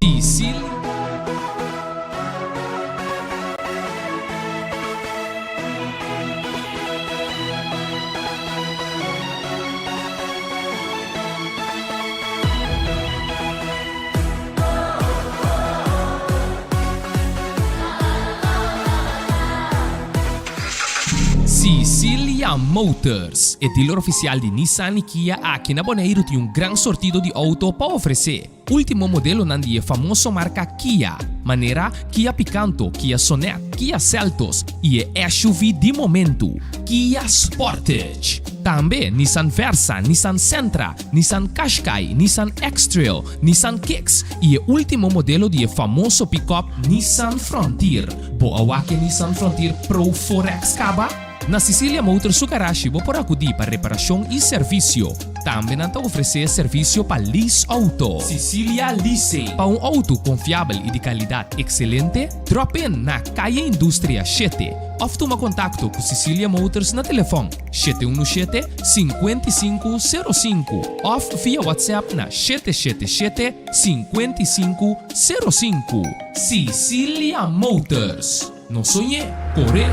Sicily. Sicilia Motors è dealer ufficiale di Nissan e Kia aqui na Bonaire tem um grande sortido de auto para oferecer. Último modelo nandi é famoso marca Kia, maneira Kia Picanto, Kia Sonet, Kia Seltos e é SUV de momento, Kia Sportage. Também Nissan Versa, Nissan Sentra, Nissan Qashqai, Nissan X-Trail, Nissan Kicks e o último modelo de famoso pick-up Nissan Frontier. Boa que Nissan Frontier Pro 4X Caba? Na Sicilia Motors su garagem vou por acudir para reparação e serviço. Também não oferecer serviço para lease auto. Sicilia Leasing. Para um auto confiável e de qualidade excelente, drop in na Calle Indústria 7. Ou toma contato com Sicilia Motors na telefone 717-5505 ou via WhatsApp na 777-5505. Sicilia Motors. Não sonhe, corre!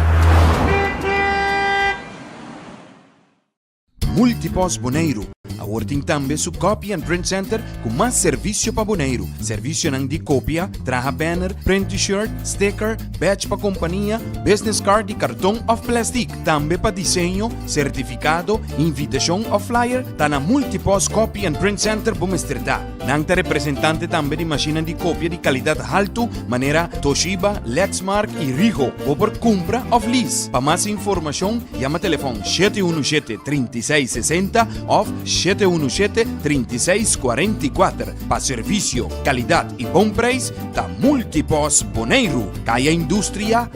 Multipos Bonaire. Working tambe su Copy and Print Center com mais serviço para Bonaire. Serviço nang di copia, traha banner, print t-shirt, sticker, badge pa companhia, business card e cartão of plastic. Tambe pa desenho, certificado, invitação of flyer, ta na Multipos Copy and Print Center Bumesterdad. Nang ta representante tambe di macchina di copia di qualidade alto, maneira Toshiba, Lexmark e Rigo. Ou por compra of lease. Pa mais informação, llama telefone 717-3660 ou 717-3644. Pa serviço, qualidade e bom preço, da Multipos Bonaire. Caia Indústria.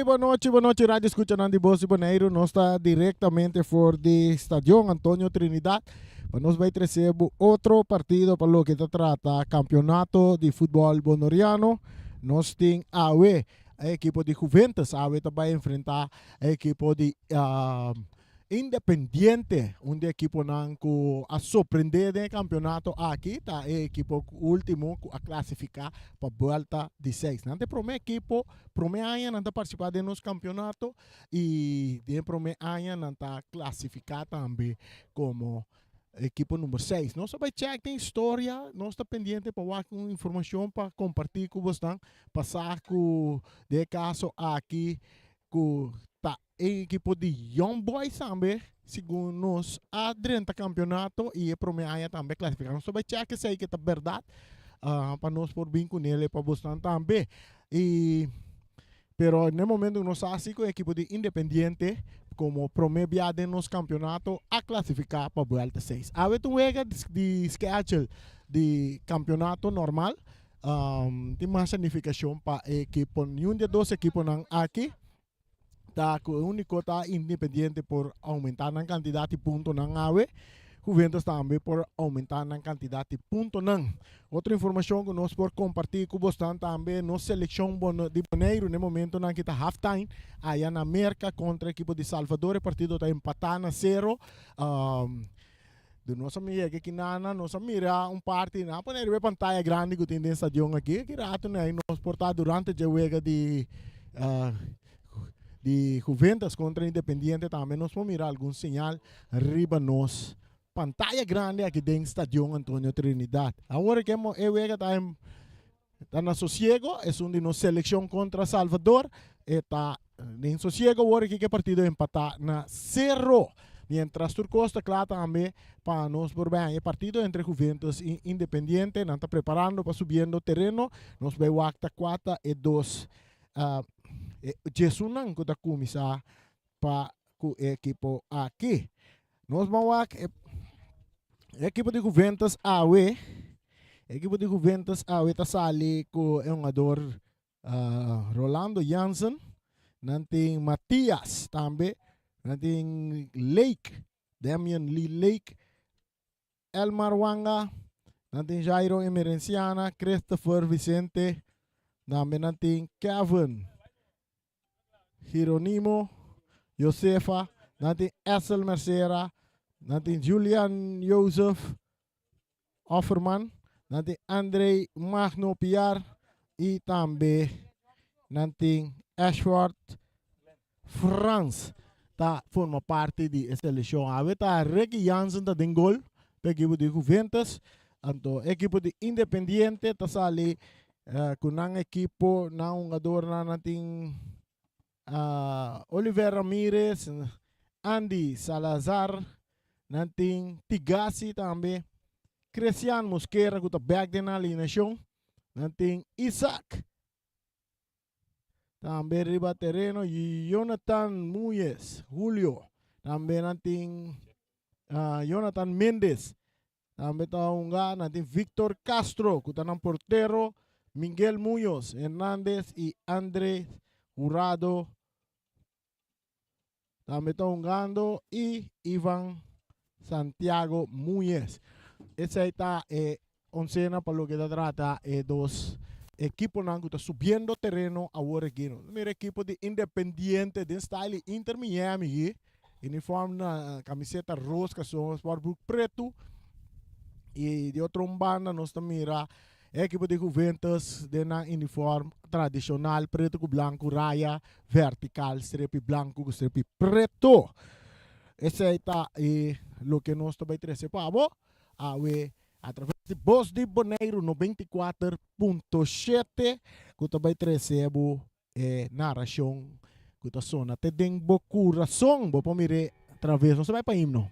Boa noite, Rádio Escucha Nandi Bossi Bonaire. Nós está diretamente fora do Estádio Antônio Trinidad. Nós vai trazer outro partido para o que trata campeonato de futebol bonoriano. Nós temos a equipe de Juventus. A vai enfrentar a equipe de Independiente, equipe que a surpreender no campeonato aqui, tá? A equipe último a classificar para a volta de 6. Não tem primeira equipe, primeiro ano não está participando nos campeonatos e de primeiro ano não está classificado também como equipe número 6. Nós vai check tem história, nós está pendente para dar informação para compartilhar com vocês, passar com de caso aqui com a equipe de Young Boys também, segundo nós, a durante o campeonato e a primeira ano também classificamos. Nós vai check se é que é verdade, para nós por bem com ele, para vocês também. Pero no momento nós assim com a equipe de Independiente, como primeira viagem nos campeonato, a classificar para a volta 6. A ver, tu juega de schedule de campeonato normal, tem mais significação para a equipe, de duas equipes aqui. Tá, o único tá Independiente por aumentar a quantidade de pontos na AWE, Juventus também por aumentar a quantidade de pontos. Outra informação que nós por compartilhar com vocês também, nossa seleção de Bonaire, no momento na que está halftime, aí na América contra a equipe de Salvador, o partido está empatado a 0. De nossa amiga que nós mira parte na Bonaire, pantalla grande que tem nesse estadião aqui, que rato né, nós portar durante a joga de Juventus contra Independiente também nós vamos mirar algum sinal arriba nos pantalla grande aqui dentro do Estádio Antônio Trinidad. Agora que eu está na Sosiego, é de nossa seleção contra Salvador, está em Sosiego, agora que o partido empatar na 0. Mientras Turcosta, claro, também para nós por bem, o partido entre Juventus e Independiente, não está preparando para subindo o terreno, nós vemos o acta 4-2. Jesus não está começar para o equipe aqui. Nós vamos a equipe de Juventus AWE. Equipe de Juventus AWE está sali com o jogador Rolando Jansen. Nanti Matias também. Nanti Lake Damian Lee Lake, Elmar Wanga, natin Jairo Emerenciana, Christopher Vicente, namin natin Kevin Hieronimo, Josefa, natin Essel Mercera, natin Julian Joseph Offerman, natin Andre Magno Piar, e também natin Ashworth Frans, tá forma parte de seleção. A tá Ricky Jansen tá den gol, para equipo de Juventus, anto equipo de Independiente tá sali kunang equipo na un jogador na nating Oliver Ramirez, Andy Salazar, nating Tigasi também, Cristian Mosquera que tá back de na alineação, nating Isaac também riba terreno, Jonathan Muyes, Julio, também nating Jonathan Mendes, também tá nating Victor Castro, que tá ng portero, Miguel Muñoz Hernández e André Jurado, também tá jugando, e Ivan Santiago Muñez. Essa aí tá oncena para lo que se trata dos equipos que estão subindo terreno agora aqui. Primeiro equipo de Independiente, de style Inter Miami, uniforme na camiseta rosa, sportbook preto, e de outra banda nós mira equipo de Juventus de na uniforme tradicional preto com branco, raya vertical, strepe branco com strepe preto. Esse aí tá lo que nós também trazer para você, através de Voz de Bonaire 94.7, que também trazer narração que tá sona te den bo coração, bo pomire através, nós vai para himno.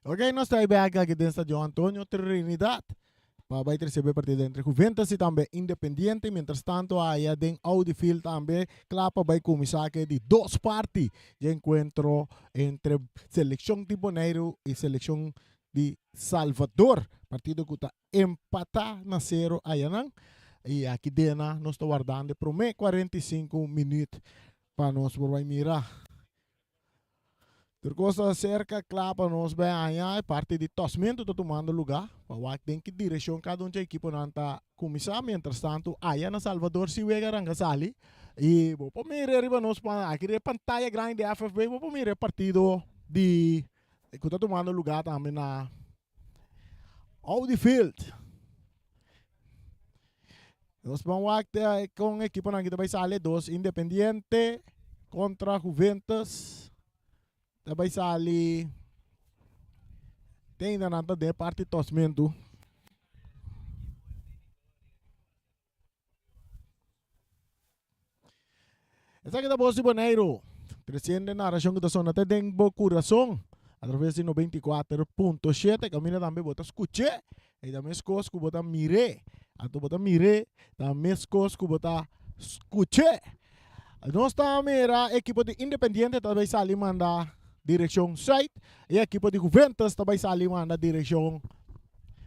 Ok, nós estamos aqui dentro do estádio Antônio Trinidad para receber partida entre Juventus e também Independiente. Mientras tanto, aí em Audiefield também, claro, vai começar aqui de duas partes de encontro entre Seleção de Bonaire e Seleção de Salvador. Partido que está empatado na 0 aí, não? E aqui dentro, nós estamos guardando por 45 minutos para nós mirar. Tercosta cerca, clapa, nos bem aí, parte de tosmento está tomando lugar. Para ver que direção cada um da equipe não está começando. Mientras tanto, aí na Salvador se vê a sali. E vou mirar arriba nos aqui de pantalla grande da FFB, vou mirar partido de que está tomando lugar também na Audiefield. Nós vamos com a equipe que vai sair dos Independiente contra Juventus. Também sali tem na de parte tosmento. Essa aqui da Voz de Bonaire Crescendo narração que está sonando até dentro do coração. Através de 94.7. Camina também bota escutar. E também as coisas que bota mire. Ato bota mire. Também as coisas que bota escutar. Nós estamos a equipe de Independiente também sabe mandar direção site. E a equipe de Juventus também sabe mandar direção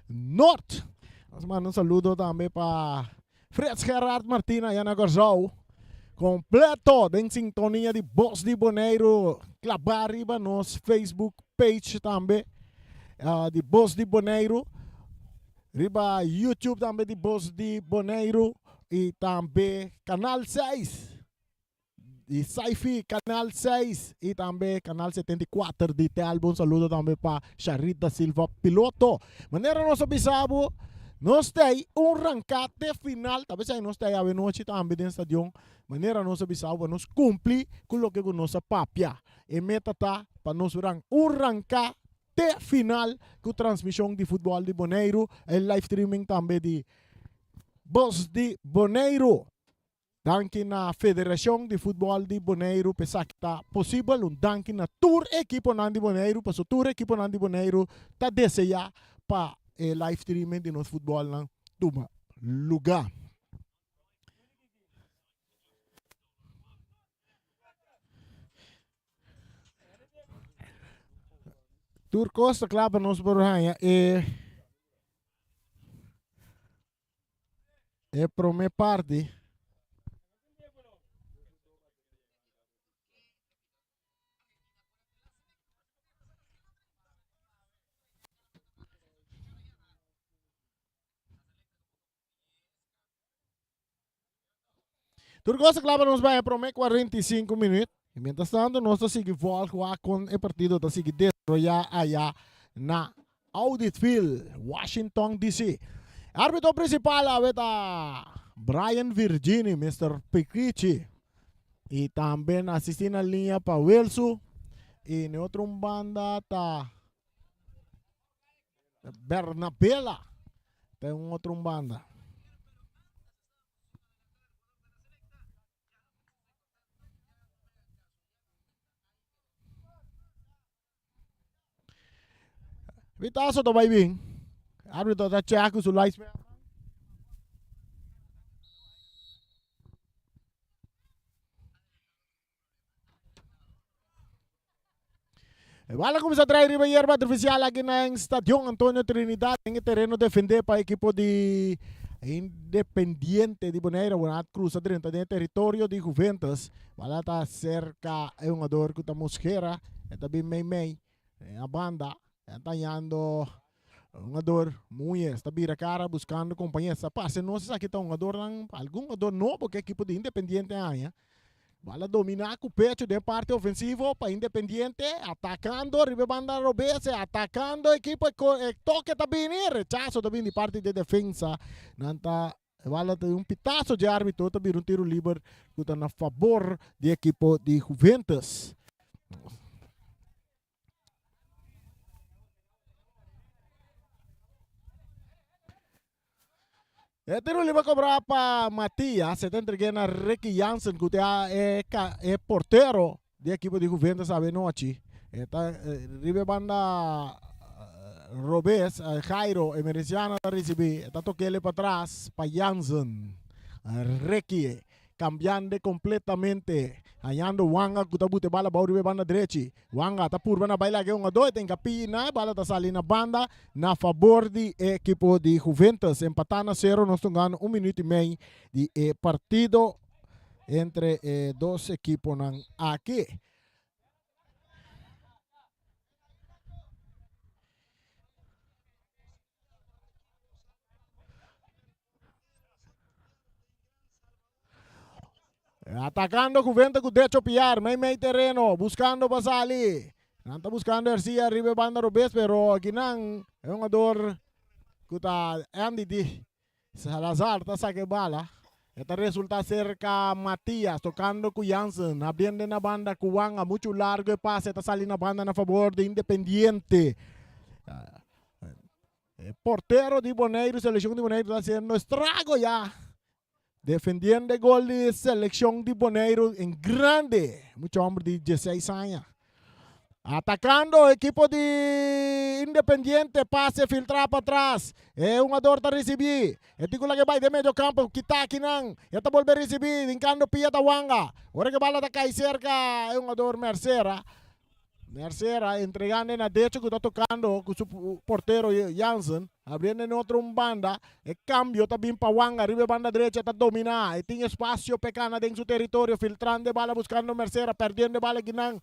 norte. Nós mandamos um saludo também para Fred Gerard Martina e Ana Garzão. Completo em sintonia de Voz de Bonaire. Clavar arriba nos Facebook page também de Voz de Bonaire. Riba YouTube também de Voz de Bonaire. E também Canal 6. E Saifi, Canal 6 e também Canal 74 de Telbo. Um saludo também para Charita Silva, piloto. Maneira nós observamos, nós temos rancate final. Talvez nós temos a noite também no estádio. Maneira nós observamos, nós cumprimos com o que nós papia. E meta tá para nós rancate final com transmissão de futebol de Bonaire. E live streaming também de Voz de Bonaire. Danke na Federação de Futebol de Bonaire, pensar que está possível. Danke na tour equipo de Bonaire, para o tour equipo de Bonaire, está desejar para o live streaming de nosso futebol na toma lugar. Tour Costa Club nos borraia é para minha parte. Turcosa Club nos vai para 45 minutos. E mientras tanto, nós seguimos com o partido que sigue desarrollar allá na Audit Field, Washington, D.C. Árbitro principal é Brian Virginie, Mr. Piquici. E também assistindo a linha para Wilson. E na outra banda está Bernabella. Tem outra banda. Vitaso to baibing. Árbitro está checo su lights. Wala começa a trair a erva artificial aqui na Estadio Antonio Trinidad em terreno defender para a equipe de Independiente de Bonaire, Bonat Cruz a 30 de território de Juventus. Wala está cerca é um ador que está mosquera, é também meio a banda. Está ganhando um ador muito, está vira cara buscando companhia. Essa parte não se aqui está um ador algum ador novo que a equipe de Independiente ganha. Vai dominar com o pecho de parte ofensivo para Independiente, atacando, ribe banda Robese, atacando a equipe, toque também, rechazo também de parte de defesa. Nanta vale um pitaço de árbitro, também um tiro livre que está a favor da equipe de Juventus. Tiro livre cobrar para Matias, se está entregando a Ricky Jansen, que é porteiro da equipe de Juventus a noite. Está ribe banda Robes, Jairo, Emericiano a receber. Está tocando para trás para Jansen. Ricky, cambiando completamente. Hallando Wanga, que está bute bala para ribe banda direita. Wanga está por na baila que um dois, tem capina, bala está salindo na banda, na favor de equipo de Juventus. Empatando a 0, nós estamos ganhando 1 minuto e meio de partido entre dois equipos aqui. Atacando Juventus con derecho pillar, meio terreno, buscando Basali. Está buscando Garcia, arriba banda Robes, pero aquí nang es un ador que está Andy de Salazar, está saque bala. Esta resulta cerca Matías, tocando con Jansen, abriendo na banda Cuanga, mucho largo pase, está saliendo banda a favor de Independiente. Portero de Bonaire, selección de Bonaire está haciendo estrago ya. defendiendo el gol de selección de Bonaire en grande. Mucho hombre de 16 años. Atacando equipo de Independiente, pase filtrar para atrás. É um ador a receber. É tico que vai de meio campo, kita kinang. É tá volver receber, vincando pia da wanga. Ora que bala da cai cerca, é um ador Mercera. Mercera entregando na derecha que está tocando com o porteiro Jansen. Abrindo em outro banda. É cambio também para wanga, arriba banda direita está dominar. E tem espaço pecana dentro do território, filtrando bala, buscando Mercera, perdendo bala kinang.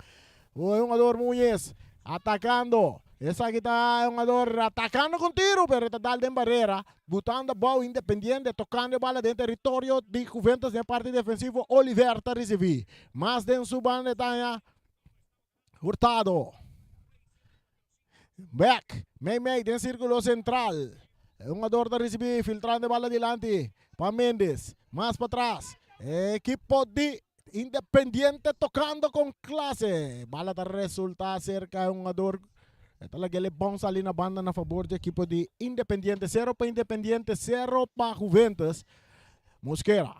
O jogador Muñez atacando. Essa aqui está um jogador atacando com tiro, pero está dando em barreira. Botando a bola Independiente, tocando a bola dentro do território de Juventus na parte defensiva. Oliver está recebendo. Mas dentro do banda está Hurtado. Back. Meio dentro do círculo central. É um jogador está recebendo, filtrando a bola adiante. Para Mendes. Mais para trás. Equipo de Independiente tocando com classe. Bala da resulta cerca de um jogador. Talaga ele bom ali na banda na favor do equipo de Independiente. 0 para Independiente, 0 para Juventus. Mosquera.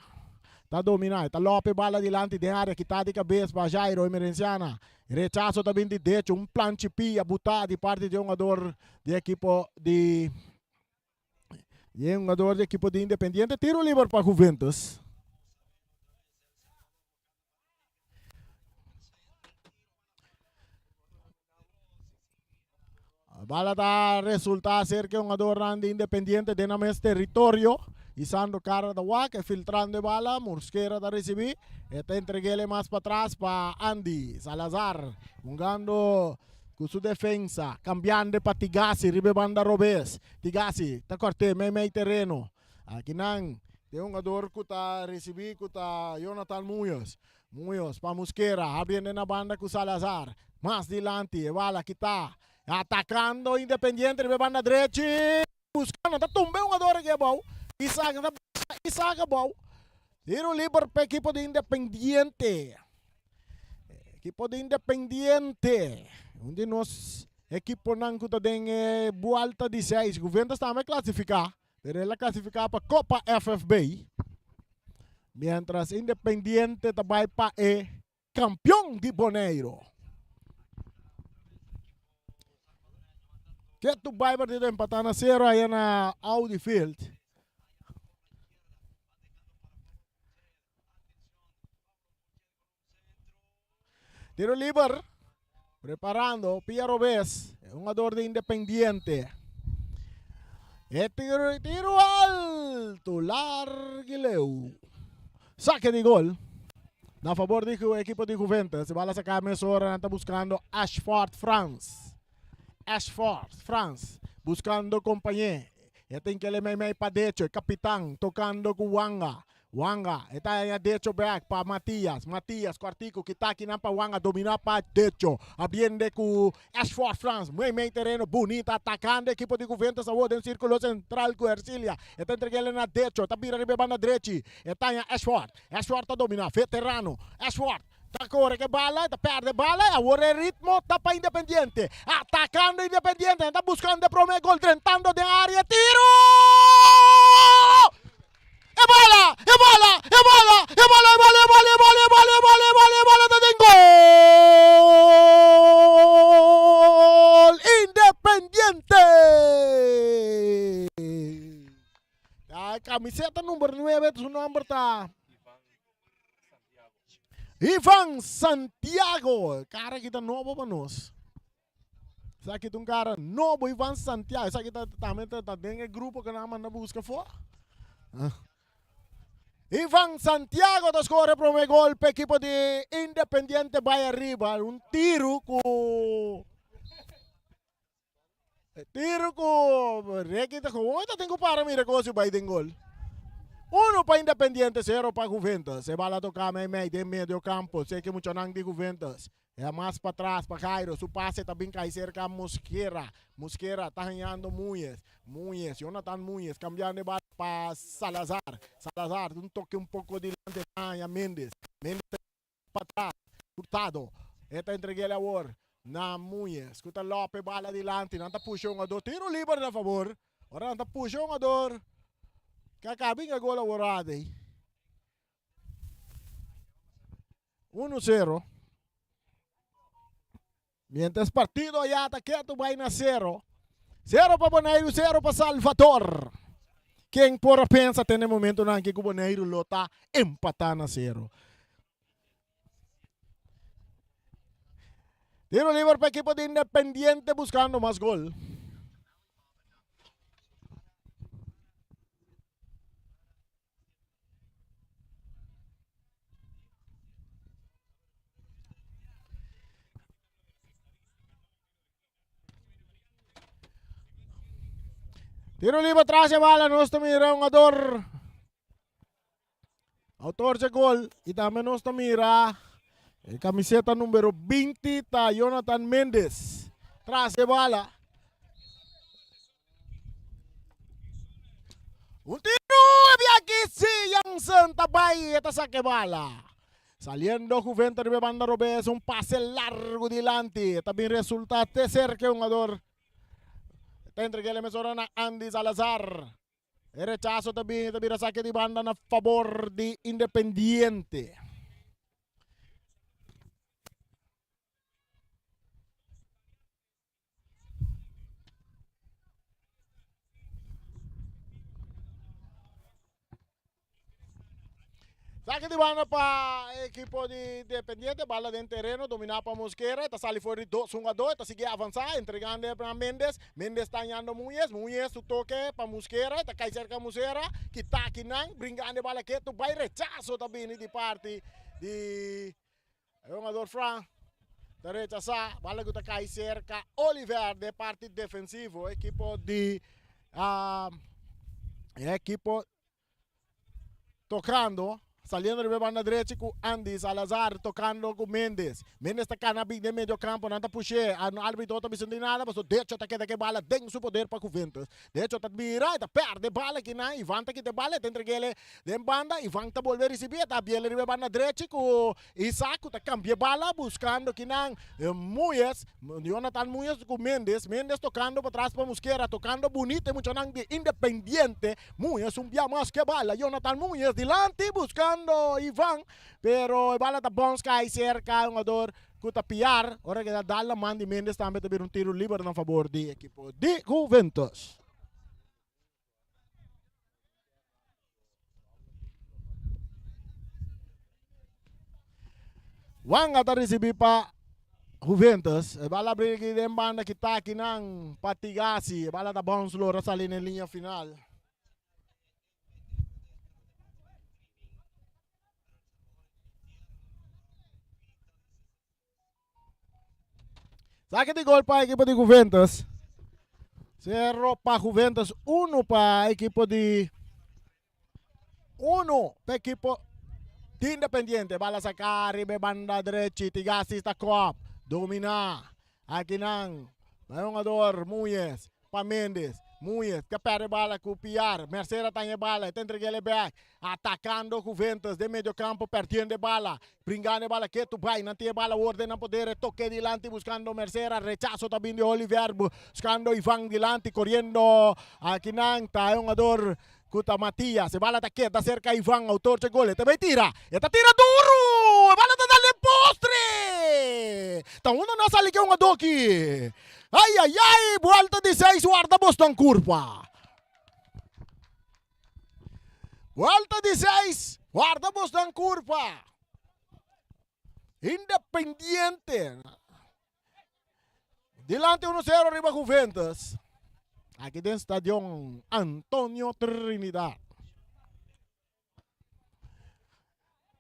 Está dominando. Está Lopes bala adiante de área. Que está de cabeça para Jairo Emerenciana. Rechazo também de derecho. Um planche pia botado de parte de um jogador de equipo de. E um jogador de equipo de Independiente. Tiro livre para Juventus. A bala da resulta cerca un jogador de Independiente dentro desse território. Isando cara da Waka, filtrando bala, Mosquera da recibir. Está entreguele mais para trás para Andy Salazar. Jugando com sua defesa. Cambiando para Tigasi, ribe banda Robes. Tigasi, está corte, meio terreno. Aqui não. Tem um jogador que está recibir, que está Jonathan Muñoz. Muñoz para Mosquera, abrindo na banda com Salazar. Mais dilante, bala que está. Atacando Independiente, ribe banda direita. Buscando, está tumbando um jogador que é bom. Isaac bom. Tiro livre para a equipe de Independiente. Equipe de Independiente. Onde nós, equipe não que tem volta de 6. O governo está a classificar. Ele classificar para a Copa FFB. Mientras Independiente vai para o campeão de Bonaire. Que tu vai para empatar na 0 aí na Audi Field. Tiro livre, preparando, Pia Robes, um jogador de Independiente. Tiro alto, larguileu. Saque de gol. Na favor do equipo de Juventus, se vai sacar a mesura, está buscando Ashford France. Ashford France, buscando companhia. Tem que ele meio para dentro, capitão, tocando com Wanga. Wanga, está aí derecho back para Matias. Matias, quartico, que está aqui na para Wanga, dominar para derecho. Abrindo com Ashford France, meio terreno, bonito, atacando a equipe de Juventus, dentro do círculo central com Ercília. Está entregando na derecho, está virando a banda direita. Está aí Ashford. Ashford está dominando, veterano. Ashford. Está corre que bala, está perde bala, agora o ritmo está para Independiente. Atacando Independiente, está buscando o primeiro gol, tentando de área, tiro! E bola, tá dentro gol! Independiente! A camiseta número 9, su nombre está Ivan Santiago. Cara que tá novo para nós. Esse aqui é um cara novo, Ivan Santiago. Esse aqui também está dentro do grupo que nós mandamos buscar fora. Ivan Santiago da scorre para o gol para a equipe de Independiente vai arriba. Um tiro com... Requita com... Onde tem que parar a coisa vai ter gol? 1 para Independiente, 0 para Juventus. Se vai lá tocar meio campo. Sei que muito não de Juventus. É mais para trás, para Cairo. Su passe também cai cerca a Mosquera. Mosquera está ganhando Muñez. Jonathan Muñez, cambiando de bala para Salazar. Salazar, um toque pouco de lante a Mendes. Mendes para trás. Hurtado. Está entregue agora na Muñez. Escuta Lopes, bala adiante. Não está puxando a dor. Tiro livre a favor. Ora não está puxando a dor. Que acabem a gol agora aí. 1-0. Mientras partido ya está quieto, vaina 0. 0 para Bonaire, 0 para Salvador. Quem por pensa tem no momento não que o Bonaire lo está empatando a 0. Tiro livre para a equipe de Independiente buscando mais gol. Tiro livre atrás de bala, nós mira um autor de gol e também nós mira a camiseta número 20 tá Jonathan Mendes. Traz de bala. Un tiro aqui sim, yang Santa Bahia tá saque bala. Saliendo Juventus de banda Robes, un pase largo delante. Também resulta terceiro que um jogador. Entrega ele mesmo na Andy Salazar. E rechazo também saque de banda na favor de Independiente. Saque de banda para o equipo de Independiente, bala dentro do terreno, dominar para Mosquera, está saindo fora de 2-1-2, está seguindo avançar, entregando para Mendes, Mendes está ganhando Munhez, o toque para Mosquera, está caindo cerca de Mosquera, que está aqui não, brincando bala que tu vai rechazo também de parte de jogador Fran, está rechazar, bala que está caindo cerca, Oliver de parte defensivo, equipo de equipo tocando. Saliendo de banda derecha com Andy Salazar, tocando com Mendes. Mendes está cá na big de meio campo, não está puxando. O árbitro está pensando em nada, mas o Decho está que bala tem seu poder para Juventus. Decho está mira, está perde bala aqui na, Ivan está que de bala, está entregue ele de banda, Ivan está volver a receber, está bem ele de banda derecha com Isaac, está cambia bala, buscando que na Munhez, Jonathan Munhez com Mendes, Mendes tocando para trás para Mosquera, tocando bonito, muito não de Independiente, Munhez via mais que bala, Jonathan Munhez delante, buscando Ivan, pero bala da bons cai cerca um jogador que tapiar, ora que dá la man de Mendes também ter um tiro livre na favor de equipo de Juventus. Wang ata receber para Juventus, bala abrir aqui de banda que tá aqui nang Patigasi, bala da bons lora sali na linha final. Saque de gol para a equipe de Juventus. 0 para Juventus, 1 para a equipe de... 1 para a equipe de Independiente. Bala sacar, ribe banda derecha, Tigasi está coap. Domina. Aqui não. Jogador, Munhez, para Mendes. Munhez, que perde bala com o Piar. Mercedes tem a bala, tem entregue back. Atacando Juventus de meio campo, perdendo bala. Brincando bala, que tu vai, não tem bala, ordem não poder, toque delante, buscando Mercedes, rechazo também de Oliver, buscando Ivan delante, correndo. Aqui não, está jogador Kuta Matias, a bala está quieta, cerca Ivan, autor de gol, também tira, está tira duro, a bala está dando postre. Está não sale que é um jogador aqui. Ai, ai, ai, volta de 6, guarda Boston curva. Volta de 6, guarda Boston curva. Independiente. Delante 1-0 arriba Juventus. Aqui dentro do estádio Antônio Trinidad.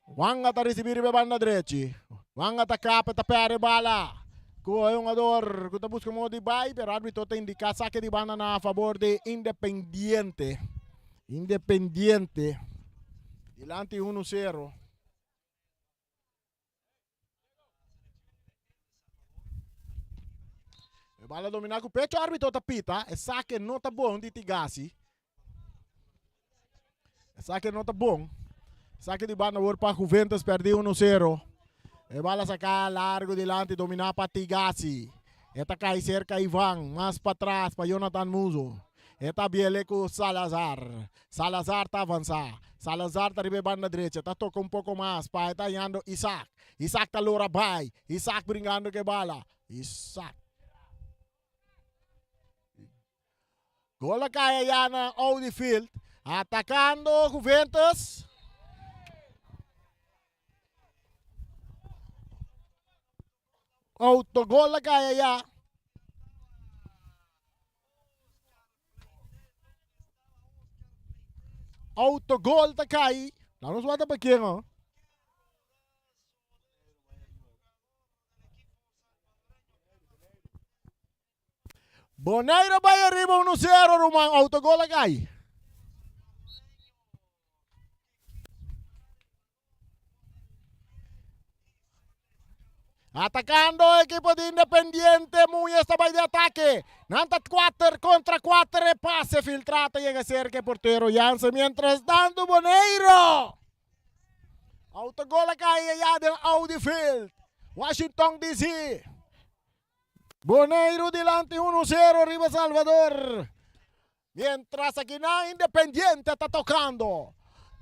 Wanga está recebendo a banda direita. Wanga está capa, está perde bala. Com o jogador que está buscando o de vai, pero o árbitro está indicando saque de banda a favor de Independiente. Independiente. Delante 1-0. A bala dominar com o pecho, o árbitro está pita. É saque não está bom de Tigasi. É saque não está bom. Saque de banda para Juventus, perdeu 1-0. E bala sacar largo delante, dominar para Tigasi. Eta cai cerca Ivan, mais para trás para Jonathan Muzo. Eta biele com Salazar. Salazar tá avançar. Salazar tá ribe banda direita. Tá toca um pouco mais. Pai tá indo Isaac. Isaac tá lora vai. Isaac brincando que bala. Isaac. Gola kaya yan ang Audi Field. Atacando Juventus. Autogol na kaya yan. Autogol na kaya. Lalu suwata pa kaya nga. Bonaire vai arriba 1-0 rumang autogol na kaya. Atacando el equipo de Independiente, muy estaba de ataque. Nanta 4 contra 4 pase filtrado, llega cerca el portero Jansen. Mientras tanto, Bonaire. Autogol acá ya del Audi Field. Washington DC. Bonaire delante 1-0, arriba Salvador. Mientras aquí na Independiente está tocando.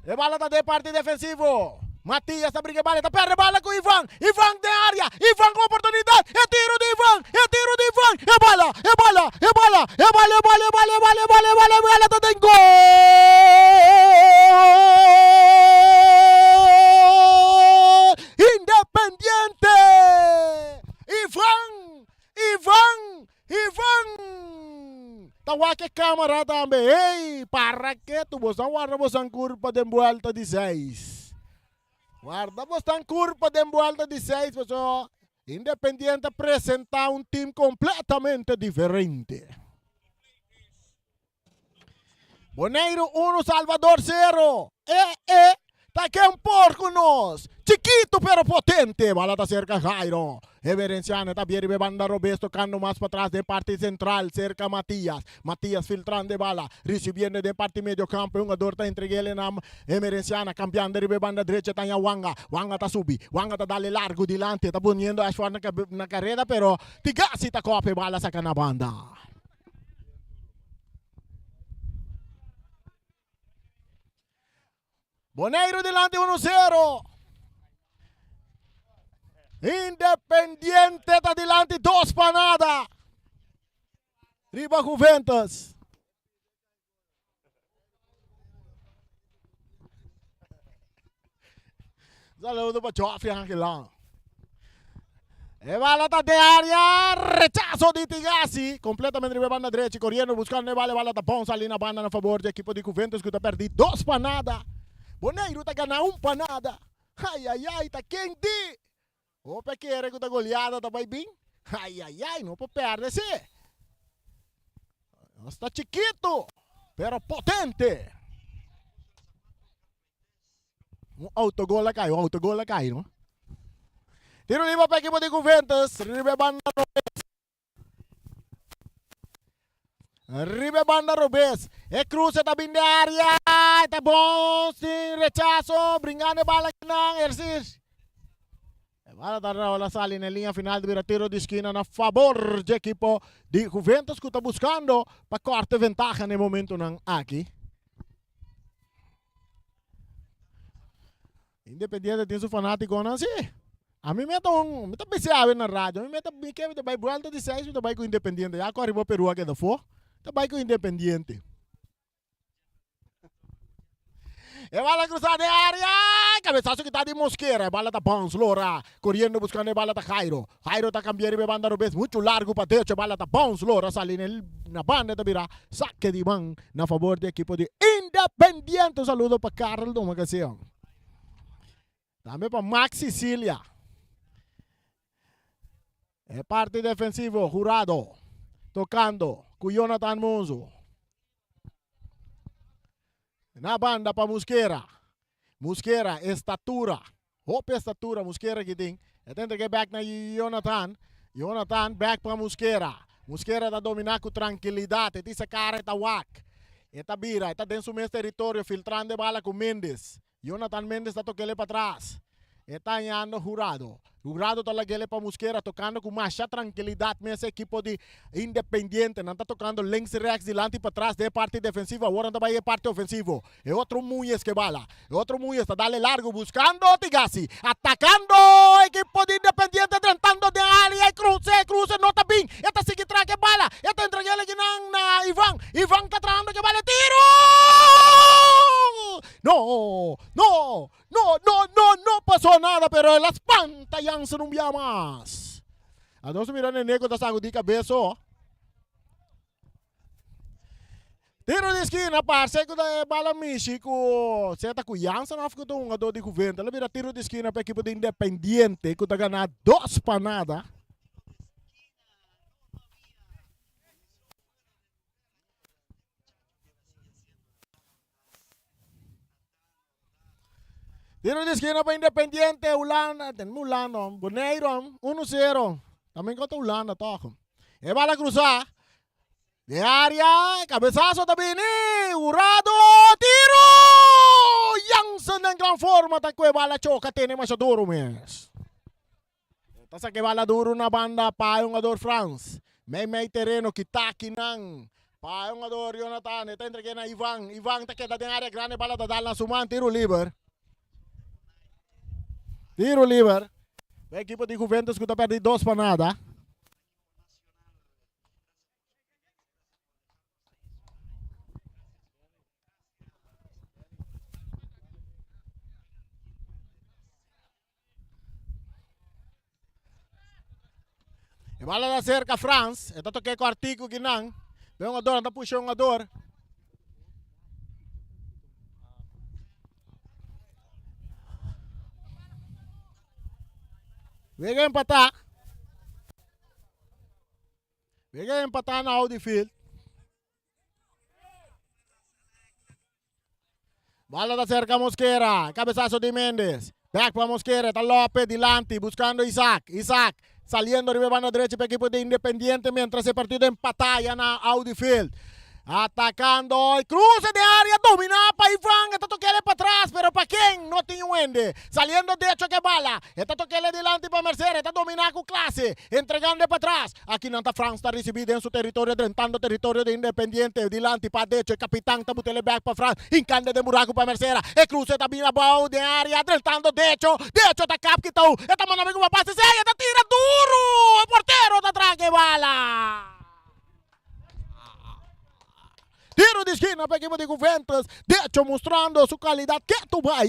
La bala está de parte defensivo. Matias está briga bala, está perde bala com Ivan. Ivan de área. Ivan com oportunidade. É tiro de Ivan. É tiro de Ivan. É bala. É bala. É bala. É bala. É bala. É bala. É bala. É bala. É bala. É bala. Tá em gol. Independiente. Ivan. Ivan. Ivan. Tawa que câmera também. Ei, para que tu bosan guarda bosan curva de vuelta de 6. Guarda bosan curva de vuelta de 6, pessoal. Independiente apresenta um time completamente diferente. Bonaire 1, Salvador 0. Tá aqui um porco nós. Chiquito pero potente. Bala tá cerca Jairo. Everenciano tá bien banda Robes tocando más para atrás de parte central. Cerca Matías. Matías filtrando de bala. Recibiendo de parte medio campo. Un jugador tá entreguele na Everenciana. Cambiando de banda derecha tá em Wanga. Wanga tá subi. Wanga tá dale largo dilante. Tá poniendo a Ashford na carrera. Pero Tigasi tá cope bala saca na banda. Bonaire delante 1-0. Independiente está delante 2 para nada. Riba Juventus. Saludo para Joffrey Angelão. E bala está de área. Rechazo de Tigasi. Completamente riba banda derecha. Correndo buscando e bala está bom. Ali na banda a favor do equipo de Juventus que está perdido 2 para nada. Bonaire está ganhando 1 para nada. Ai, ai, ai, tá quente. O pequeno que tá goleada tá bem. Ai, ai, ai, não pode perder-se. Está chiquito, pero potente. Um autogol lá caiu, não? Tiro livre para a equipe de Juventus. Ribe banda Robes. E cruza da binde área. Tá bom, sem rechazo. Brincando bala aqui na exercício. Bala tá na sala na linha final de tiro de esquina na favor do equipo de Juventus que está buscando para cortar vantagem no momento não aqui. Independiente tem seu fanático não assim. A mim me tá pensando na rádio. A mim me tá bem que vai volta de 6 e vai com Independiente. Já corre para Peru aqui da fora. Vai com Independiente. E bala cruzada de área. Cabeçaço que tá de Mosquera. Bala tá bom, Lora. Correndo buscando a bala tá Jairo. Jairo tá cambiando de banda Robes. Muito largo para techo. Bala tá bom, Lora. Sali na banda da Bira. Saque de mão na favor do equipo de Independiente. Um saludo para Carlos do Magazine. Também para Max Sicilia. É parte defensivo. Jurado. Tocando. Com Jonathan Monzo. Na banda para Mosquera. Mosquera, estatura. Hope estatura, Mosquera que tem. Atende que back na Jonathan. Jonathan, back para Mosquera. Mosquera tá dominar com tranquilidade. Essa cara tá wak. Eta bira, está dentro do mesmo território, filtrando bala com Mendes. Jonathan Mendes está tocando para trás. Está ganhando Jurado. Jurado talaga ele para Mosquera, tocando com mais tranquilidade nesse equipo de Independiente. Não está tocando links e rex, delante e para trás, de parte defensiva. Agora não vai parte ofensivo. É outro Muñez que bala. É outro Muñez, está dando largo, buscando Tigasi. Atacando equipo de Independiente, tentando de área. Cruze, não está bem. Está seguindo atrás que bala. Está entregando aqui na Ivan. Ivan está tratando que bala. Tiro! No pasó nada, pero las pantallas se não más. A nós mirando em nego da saco de cabeça. Tiro de esquina, parceiro da bala México. Você tá com Jansen, não ficou um jogador de governo. Ela vira tiro de esquina para a equipe de Independiente, que tá ganhando 2 para nada. Tiro de esquina para Independiente, Holanda, tenemos Holanda, Boneiro, 1-0. También contra Holanda, todo. E bala cruzar. De área, cabezazo también, Jurado, tiro! Jansen en gran forma, taco bala choca, tiene más duro, mes. Tasa que bala duro na banda pa yung ador France. May terreno, kitaki nang. Pa yung ador Jonathan, ito entreguen na Ivan. Ivan, takeda de área grande, bala dadal na suman, tiro liber. Tiro livre. O equipo de Juventus que está perdendo 2 para nada. E bala da cerca France. Ito toque com artigo ginang. Vem um ador, anda puxa um ador. Vega empatar. Vega empatar na Audi-Field. Bala da cerca Mosquera. Cabezazo de Mendes. Back para Mosquera. Está López delante. Buscando Isaac. Isaac saliendo arriba banda derecha para el equipo de Independiente. Mientras el partido empata ya na Audi-Field. Atacando el cruce de área, dominada para Iván, está toquele para atrás, pero para quién, no tiene un ende, saliendo de hecho que bala, está toquele delante para Mercedes, está dominando con clase, entregando para atrás, aquí Nanta France está recibida en su territorio, drentando territorio de Independiente, delante para de hecho, el capitán está botando back para France, encande de buraco para Mercedes, el cruce está bien abajo de área, drentando de hecho está capitão, está mandando amigo para pase, está tira duro, el portero está atrás que bala. Tiro de esquina para el equipo de Juventus. De hecho, mostrando su calidad. ¿Qué tú vas?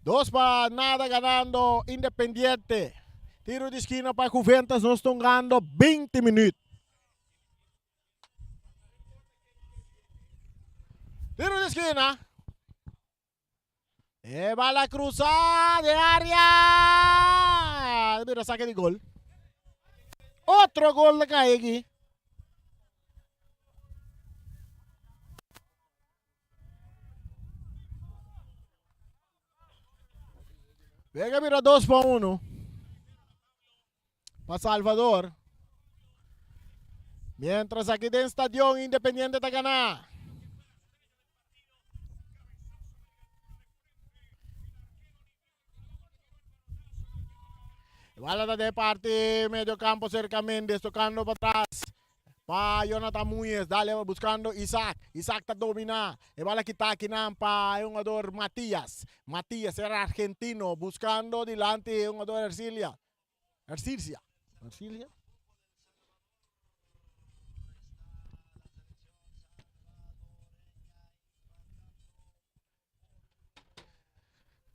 Dos para nada ganando Independiente. Tiro de esquina para Juventus. Nos están ganando 20 minutos. Tiro de esquina. Bala cruzada de área. Mira, saque de gol. Otro gol le cae aquí. Venga, mira, 2-1. Para Salvador. Mientras aquí en el estadio Independiente está ganando. Bala de parte, medio campo cerca Mendes, tocando para atrás. Para Jonathan Muñez, dale buscando Isaac. Isaac está dominando. E bala que está aquí para un jugador Matías. Matías era argentino, buscando delante un jugador Ercilia. Ercilia.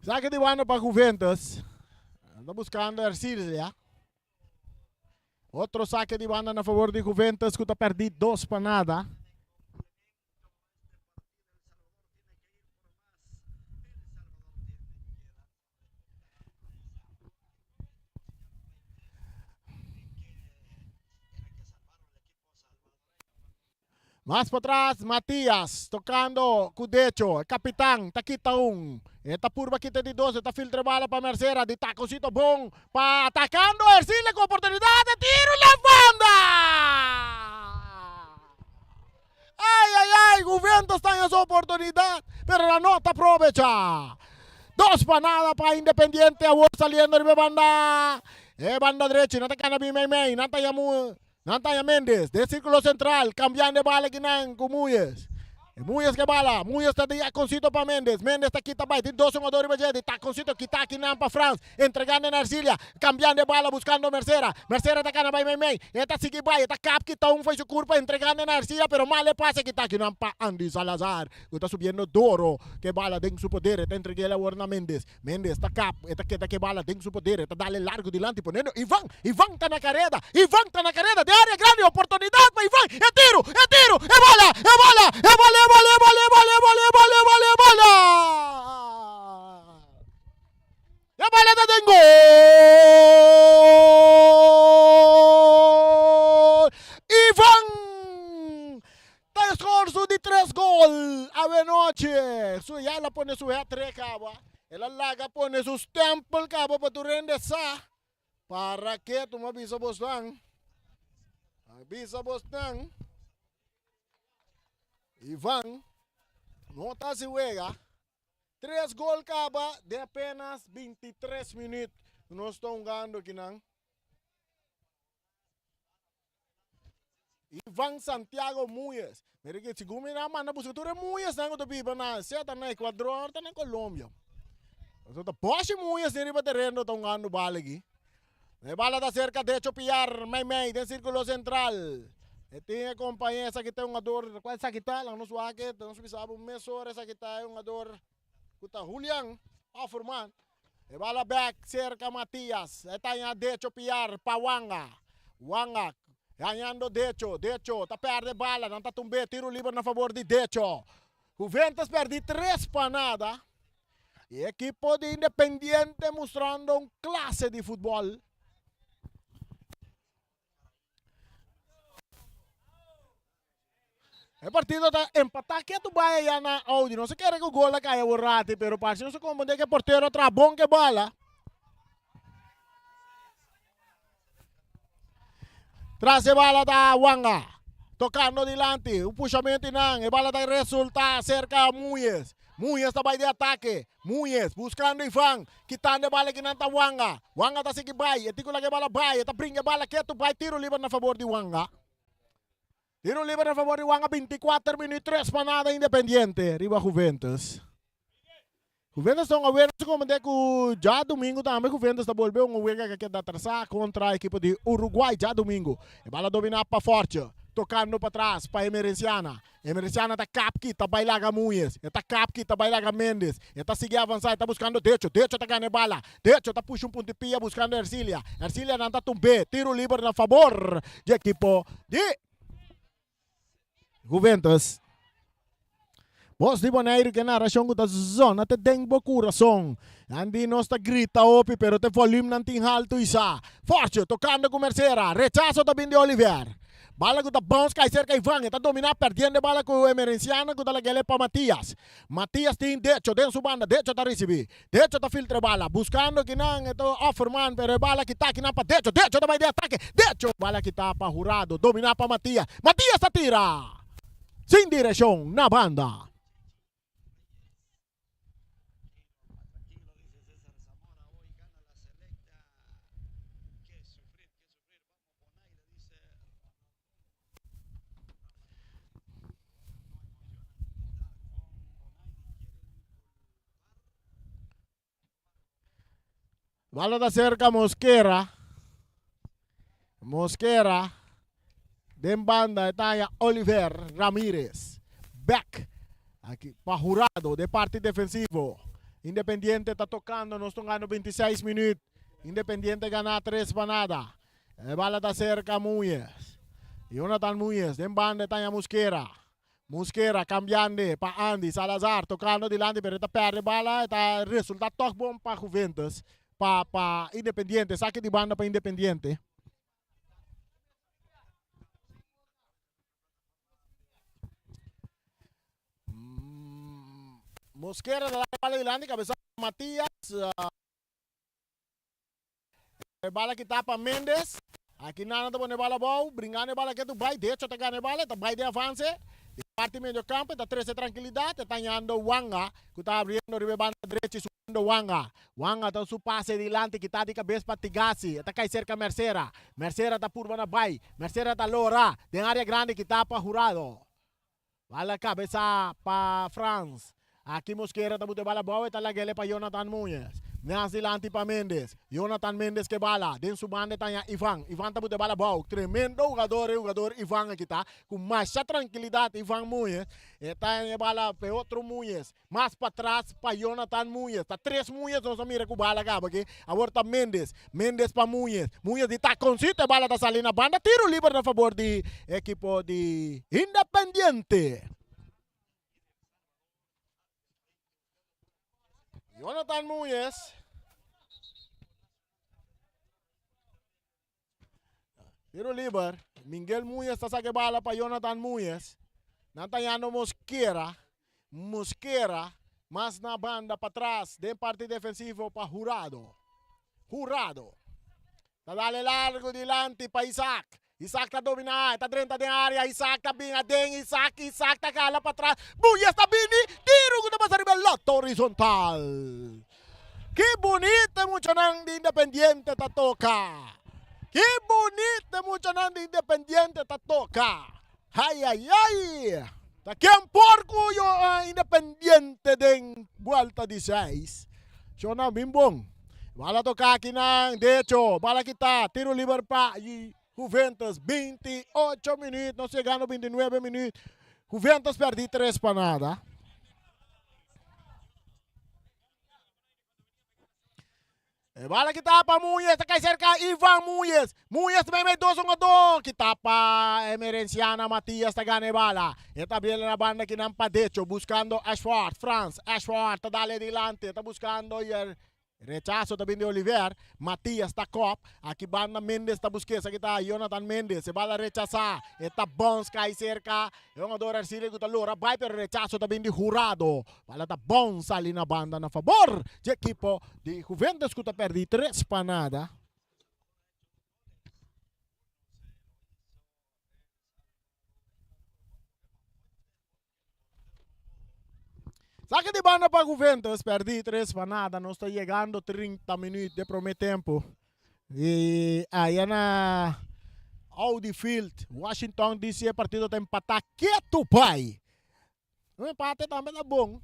Saque de banda para Juventus. Anda buscando Ercilia. Outro saque de banda a favor de Juventus, que está perdido 2 para nada. Mais para trás, Matías, tocando com o derecho, capitão, tá aqui tá um. Esta curva aqui tem de 12, está filtra bala para Mercedes, de tacocito bom, para atacando, Ercilia com oportunidade, tiro na banda! Ay, ay, ay, Juventus está en su oportunidad, pero la nota aprovecha. 2 para nada para Independiente, ahora saliendo de banda. Banda derecha, nata Canabi May, Nantaya Mendes, de círculo central, cambiando de bala con Muyes. Muyes que bala, Muyes está de Concito para Mendes, Mendes está quita vai, tem 2 jogadores de Concito quita aqui para Franz, entregando na Arcília, cambiando de bala, buscando Mercera, Mercera está cana vai, está seguir vai, está cap quita faz su curva, entregando na Arcília, pero mal le pasa quita aqui para Andy Salazar, que está subiendo Doro, que bala tem su poder, está entregando a Warna Mendes, Mendes está cap, está que bala tem su poder, está dale largo delante, ponendo Ivan está na carrera, de área grande, oportunidade para Ivan, é tiro, é bola, La bola está en gol. Ivan está escorzo de 3 gol. A noche. Su ya la pone su hat-trick, cabo. Ela laga pone su stempel, cabo, para tu rende sa. Para que tu me avisa bostang. Ivan no está se juega. 3 gol caba de apenas 23 minutos. Nós estamos jogando aqui não. Ivan Santiago Muyes. Mira que se gumina mana buscatura Muyes não do biba na certa na Equador, tá na Colômbia. Então tá poste Muyes nele para terreno estão jogando bala aqui. A bala está cerca de Chopiar, May, de círculo central. Tem companhia, essa aqui tem um jogador, qual essa aqui tá? Lá no suaque, não se sabe um mesor, essa aqui tá é um jogador, kuta Julian, Offerman. A bala back, cerca Matias, está em de Chopiar, pa Wanga, ganhando Decho, tá perde bala, não tá tumbe, tiro livre na favor de Decho. Juventus perde 3 para nada. E equipo de Independiente mostrando classe de futebol. El partido está empatado. Que tu vai aí na Audi? Não se quer que o gol caia o rati, pero parece não se compreende que o porteiro tra bom que bala. Traz a bala da Wanga. Tocando delante. O puxamento não. A bala da resulta cerca a Muyes. Muyes está vai de ataque. Muyes buscando Ivan. Quitando a bala que não está Wanga. Wanga está seguindo vai. Etico lá que bala vai. Está brinca a bala que tu vai. Tiro livre na favor de Wanga. Tiro livre a favor de Wanga, 24 minutos, 3 para nada, Independiente. Riba Juventus. Juventus estão a ver como é que já domingo também Juventus está volvendo um jogo que está atrasado contra a equipe de Uruguai já domingo. A bola dominar para forte, tocando para trás para Emerenciana. Emerenciana está capki, está bailaga Muyes. Está capki, está bailaga Mendes. Está seguindo avançar, está buscando Decho. Decho está ganhando bala. Decho está puxando pontipia buscando Ercília. Ercília não está tumbe. Tiro livre a favor de equipo de Juventus. Boss di Bonaire que narração da zona te tem bo coração. Andi nós ta grita opi pero te volume não tem alto isa. Forte tocando com Mercera. Rechazo também de Oliver. Bala que tá bounce cai cerca Ivan. Tá dominar perdendo bala com o Emerenciano que tá lá para Matias. Matias tem Decho dentro banda. Decho tá receber. Decho tá filtra bala. Buscando que não é Offerman pero bala que tá aqui na para Decho. Decho tá vai de ataque. Decho bala que tá para Jurado. Dominar para Matias. Matias tá tira. Sin direção na banda. Bala da cerca Mosquera. Den banda está Oliver Ramírez. Back. Aqui para Jurado de parte defensivo. Independiente está tocando. Nós estamos ganhando 26 minutos. Independiente gana 3 para nada. Bala da cerca Muyes. Jonathan Muyes. Den banda está Mosquera. Mosquera cambiando para Andy Salazar. Tocando delante. Pero está perde bala. Está resultado bom para Juventus. Para Independiente. Saque de banda para Independiente. Mosquera de la bala delante, cabeza Matías. Bala que tapa Mendes. Aqui nada de boa bala bom. Brincando bala que tu vai. De hecho, tá ganhando bala. Tá vai de avance. parte medio campo, está 13 tranquilidad, está yendo Wanga, que está abriendo ribe banda derecha y subiendo Wanga. Wanga está su pase adelante, que está de cabeça para Tigasi, está cai cerca Mercera. Mercera está por Banabay, Mercera está Lora, de área grande que está para Jurado. Vai la cabeça para France. Aqui Mosquera está botando bala boa, está lá para Jonathan Munhas. Mais adelante para Mendes. Jonathan Mendes que bala. Dentro su banda está Ivan. Ivan está botando bala boa. Tremendo jogador Ivan aqui tá. Com mais tranquilidade, Ivan Munhas. Está em bala para outro Munhas. Mais para trás para Jonathan Munhas. Está 3 Munhas, nós mira com bala acaba aqui. Agora está Mendes. Mendes para Munhas. Munhas está consciente, a bala está saindo na banda. Tiro livre a favor de equipo de Independiente. Jonathan Munhas. Tiro livre. Miguel Munhas está sacando bala para Jonathan Munhas. Natayano Mosquera. Mosquera. Mas na banda para trás. De parte defensivo para Jurado. Jurado. Está dale largo delante para Isaac. Isaac está dominando. Está dentro da área. Isaac está bem adentro. Isaac está cala para trás. Munhas está bem. Tiro que está passando ribelato horizontal. Que bonito mucho de Independiente está toca. Que bonito mucho de Independiente está toca. Ay, ay, ay. Está que um porco Independiente de vuelta de 6. Chona bem bom. Bala tocar aqui na derecho. Bala que tá. Tiro livre para Juventus. 28 minutos. Nós chegamos 29 minutos. Juventus perdi 3 para nada. Bala que tapa Munhas, cai cerca Ivan Munhas. Munhas também me 2-1-2. Que tapa Emerenciana Matias, tá ganha bala. Está abrindo na banda aqui na Padecho, buscando Ashford, France. Ashford, tá dale adelante, tá buscando rechazo também de Oliver. Matias está cop. Aqui banda Mendes está buscando. Aqui está Jonathan Mendes. Se vai rechazar. Está bons cai cerca. É um adoro Arcílio que está loura. Vai para rechazo também de Jurado. Bala está bons ali na banda na favor de equipo de Juventus que está perdido 3 para nada. Saca de banda para Juventus, perdi 3 para nada, nós está chegando 30 minutos de primeiro tempo. E aí na Audi Field, Washington DC, partido está empatado, quieto pai. O empate também é bom.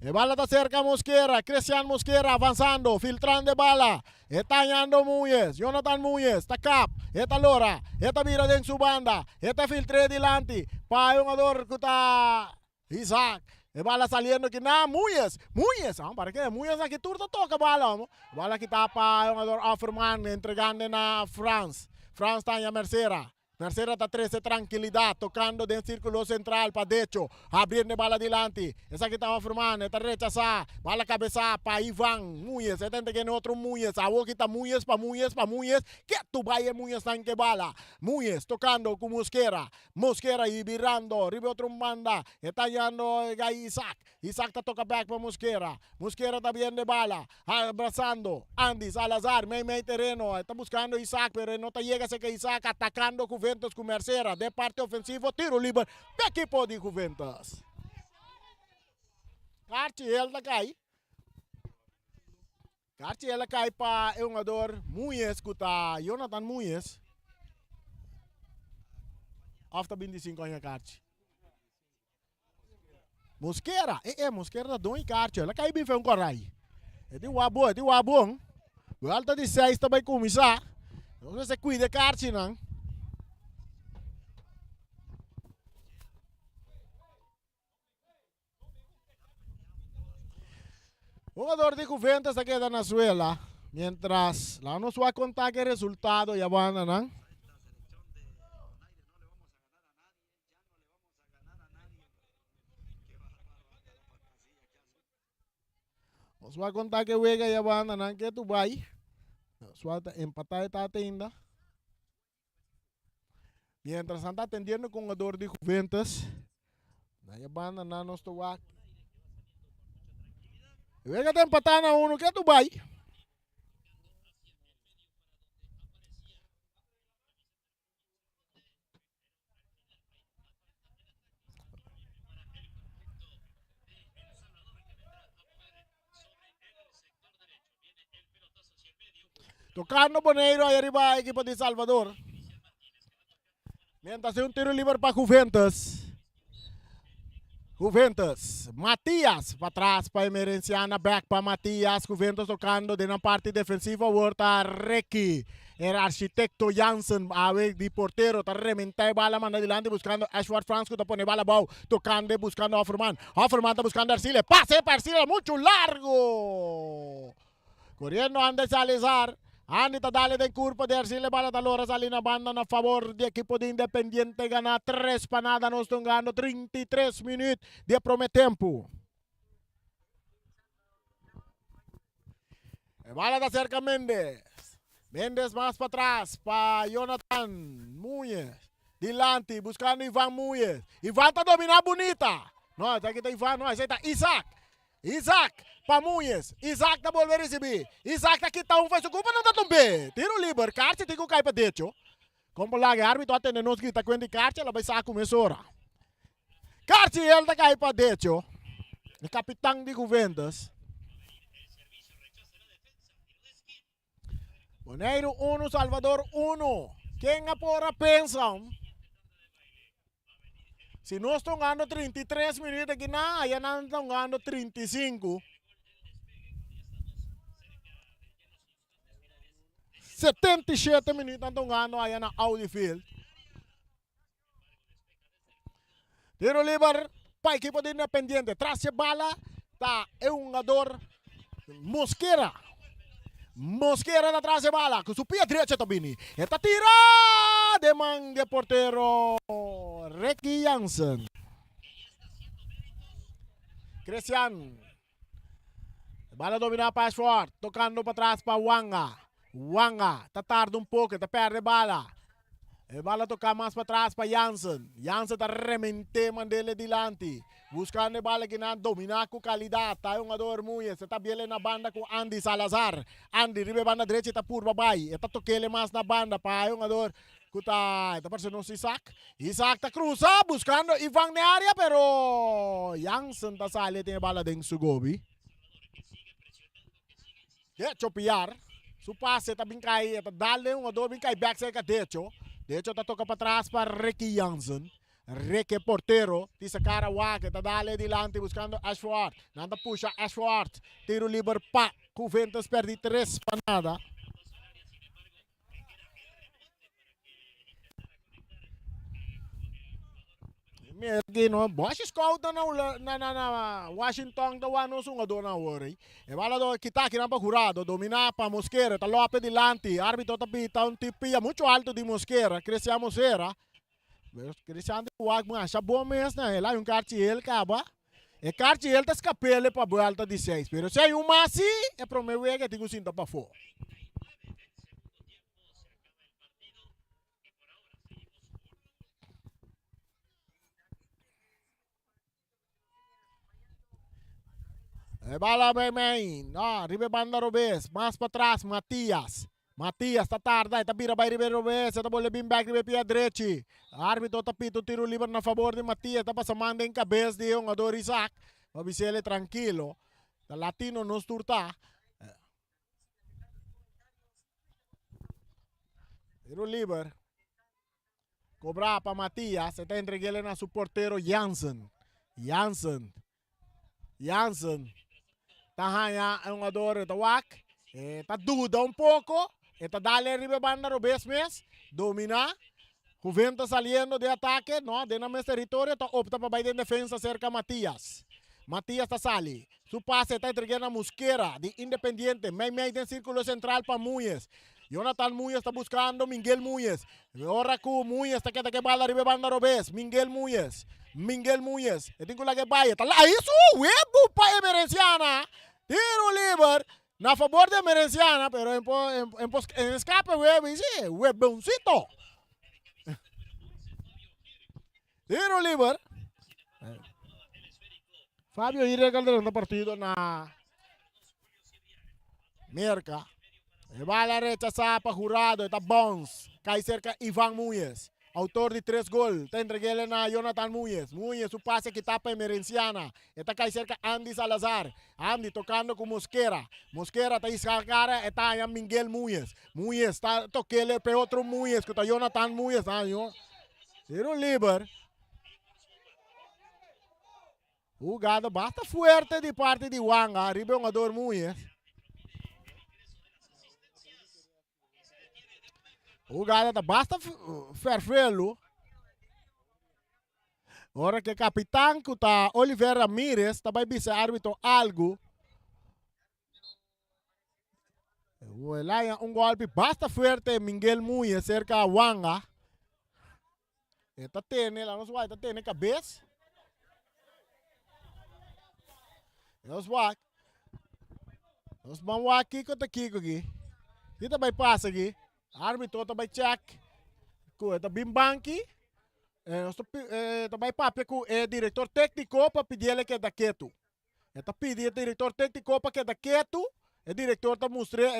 E bala está cerca Mosquera, Cristiano Mosquera avançando, filtrando de bala. Está ganhando Munhas, Jonathan Munhas, está cap, está Lora, está vira dentro su banda, está filtre adelante, para um jogador que está Isaac. E bala saliendo aqui na Munhas, para que Munhas aqui turta toca bala, bala que está para um jogador Offerman entregando na France. France está em Mercera. Mercera está 13 tranquilidade, tocando dentro do círculo central para derecho, abrindo bala adelante. Essa que estava formando, está rechazar, bala cabeça para Ivan Munhas, está entregando outro Munhas, a boca está Munhas, que tu vai Munhas está em que bala. Munhas tocando com Mosquera, Mosquera e virando, ribe outro banda, está yendo Isaac, Isaac está toca back para Mosquera, Mosquera está bien de bala, abraçando, Andy Salazar, meio terreno, está buscando Isaac, pero não chega a ser que Isaac atacando com Juventus com Mercera, de parte ofensivo, tiro livre para equipo de Juventus. Cartiel da cai. Cartiel cai para o jogador Munhas, que está Jonathan Munhas. After 25 anos, Carti. Mosquera, Mosquera da dois Carti, ela cai bem foi corai. É de wabon. O alta de 6 também começar. Não se cuida Carti, não. O jogador de Juventus se queda na suela, mientras lá nos va a contar que el resultado ya van a ganar. Nos va a contar que juega ya van a ganar, que tu vas. Suelta empatar esta tienda. Mientras anda atendiendo con el jugador de Juventus, ya van a ganar nuestro va. Venga a empatar a uno, que tu vai? Tocando Boneiro ahí arriba, equipo de Salvador. Mientras hay un tiro libre para Juventus. Juventus, Matias para trás para Emerenciana, back para Matias. Juventus tocando de na parte defensiva, volta Requi. Era arquitecto Jansen, ave de portero, está rementar bala, manda adelante buscando Ashford Franco, te pone bala bau, tocando, buscando Offerman. Offerman está buscando Arcile, pase para Arcile, mucho largo. Corriendo Andes Salazar. Andy está dale de curva de Arcile bala talora salina banda a favor de equipo de Independiente gana 3 panada nos estão ganhando 33 minutos de primeiro tempo. Bala da cerca Mendes. Mendes mais para trás para Jonathan Munhes. Dilante buscando Ivan Munhes. Ivan está dominando bonita. Não, aqui está Ivan, não, esse está Isaac. Isaac para Munhes. Isaac está volver a receber. Isaac está aqui, tá faz o culpa, não está tão bem. Tiro livre, Carte tem que cair para dentro. Como lá, o árbitro atende nos que está com o Carte, ela vai sair com essa hora. Carte, ele está caindo para dentro. O capitão de Juventus. Boneiro 1, Salvador 1. Quem apora pensam? Se nós estamos ganhando 33 minutos aqui na, aí nós estamos ganhando 35. 77 minutos nós estamos ganhando aí na Audi Field. Tiro livre para a equipe de Independiente. Traz a bala, tá, é um jogador Mosquera. Mosquera da trás de bala, com sua pia direita também. Esta tira de man de portero Requi Jansen. Cristian. Bala dominada para Ashford, tocando para trás para Wanga. Wanga, está tarde um pouco, está perde bala. A bala toca mais para trás para Jansen. Jansen está remente mandele dilante. Buscando a bala que não domina com qualidade. Está um jogador muito. Está bem na banda com Andy Salazar. Andy, ribe banda direita, está por babai. Está toquele mais na banda para um jogador que está parecendo Isaac. Isaac está cruzando, buscando Ivan na área, pero Jansen está saliendo, tem a bala dentro do Sugobi. Chopiar. Su passe está bem cair, está dale um jogador bem cair back cerca derecho. Derecho está toca para trás para Requi Jansen. Reque portero, tisa cara waga, tá dale dilante buscando Ashford. Nanda puxa Ashford. Tiro livre pa. Juventus perde 3 panada. Aqui no Bosch Scout na Washington da wano sunga do na worry. E bala do kita aqui pa jurado, domina pa Mosquera, tá lope dilante. Árbitro tá pita um tipia muito alto de Mosquera, Cristian Mosquera. Cristian de Wagman, acha bom mesmo, né? Lá um cartiel acaba. E cartiel tá escapele para volta de 6. Pero se um masi, é pro meu que tem que sinta para fora. E bala bem, no, ribe banda Robes, mais para trás, Matias. Matias tá tarde, tá vira vai Ribeiro Robes, tá bola bem back ribe pia direita. Árbitro tá pito tiro livre na favor de Matias, tá passando em cabeça de um jogador Isaac. Obisele tranquilo. Tá latino nos turta. Tiro livre. Cobrar para Matias, tá entregando na su portero Jansen. Jansen. Tá ganha um jogador da WAC. Tá duda um pouco. Está dale arriba banda Robes mes. Domina. Juventus saliendo de ataque. No, de na mes territorio. Está opta para ir en defensa cerca Matias. Matias está sali. Su pase está entregando a Mosquera de Independiente. Meio en círculo central para Munhes. Jonathan Munhes está buscando Miguel Munhes. Ahora com Munhes está que bala arriba banda Robes. Miguel Munhes. Eu tenho que vai. Está lá isso. Webo para Emerenciana. Tiro livre. Na favor de Emerenciana, pero en escape, web, sí, weboncito. Tiro libre. Fabio Ire Calderón da partido na Merca. Va a la derecha, Zapa, Jurado, está Bones. Cai cerca Ivan Munhes. autor de 3 gols. Está entreguele na Jonathan Muñez. Muñez, su pase que tapa Emerenciana. Está cai cerca Andy Salazar. Andy tocando com Mosquera. Mosquera está escalcara, está aí Miguel Muñez. Muñez está toquele para outro Muñez, que está Jonathan Muñez. Tiro livre. Jogada basta forte de parte de Wanga. Ribongador Muñez. Jogada tá basta ferfelo. Ora que capitão que tá Oliver Ramírez também bisa árbitro algo. Lá um golpe basta forte Miguel Muñez cerca a Wanga. Eta tene lá nos vai, tá tene cabeça. Nos vai. Nos vamos aqui com tá aqui. E também passa aqui. Árbitro também check. Ku ta bimbanki. Também papel com o diretor técnico para pedir que da quieto. Eta pedir diretor técnico para que da quieto. O diretor tá mostrando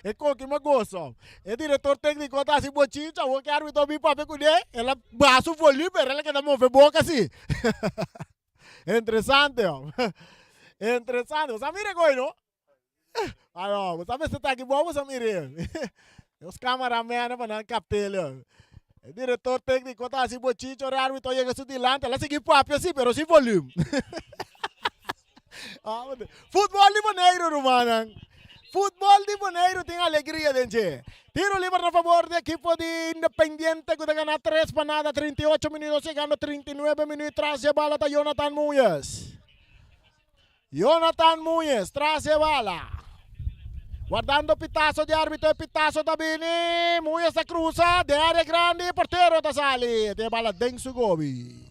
é com que me gosta. O diretor técnico tá assim botinha, o que árbitro bem papel com ele, ela baixa o volume, ela que dá mover boca assim. Interessante, ó. Interessante. Você mira coi, não? Alô, você está aqui bom, você mira. Os cameramen para não captar. O diretor técnico está assim botinho, o árbitro chega assim delante, ela segue papel assim, pero sem volume. Futebol de Bonaire, Romana. Futebol de Bonaire tem alegria, gente. Tiro livre a favor da equipe de Independiente, que ganha 3 para nada, 38 minutos, chegando 39 minutos, traz a bola da Jonathan Muñez. Jonathan Muñez, traz a bola. Guardando pitazo de árbitro, pitazo da Bini. Muñez da cruza, de área grande, portero da sali. De bola Denso Gobi.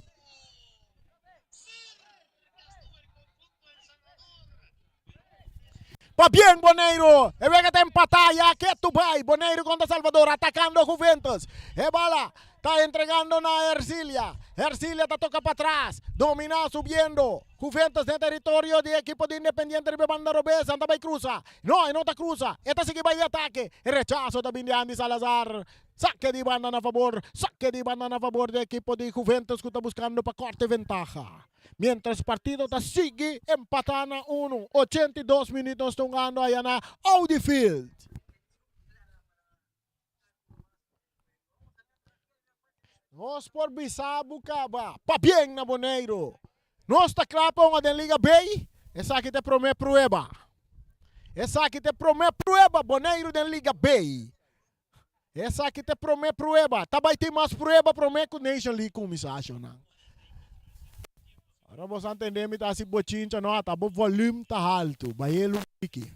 Pa bien, Bonaire. E vega tem empatar que tu vai. Bonaire contra Salvador, atacando Juventus. E bola está entregando na Ercilia. Ercilia está toca para trás. Domina, subiendo. Juventus en territorio de equipo de Independiente de banda Robesa. Anda vai cruza. No, não está cruza. Esta sigue vai de ataque. E rechazo também de Andy Salazar. Saque de banda a favor. Saque de banda a favor do equipo de Juventus que está buscando para corte ventaja. Mientras o partido está sigue empatando 1. 82 minutos tungando aí na Audi Field. Nós por Bissau Caba. Pa bien na Bonaire. Nós está claro da Liga B. Essa aqui te promete prueba. Essa aqui te promete prueba. Bonaire da Liga B. Essa aqui te promete prueba. Também tem mais prueba promete com Nation League com mensagem. Agora você entender que está se botinha, não, tá bom volume tá alto, baelo aqui.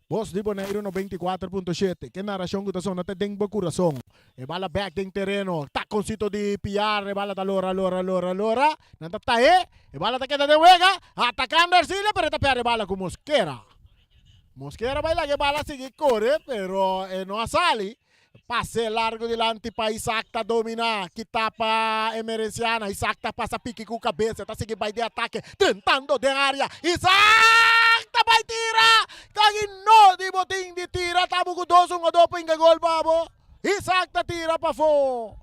Boss de Bonaire no 24.7, que narração que tá só não tem bom coração. E bala back tem terreno, tá com sito de PR, e bala tá lora, não tá aí, e bala tá queda de huega, atacando Ercilia, pero tá perde bala com Mosquera. Mosquera vai lá que bala sigue corre, pero não sale. Pase largo delante para Isaac tá dominar, que tapa Emerenciana. Isaac tá passa pique com cabeça, tá seguindo vai de ataque, tentando de área. Isaac tá vai tirar, cagino de botim de tira, tá com 2-1 pinga gol babo. Isaac tá tira para fora,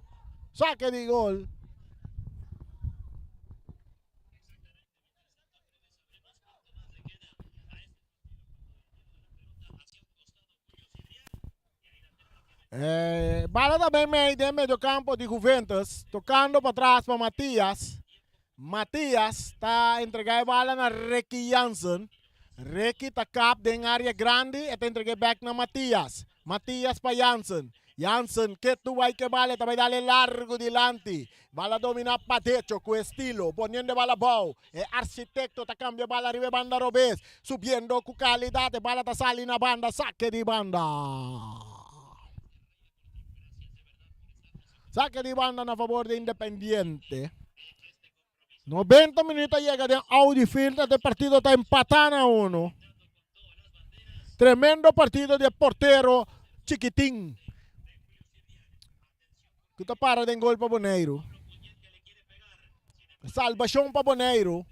saque de gol. Bala também meio campo de Juventus, tocando para trás para Matias. Matias está entregando a bola na Ricky Janssen. Ricky está cap de área grande e está entregando back na Matias. Matias para Janssen. Janssen, que tu vai que bala, também dá largo delante. Bala domina para techo com estilo, poniendo bala bom. Arquitecto está cambia bala arriba banda Robes, subiendo com qualidade, bala está salindo na banda, saque de banda. Saque de banda a favor de Independiente. 90 minutos llega de Audi Field. Este partido está empatando a 1. Tremendo partido de portero chiquitín. Que está para de gol para Bonaire. Salvación para Bonaire.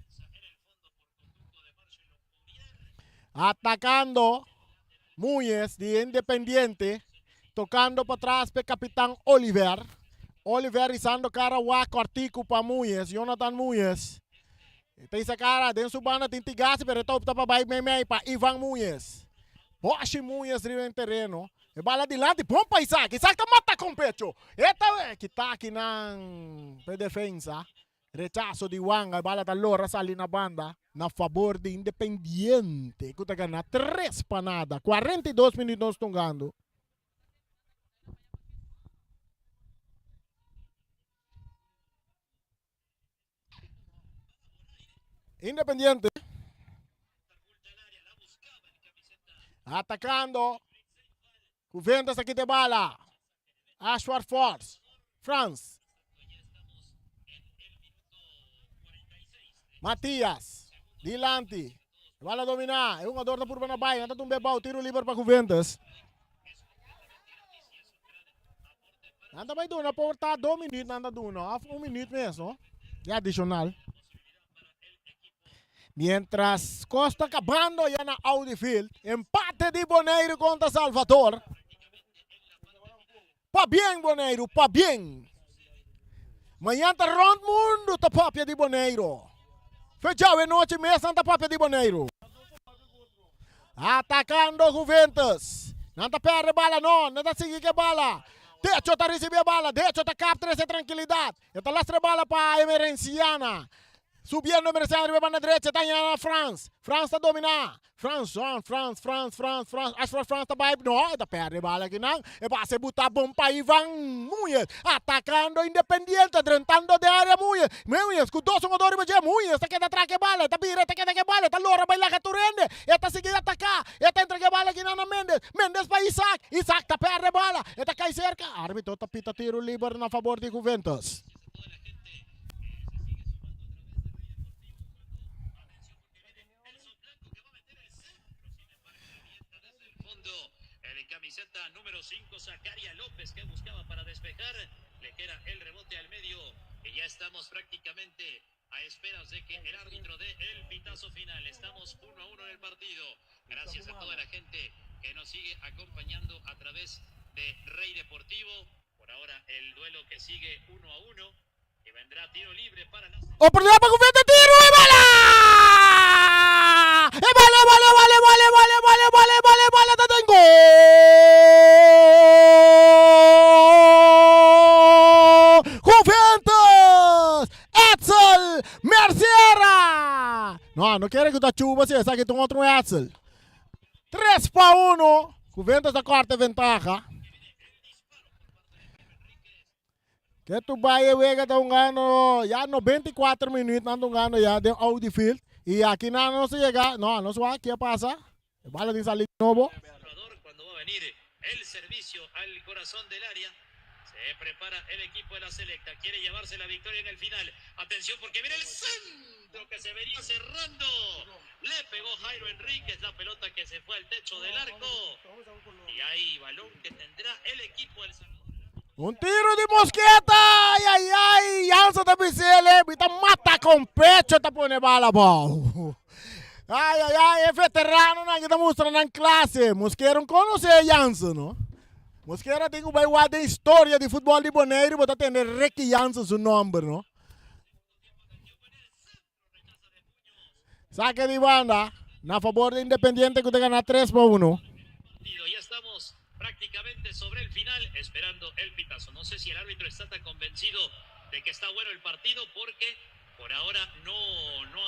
Atacando Muñez de Independiente. Tocando para atrás para Capitán Oliver. Oliver isando cara wa Cortico para Muyes, Jonathan Muyes. Tem essa cara, dentro do banda tem Tigasi, pero top para baik meme para Ivan Muyes. Boshi Muyes riba em terreno. E bala dilante, bom para Isaac. Isaac tá mata com pecho. Eta é que tá aqui na defesa. Rechazo de Wanga, a bala da Lora sali na banda. Na favor de Independiente. Que tá ganhando 3 para nada. 42 minutos estão ganhando. Independiente. Atacando. Juventus aqui de bala. Ashford Force. France. Matias. Dilante. Bala dominar. É um adorno por Banabay. Nada de bebau. Tiro livre para Juventus. Nada vai doon. Porta 2 minutos. Nada doon. 1 minuto mesmo. E adicional. Mientras Costa acabando ya na Audi Field. Empate de Boneiro contra Salvador. Pa bien, Boneiro, pa bien. Manhã tá round mundo tá papia de Boneiro. Fechado em noite mesa tá papia de Boneiro. Atacando Juventus. Não tá perde bala não, não tá seguir que bala. Techo tá receber bala, Techo tá captura essa tranquilidade. Tá lastra bala para Emerenciana. Subindo o Mercedes, vai na direita, está em France. France está dominar. France. Acho que France está vai. Não, está perde bala aqui não. E vai se botar bom para Ivan Muyes. Atacando Independiente, tentando de área Muyes. Muyes, com 2 jogadores, mas é Muyes. Está querendo atraque bala, está vira, está querendo bala. Está Lora, vai lá que Turende. Está seguindo atacar. Está entregue bala aqui na Mendes. Mendes para Isaac. Isaac está perde bala. Está cai cerca. Árbitro está pita tiro livre na favor de Juventus. Camiseta número 5, Zacaria López, que buscaba para despejar, le queda el rebote al medio y ya estamos prácticamente a esperas de que el árbitro dé el pitazo final. Estamos 1-1 en el partido. Gracias a toda la gente que nos sigue acompañando a través de Rey Deportivo. Por ahora el duelo que sigue 1-1 y vendrá tiro libre para la... Oportunidad para Juventus, tiro y bala. ¡Vale! ¡Tengo! ¡Juventus! ¡Etzel! ¡Merciera! No quiere que tu chuva se saque tu otro Etzel. 3-1. Juventus da quarta ventaja. Que tu Bahia Vega está jugando ya 94 minutos, anda jugando ya de Audi Field. Y aquí nada no se llega, no se va, ¿qué pasa? El balón de salir nuevo. Cuando va a venir el servicio al corazón del área, se prepara el equipo de la selecta, quiere llevarse la victoria en el final. Atención porque viene el centro que se venía cerrando. Le pegó Jairo Enríquez, la pelota que se fue al techo del arco. Y hay balón que tendrá el equipo del Salvador. Un tiro de mosqueta, ay, Jansen da Bicele, tá mata com pecho, tá pone bala, bom. Ai, é veterano, né, que tá mostrando em classe. Mosquera não conhece Jansen, não? Mosquera tem que vai de história de futebol de Boneiro, botar tem Ricky Jansen seu nome, não? Saque de banda, na favor de Independiente que te gana 3-1. Ya estamos prácticamente sobre el final, esperando el pitazo. No sé si el árbitro está tan convencido de que está bueno el partido, porque por ahora no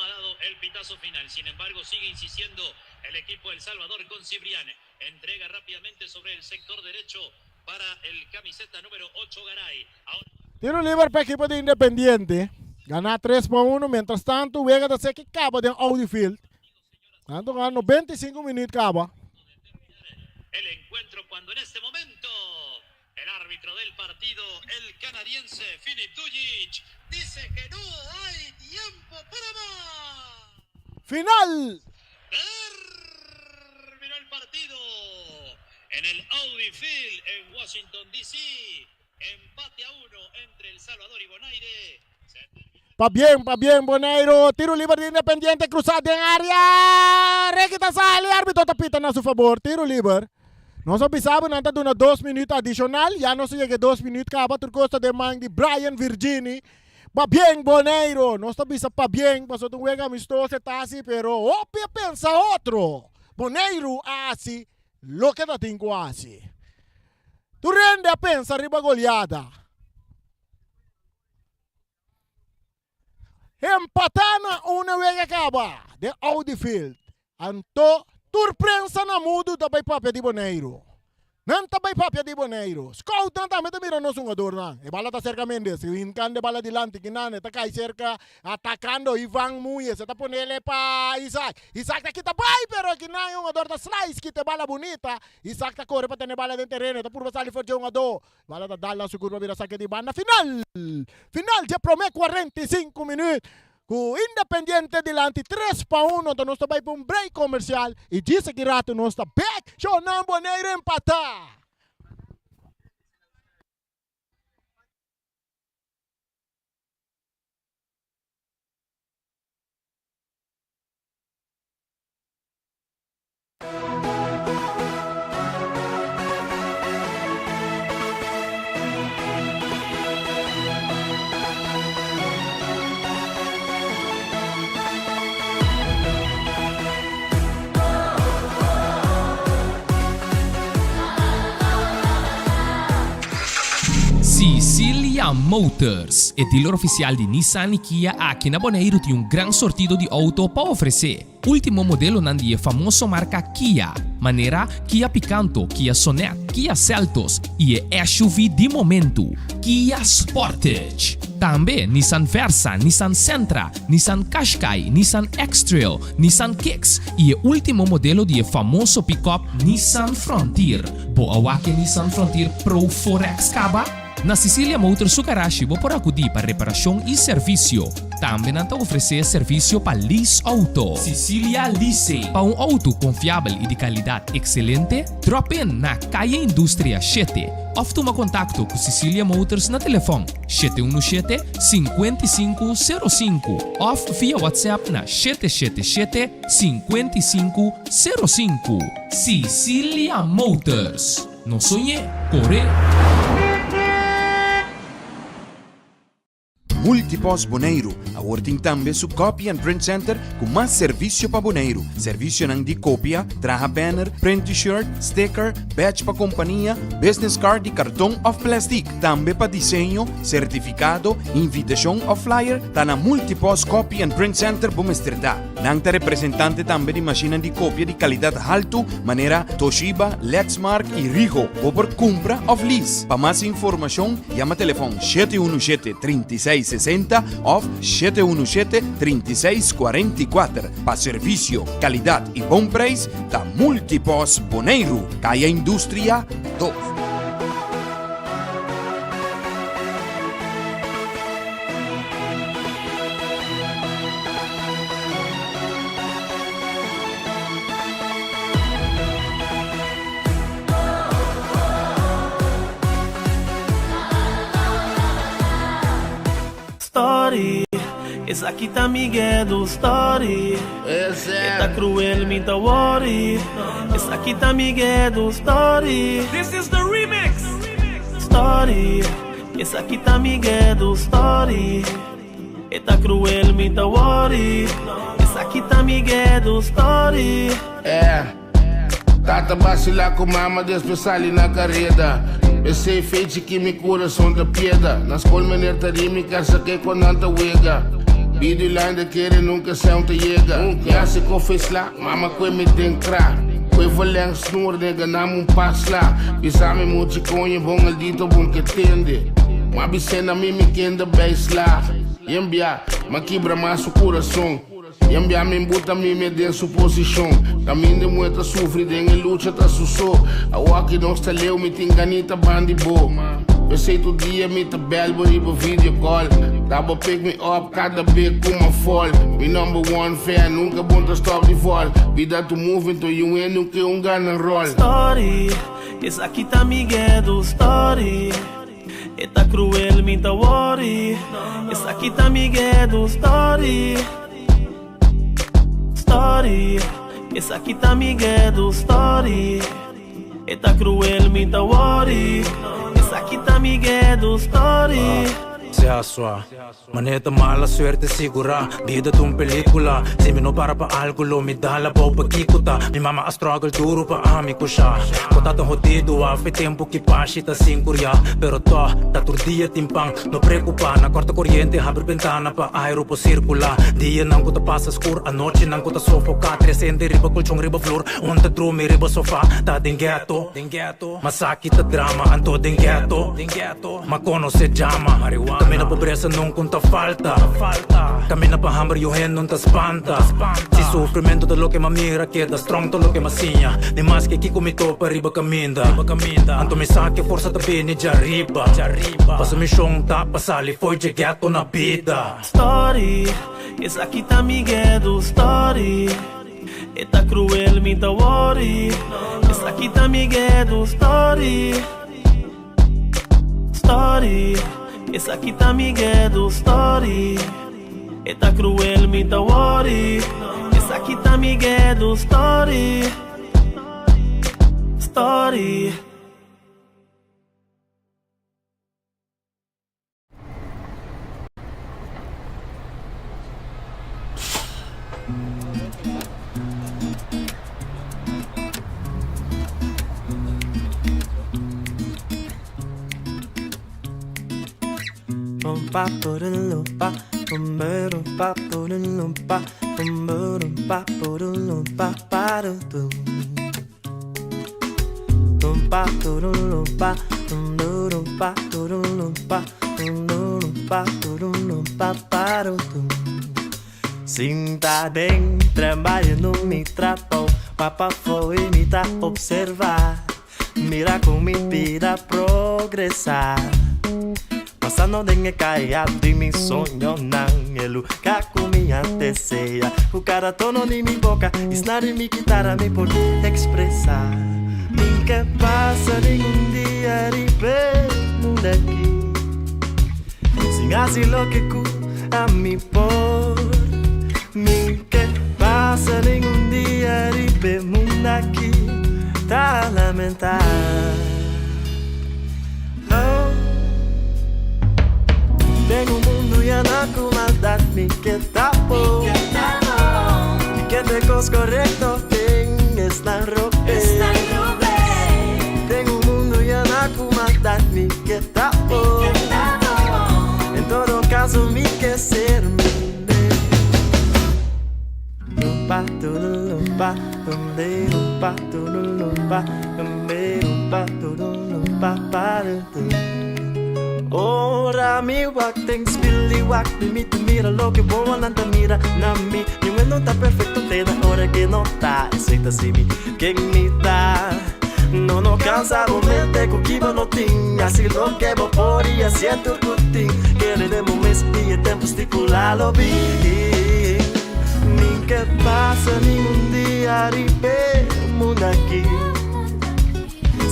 ha dado el pitazo final. Sin embargo, sigue insistiendo el equipo del Salvador con Cibrián. Entrega rápidamente sobre el sector derecho para el camiseta número 8, Garay. Ahora... Tiro libre para el equipo de Independiente. Gana 3-1. Mientras tanto, Vega de ser que acaba de Audi Field. Ando ganando 25 minutos acaba. El encuentro cuando en este momento el árbitro del partido, el canadiense Filip Dujic, dice que no hay tiempo para más. Final. Terminó el partido en el Audi Field en Washington DC. Empate a 1 entre El Salvador y Bonaire. Pa bien, Boneiro. Tiro libre de Independiente, cruzado en área. Requita sale, árbitro tapita a su favor. Tiro libre. Nós pensávamos que nós dando 2 minutos adicional, já não sei que 2 minutos acaba por costa de mãe de Brian Virginie. Va bien, Boneiro. Nós pensamos para bien, mas outro juego amistoso está assim, pero opia pensa outro. Boneiro assim, lo que da tingo assim. Tu rende a pensa riba goleada. Empatana una vez acaba de Audiefield. Anto turprensa na mudo da papia de Boneiro. Não tá bem papia de Boneiro. Scout não tá mirando no jogador não. E bala tá cerca Mendes. O Incan de bala dilante que não tá cai cerca atacando Ivan Muiz. Tá ponele pa Isaac. Isaac tá aqui tá bem, pero que não é um jogador da slice que te bala bonita. Isaac tá corre para ter bala dentro terreno. Tá por passar ali for jogador. Bala tá dala su curva vira saque de banda final. Final já promete 45 minutos. Com Independiente dilante 3-1, então nós estamos para um break comercial e diz que rato nós estamos back, show não Boneiro empatar. Cecilia Motors é dealer oficial de Nissan e Kia aqui na Bonaire tem um grande sortido de auto para oferecer. Último modelo é famoso marca Kia, maneira Kia Picanto, Kia Sonet, Kia Seltos e é SUV de momento, Kia Sportage. Também Nissan Versa, Nissan Sentra, Nissan Qashqai, Nissan X-Trail, Nissan Kicks e o último modelo de famoso pick-up Nissan Frontier. Boa que Nissan Frontier Pro 4X Kaba? Na Cecilia Motors su garagem vou por acudir para reparação e serviço. Também não oferecer serviço para lease auto. Cecilia Lease. Para um auto confiável e de qualidade excelente, drop in na Calle Indústria 7. Ou toma contato com Cecilia Motors na telefone 717-5505 ou via WhatsApp na 777-5505. Cecilia Motors. Não sonhe, corre. Multipos Boneiro, awarding tambe su Copy and Print Center com mais serviço para Boneiro. Serviço nang di copia, traha banner, print t-shirt, sticker, badge para companhia, business card e cartão of plastic. Tambe para desenho, certificado, invitação ou flyer, tá na Multipos Copy and Print Center Bumesterdad. Nang ta representante tambe di macchina di copia di qualidade alto, maneira Toshiba, Lexmark e Ricoh, ou por compra of lease. Para mais informação, chama telefone 717-3660 ou 717-3644. Para serviço, qualidade e bom preço, da Multipos Boneiro, Caia Indústria 2. Story, essa aqui tá Miguel do Story. Tá cruel, me tá worry. Essa aqui tá Miguel do Story. This is the remix. Story, essa aqui tá Miguel do Story. Tá cruel, me tá worry. Essa aqui tá Miguel do Story. Tata vacilar com mama, despeçar ali na carreta. Pensei feito que me coração da piedra. Na escola menina tá de me casa que quando anda uega. Vídeo lá ainda querer nunca se onde chega. Já se confessa lá, mama que me tem crack. Que valendo snor, nega, não um passo lá. Pisame muito com e bom al dito bom que tende. Mas bicena me quenda base lá. Yambia, mas quebra mais o coração. Yambia me bota me dentro sua posição. Também de muita sofre, de luta tá sussou. A walk não está leu, me tem ganita bandi bo. Pensei todo dia me tá belo, riba video call. Tava pick me up, cada vez com uma fall. Me number one fan, nunca bom stop de fall. Vida tu moving, to you ain't nunca gana roll. Story, essa aqui tá Miguel do Story. Tá cruel, me tá worry. Essa aqui tá Miguel do Story. Story, essa aqui tá Miguel do Story. e tá cruel, me tá worry. Essa aqui tá Miguel do story. Se asua, maneta mala suerte sigura. Vida de un película. Si me no para pa algo lo me da la boba kikuta. Mi mama a struggle duro pa amico siya. Kotata jodido a fe tempo que pasita sin curia. Pero to, taturdia timpang no preocupa. Na corta corriente abre ventana pa aero po circula. Dia nang kota pasa skur, a noche nang kota sofoca. Trescende riba colchong riba flor, onta drumi riba sofá. Ta dengueto, masakit a drama, anto dengueto. Makono se jama, marijuana. Kami na pobreza nung kunta falta. Kami na pahambar yuhen nung ta spanta. Si sufrimento to lo que mamira queda strong to lo que masinya. Ni mas que kiko mito pa riba kaminda. Anto mi sa que forza ta bini già riba. Paso mi shong ta pasali foi jegato na vida. Story, essa aqui tá Miguel do story. E tá cruel, me tá worry. Essa aqui tá Miguel do story. Essa aqui tá Miguel do story. E tá cruel, me tá worry. Essa aqui tá Miguel do story. Lumpa, lumpa, lumpa, lumpa, lumpa, lumpa, para tu. Lumpa, lumpa, lumpa, lumpa, lumpa, para tu. Sinta bem, trabalho não me tratou. Papa foi me tá observar. Mira como me pira progressar. Passando dengue caiado e me sonho não. Lugar com minha terceira. O cara tono de minha boca. Esnar me guitarra me por expressar. Ninguém passa nenhum dia de bem daqui. Sem asilo que cu a me por. Ninguém passa nenhum dia de bem daqui. Tá lamentar. Tengo mundo y anaco maldad mi que tapo. Y que te cos correcto tengas la ropa. Tengo mundo y anaco maldad mi que tapo. En todo caso mi que ser mi lumpa, lumpa, lumpa, lumpa, lumpa, para tu. Ora mi wak ten spilli wak mi tu mira lo que buon anda mira na mi no tá perfecto te da hora que no tá aceita se mi que me dá no cansa mente com que não tinha se lo que vou por e siento cutin queremos mes e tempo estipulado vi ni que passa nenhum dia ribe mundo aqui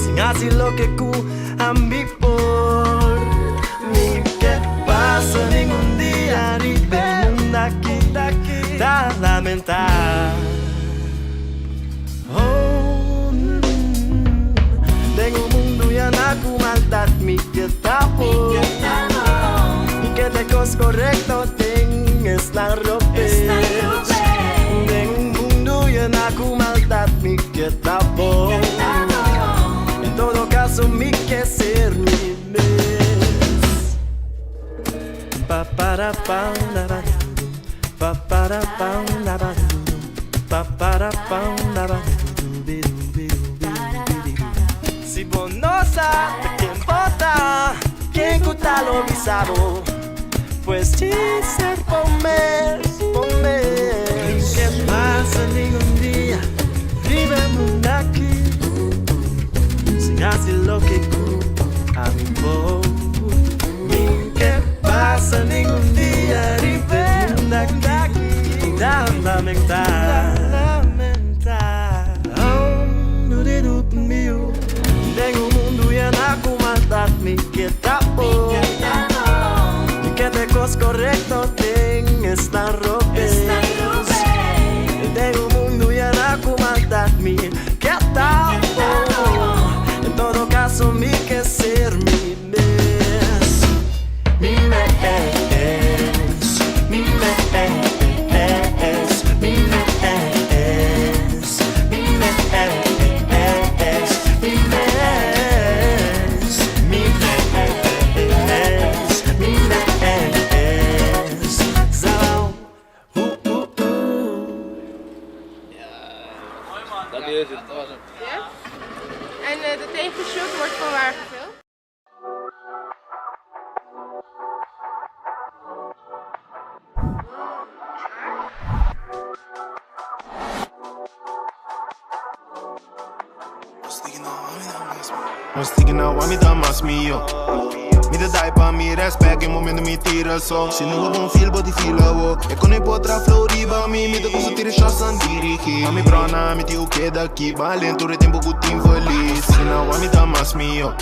sin así lo que cu ambi por que passa nenhum dia de bem daqui tá lamentar. Tenho mundo e anaco maldade me que tapo. E que te cos correcto tenhas na ropa. Tenho mundo e anaco maldade me que tapo. Em todo caso me que ser mi pa para pam da ba pa para pam da ba pa para pam da ba si bonosa quem bota quem cuta lo bisabo pues dizer pomer que passa nenhum dia vivemos aqui sem asilo que a mi povo passa nenhum dia de bem daqui dá lamentar no dedo meu tenho mundo e anaco maldade me que tapo e que te cos correcto tenhas na ropa tenho mundo e anaco maldade me que tapo Ja? En de tegenshoot wordt van waar gefilmd? I'm sticking out, me dá mais mio. Me dá dai pa mi respect, in momento mi tira so. Se não é bom feel, body feel wo. E quando eu potra floriba, me dá cosa tira chance an dirigi. A mi brona, mi ti o que daqui, valento re tempo good team feliz. Sticking out, me dá mais mio.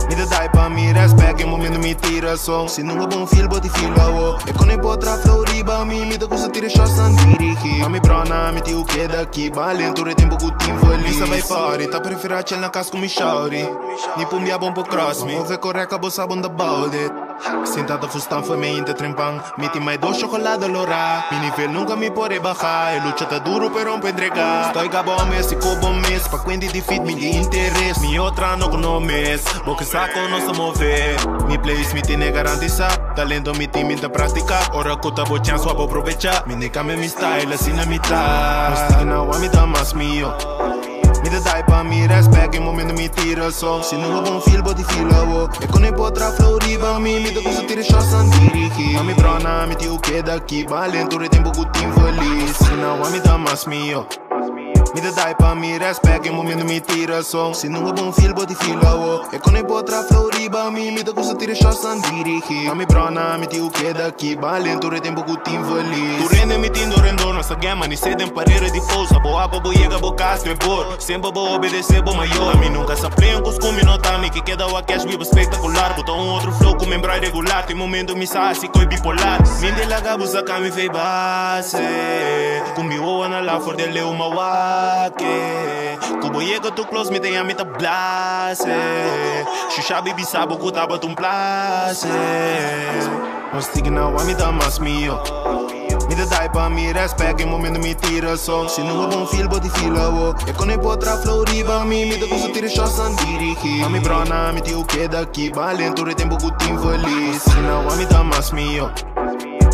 Me dá dai pa mi respect, in momento mi tira so. Se não é bom feel, body feel wo. E quando eu potra floriba, me dá cosa tira chance an dirigi. A mi brona, mi ti o que daqui, valento re tempo good team feliz. Lisa vai party, tá preferir chill na casa com mi shawty. Ni pum bia bom po cross me. Move correca, bo sabon about it. Sentado fustan foi me inte trempang. Meti mais dois chocolate lora. Mi nível nunca me pode bajar. E lucha tá duro pero não entregar. Estou gabon mes, fico bom mes. Pa quindi di fit mi di interesse. Mi outra no no mes. Boque saco não se mover. Mi place mi tiene garantiza. Talento mi team inte praticar. Ora cota bo chance swap aprovechar. Mi neka me mi style assim na mitad. Sticking out, me dá mais mio. Me dá dai pa mi respect, in momento mi tira so. Se não é bom feel, body feel wo. E quando eu potra floriba, me dá cosa tira chance an dirigi. A mi brona, mi ti o que daqui, valento re tempo good team feliz. Se não me dá mais mio. Me dá dai pa mi respect, in momento mi tira so. Se não é bom feel, body feel wo. E quando eu potra floriba, me dá cosa tira chance an dirigi. A mi brona, mi ti o que daqui, valento re tempo good team feliz. Tu rende mi tindo rendo, nossa gema, ni sede em parede de pousa. Boa, bo chega, bo casto é bor. Sempre vou obedecer, bo maior. A mim nunca se aplei um costume, nota-me que queda o cash, vivo espetacular. Botou outro flow com membro regular. Tem momento me sa assim, coi bipolar. Min de laga, busa kami fei base. Kumbi oa na la for de leu mawake. Kubo chega tu close, me tem a meta blase. Xuxa baby sabo, kutaba tum place. I'm sticking out, me dá mais mio. Me dá dai pa mi respect, in momento mi tira so. Se não é bom feel, body feel wo. E quando eu potra floriba, me dá cosa tira chance an dirigi. A mi brona, mi ti o que daqui, valento re tempo good team feliz. Se não me dá mais mio.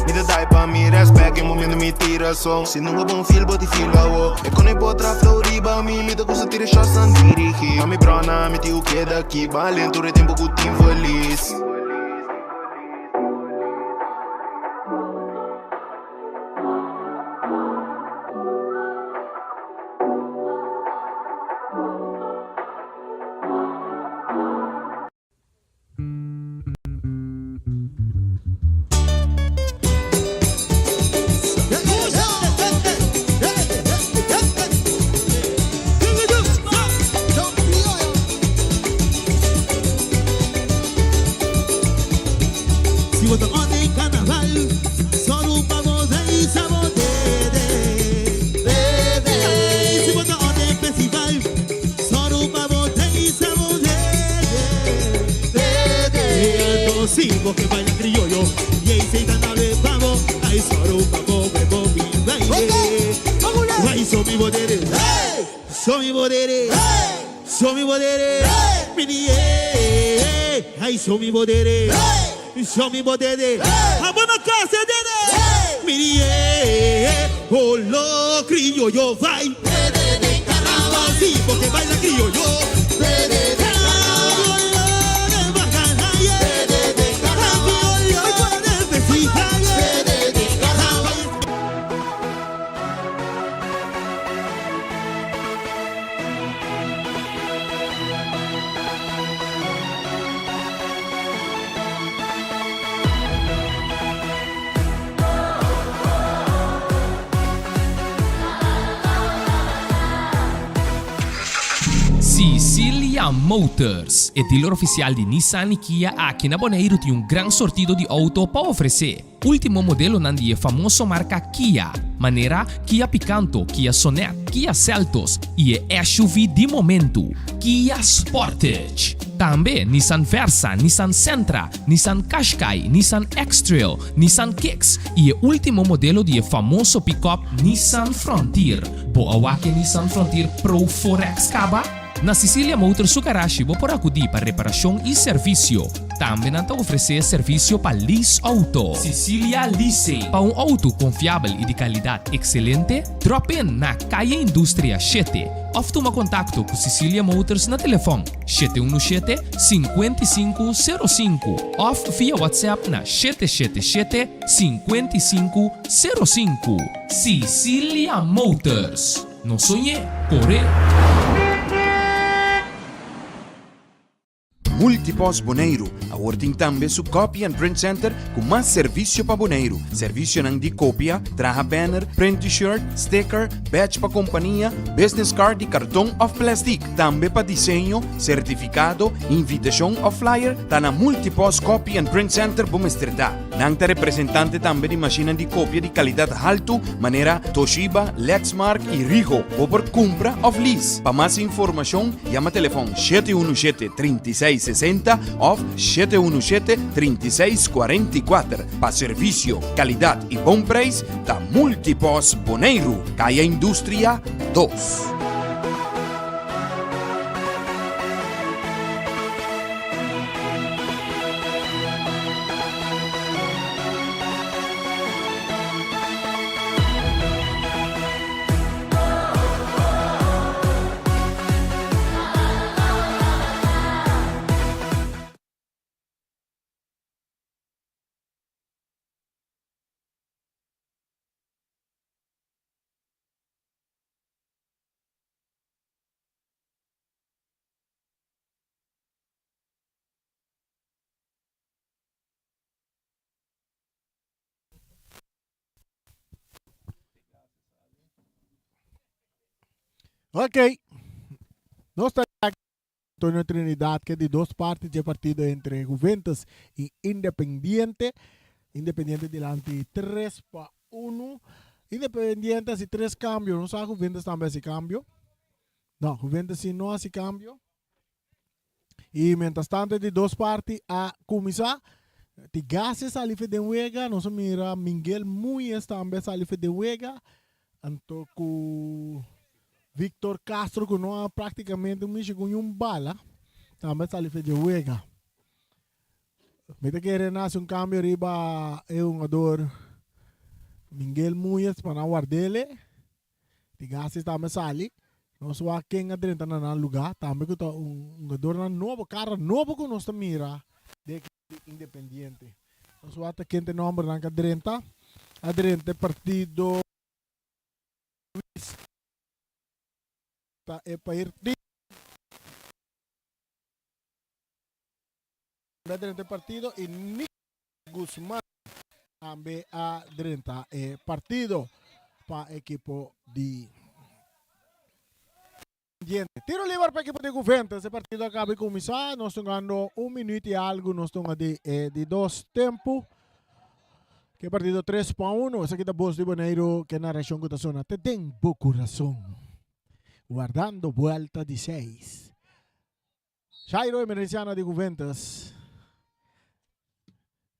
Me dá dai pa mi respect, in momento mi tira so. Se não é bom feel, body feel wo. E quando eu potra floriba, me dá cosa tira chance an dirigi. A mi brona, mi ti o que daqui, valento re tempo good team feliz. Que baila criollo y ahí se dan a ver pavo ahí solo pavo bebo mi baile ahí son mi bodere son mi bodere son mi bodere mini ahí son mi bodere son mi bodere abona casa dele mini oh lo criollo vai carnaval sí porque baila criollo Sicilia Motors é dealer oficial de Nissan e Kia aqui na Bonaire tem um grande sortido de auto para oferecer. Último modelo nandi é famoso marca Kia, maneira Kia Picanto, Kia Sonet, Kia Seltos e é SUV de momento, Kia Sportage. Também Nissan Versa, Nissan Sentra, Nissan Qashqai, Nissan X-Trail, Nissan Kicks e o último modelo de famoso pick-up Nissan Frontier. Boa que Nissan Frontier Pro 4X Caba? Na Sicilia Motors Garage vou por acudir para reparação e serviço. Também não oferecer serviço para lease auto. Sicilia Leasing. Para auto confiável e de qualidade excelente, drop in na Caia Indústria 7. Ou toma contato com Sicilia Motors na telefone 717-5505 ou via WhatsApp na 777-5505. Sicilia Motors. Não sonhe, corre. Multipos Boneiro, working tambe su copy and print center com mais serviço para Boneiro. Serviço nang di copia, traha banner, print t-shirt, sticker, badge para companhia, business card e cartão of plastic. Tambe para desenho, certificado, invitação of flyer, tá na Multipos Copy and Print Center Bumestrita. Nang ta representante tambe di macchina di copia di qualidade alto, maneira Toshiba, Lexmark e Rigo. Ou por compra of lease. Para mais informação, chama telefone 717-3660 ou 717-3644. Para serviço, qualidade e bom preço, da Multipos Boneiro, Caia Indústria 2. Ok. Nós estamos aqui Antonio Trinidad, que é de duas partes de partido entre Juventus e Independiente. Independiente delante 3-1. Independiente hace 3 cambios. Não sabe Juventus também hace cambio. Não, Juventus não hace cambio. E mientras tanto de duas partes a começar. Tigases ali de Wega. Nós mira Miguel Muñez também ali de Wega. Antoco Victor Castro, que não é praticamente um bala, também está ali de Wega. Mete que renasce cambio riba é jogador Miguel Muñez para não guardar. Tigases também sali. Nós vamos aqui em adentro na lugar. Também que jogador novo, cara novo que nós mira de Independiente. Nós vamos aqui em número na adentro. Adentro partido é para ir de partido e Nick Guzmán também a 30 partido para a equipo de tiro livre para a equipo de Juventus. Esse partido acaba de começar. Nós estamos ganhando 1 minuto e algo. Nós estamos de 2 tempos. Que partido 3-1. Esse aqui da Boss de Boneiro, que na região que está te tem pouco razão. Guardando vuelta de 6. Jairo Emerenciano de Juventus.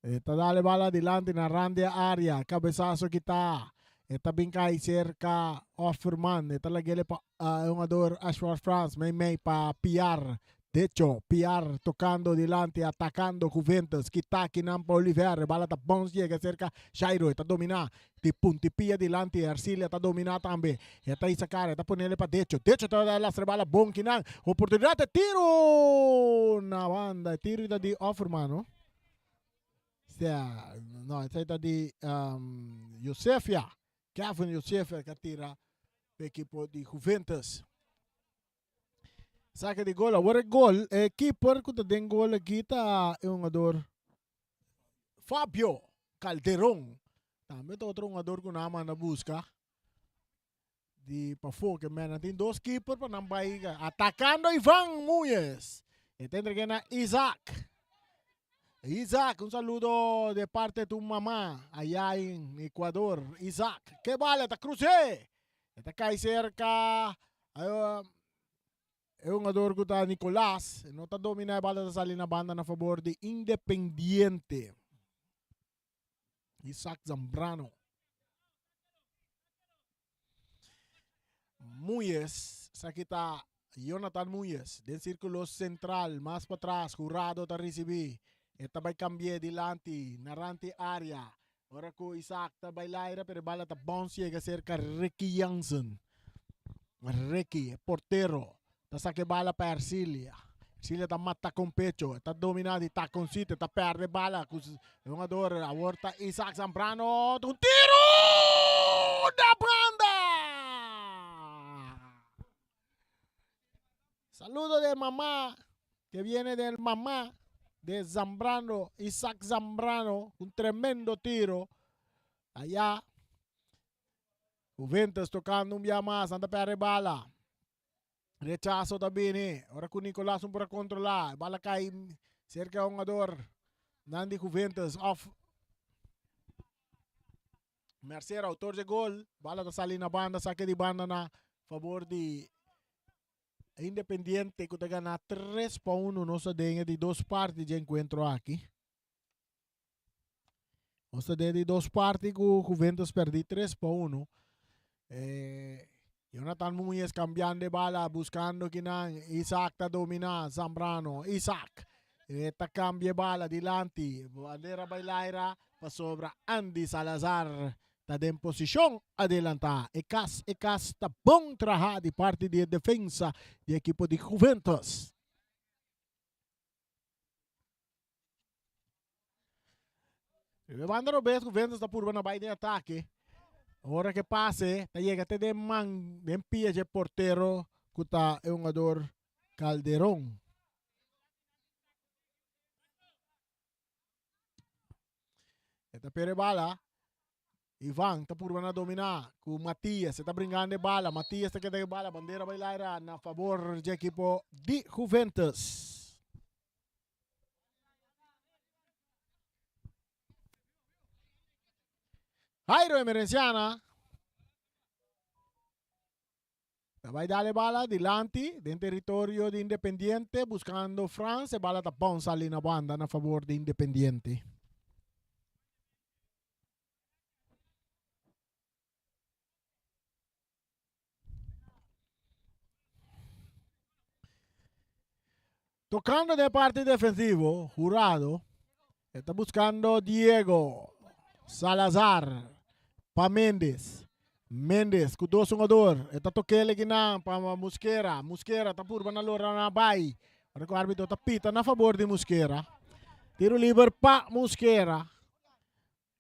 Está dale bala adelante na randia área. Cabeçazo que está. Está bem cai cerca Offerman. Está lagele pa jogador Ashford France. May pa Piar. De hecho, Piar tocando adelante, atacando Juventus. Kita Kinampa Oliver. Bala da Bons llega cerca. Jairo está dominando. De puntipia adelante. Arcilia está dominando também. Está aí sacar. Está ponendo para Decho. Decho está dando las bala bom Kinan. Oportunidade de tiro na banda. Tiro de Offerman, no? No, esta de Josefia. Kevin Josefia que tira o equipo de Juventus. Saca de gol. Agora gol. Keeper que tem gol aqui está um jogador Fabio Calderón. Também tem outro jogador que não na busca de Pafo que mena tem 2 keepers para não baiga. Atacando Ivan Muñez. E tem que na Isaac. Isaac, un saludo de parte de tu mamá allá en Ecuador. Isaac, ¿qué vale? Te crucé. Está acá cerca. Es un jugador que está Nicolás. No está dominando bala de salir na banda a favor de Independiente. Isaac Zambrano. Muñez, essa aqui está Jonathan Muyes, del círculo central, más para atrás, Jurado ta recibi. Esta vai cambiar dilanti, naranti área. Ora ko Isaac ta bailaira, pero bala ta bounce llega cerca Ricky Jansen. Ricky, portero, ta saque bala para Ercilia. Ercilia ta mata con pecho, ta dominati, ta consiste, ta perde bala. Jogador, a volta Isaac Zambrano, un tiro da banda. Saludo de mamá, que viene del mamá de Zambrano, Isaac Zambrano, un tremendo tiro. Allá, Juventus tocando un día más, anda para bala. Rechazo también, ahora con Nicolás un para controlar. Bala cae cerca de un jugador. Nandi Juventus, off. Mercer, autor de gol. Bala da sali na banda, saque de banda na favor de Independiente, que gana 3-1, no se dengue de 2 partes de encuentro aquí. No se dengue de 2 partes que Juventus perdí 3-1. Jonathan Muyes cambiando de bala, buscando que Isaac está dominando, Zambrano, Isaac. Esta cambia de bala, dilante, bandera bailaira, para sobra Andy Salazar. Está em posição adelantada. Ekas está bom trabalho de parte de defesa do equipo de Juventus. Levando o bem, Juventus está por uma baia de ataque. Hora que passe, chega até de man, de pia de porteiro, que está o jogador Calderón. Esta pere bala. Ivan está por a dominar com Matias, está brincando de bala. Matias está quedando de bala, bandeira bailaira na favor do equipo de Juventus. Jairo Emerenciana vai dar bala dilante del territorio de Independiente, buscando France. Bala está bom ali na banda na favor de Independiente. Tocando de parte defensivo, Jurado está buscando Diego Salazar para Mendes. Mendes, com 2 jogadores, está tocando aqui para Mosquera. Mosquera está por na lora na bai. Agora o árbitro está pita na favor de Mosquera. Tiro livre para Mosquera.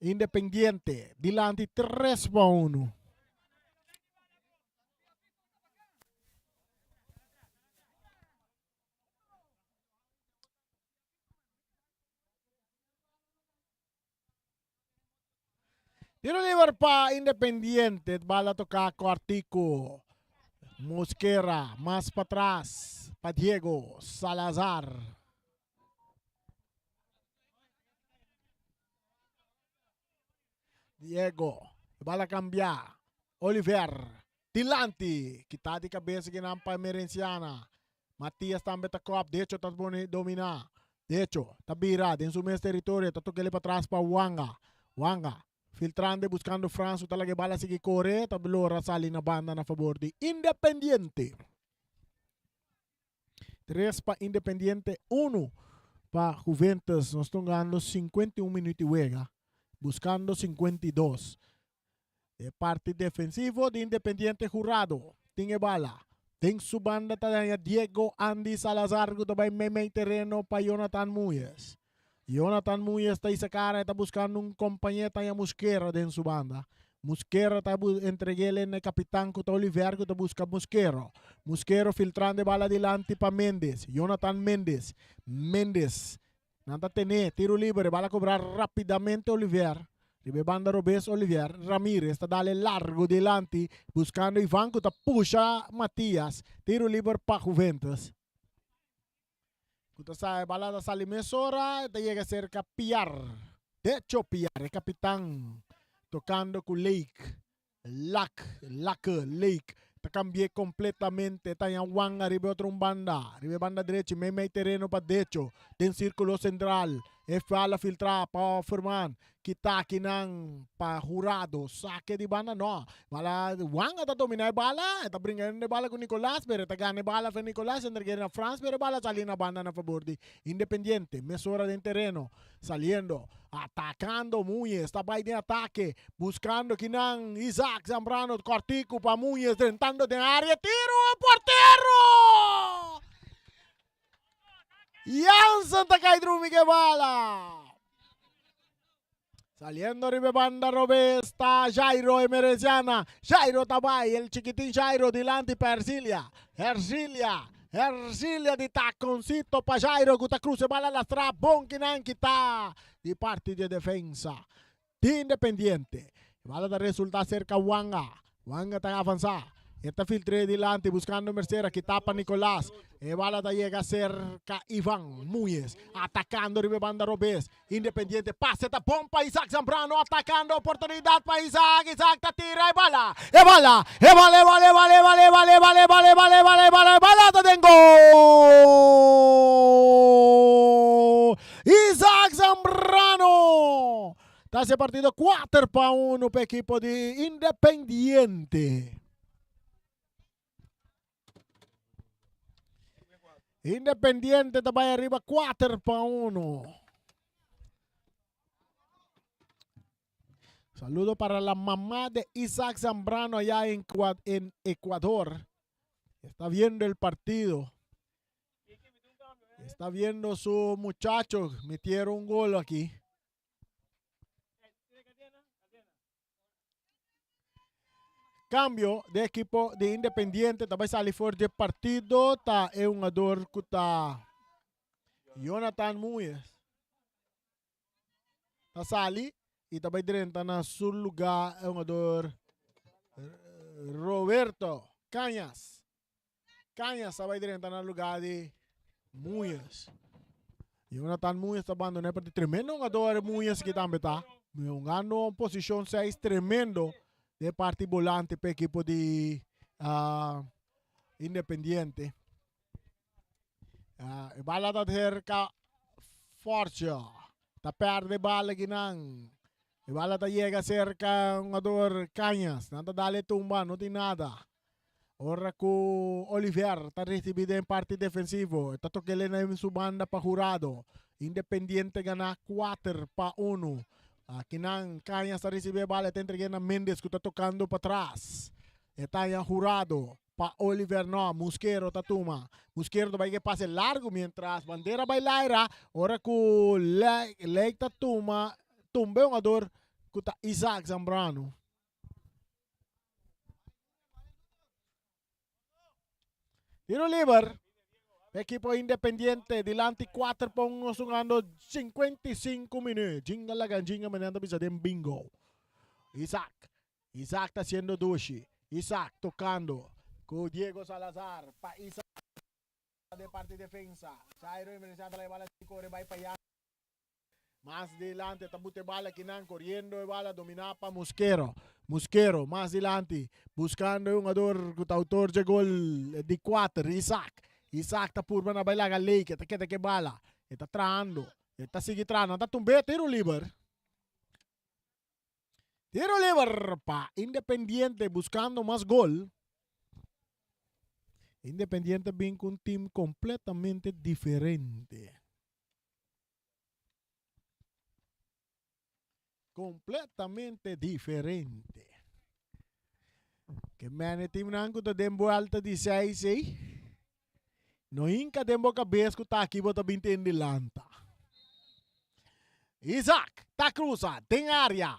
Independiente, dilante 3-1. Tiro libre para Independiente. Bala tocar Cuartico. Mosquera. Más para atrás. Para Diego Salazar. Diego. Bala cambiar. Oliver. Tilante. Kita de cabeça que não para Merenciana. Matias também está cop. De hecho, está dominar. De hecho, está virado. Em seu mesmo território. Está tocando para trás para Wanga. Wanga. Filtrando, buscando France, talaga bala sige corre, tablora sali na banda na favor de Independiente. 3 para Independiente, 1 para Juventus. Nós estamos ganhando 51 minutos de juega, buscando 52. De parte defensivo de Independiente Jurado, tinha bala. Tem su banda tadanya Diego Andy Salazar, que também meme terreno para Jonathan Muyes. Jonathan Muyes está essa cara, está buscando companheiro da Mosquera dentro da sua banda. Mosquera está entregando no capitão que está Oliver, que está buscando Mosquera. Mosquera filtrando a bala adiante para Mendes. Jonathan Mendes. Mendes. Não está tendo tiro livre, bala cobrar rapidamente Oliver. Ribe banda Robes Oliver. Ramírez está dando largo adiante, buscando Ivan, que está puxa Matias. Tiro livre para Juventus. Quando sai balada sali mesora, chega cerca Piar. De hecho, Piar, el capitán, tocando con Lake. Lake. Te cambié completamente. Está en Wanga, arriba otro banda. Arriba banda derecha, me terreno para derecho. Den círculo central. bala filtra pa Furman. Kita kinang pahurado. Sake di banda no. Bala wang ata dominay bala. Eta bringan de bala con Nicolas. Pero eta gane bala for Nicolas. Entre na France. Pero bala sali na banda na favor di Independiente. Mesura de terreno. Saliendo. Atacando Muñez. Tabay de ataque. Buscando kinang Isaac Zambrano. Cortico pa Muñez. Tentando de área. Tiro a portero. Jansen takay drumi que bala. Saliendo arriba banda Robes, está Jairo Emereciana. Jairo Tabay, el chiquitín Jairo delante para Ercilia. Ercilia di taconcito para Jairo. Guta cruce bala la trap. Bon kinan kita. Di parte de defensa. De Independiente. Bala da resulta cerca Wanga. Wanga está avanzar. Esta filtre delante buscando Mercera, que tapa Nicolás. Bala llega cerca Iván Muñez. Atacando arriba banda Robes. Independiente pase esta pompa Isaac Zambrano. Atacando oportunidad para Isaac. Isaac te tira bala. Bala te tengo. Isaac Zambrano. Está ese partido 4-1 para equipo de Independiente. Independiente também arriba 4-1. Saludo para la mamá de Isaac Zambrano allá en Ecuador. Está viendo el partido. Está viendo su muchacho. Metieron un gol aquí. Cambio de equipo de Independiente. Também sali fora de partido. Tá é um jogador que tá Jonathan Muñez. Tá sali. E também direita na seu lugar é um jogador Roberto Cañas. Cañas também direita no lugar de Muñez. Jonathan Muñez tá abandonando para tremendo jogador Muñez que também tá. Jogando posição 6 tremendo. De parte volante para equipo de Independiente. Bala da cerca Forza. Ta perde bala ginang. Bala da llega cerca un jugador Cañas. Nada dale tumba, no tiene nada. Ora con Oliver está recibido en parte defensivo. Está toquele en su banda para Jurado. Independiente gana 4-1. Aqui não, Cañas está recebendo bala, está entregando a Mendes que está tocando para trás. Está em Jurado, para Oliver no, Musquero está toma. Musquero vai que passe largo, mientras bandeira bailaira, ora que o Leite está toma, tumbe um jogador que está Isaac Zambrano. Tiro livre. Equipo Independiente delante 4 pongos jugando 55 minutos. Jinga la ganjinga manando bisa de bingo. Isaac está haciendo dushi. Isaac tocando con Diego Salazar. Pa Isaac de parte defensa. Jairo Emereciana la bala corre va para allá. Más adelante tabute bala Kinan corriendo de bala dominada para Musquero. Musquero más adelante buscando un jugador que autor de gol de 4 Isaac. Isaac está por na bailar a lei, que está que bala. Ele está trando. Ele está seguindo trando. Está tumbando, tiro livre. Tiro livre para Independiente buscando mais gol. Independiente vem com um time completamente diferente. Completamente diferente. Que mane time nango da dembo alta de 6, eh? No inca dembo cabeça que tá aqui bota 20 em delanta. Isaac, tá cruza, tem área.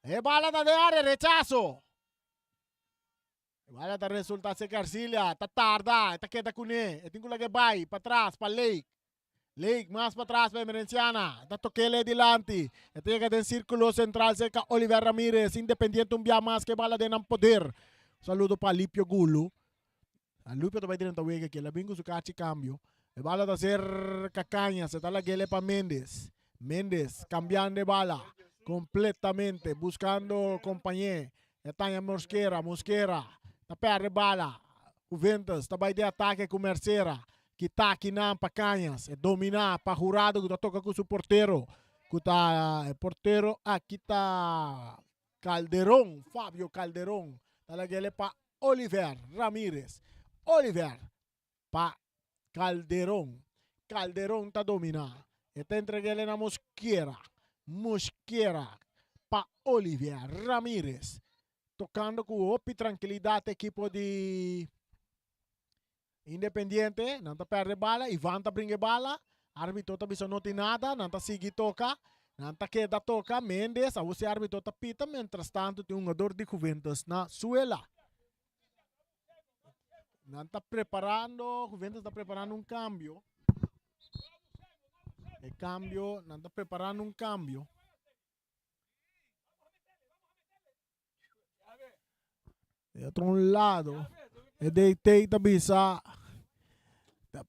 É bala da área, rechazo. Bala da resulta se Garcilia, tá tarda, tá queda com ele. Tem que lá que vai para trás, para Lake. Lake mais para trás para Emerenciana. Tá toquele delante. Tem que ter círculo central cerca Oliver Ramírez, Independiente um dia mais que bala de não poder. Saludo para Lipio Gulo. A Lupio também tem um wega aqui. Ela vem com o caixa cambio. E bala da ser Cacaña. Se tá lá gele para Mendes. Mendes cambiando de bala. Completamente. Buscando companhia. Está em Mosquera. Tá perde bala. O Ventas. Tá de ataque com Mercera. kita kinam pa Cañas, domina pa Jurado, kuta toca com su portero, kuta portero kita Calderón, Fabio Calderón, talagele pa Oliver Ramírez, Oliver pa Calderón, Calderón ta domina, eta entregele na Mosquera, Mosquera pa Oliver Ramírez, tocando com opi tranquilidade equipo de Independiente, não tá perde bala, Ivan tá brinque bala, árbitro tá bisa noti nada, não tá segui toca, não tá queda toca, Mendes, a você árbitro tá pita, mientras tanto tem jogador de Juventus na suela. Não tá preparando, Juventus tá preparando um cambio. El cambio, não tá preparando um cambio. De outro lado, deitei ta bisa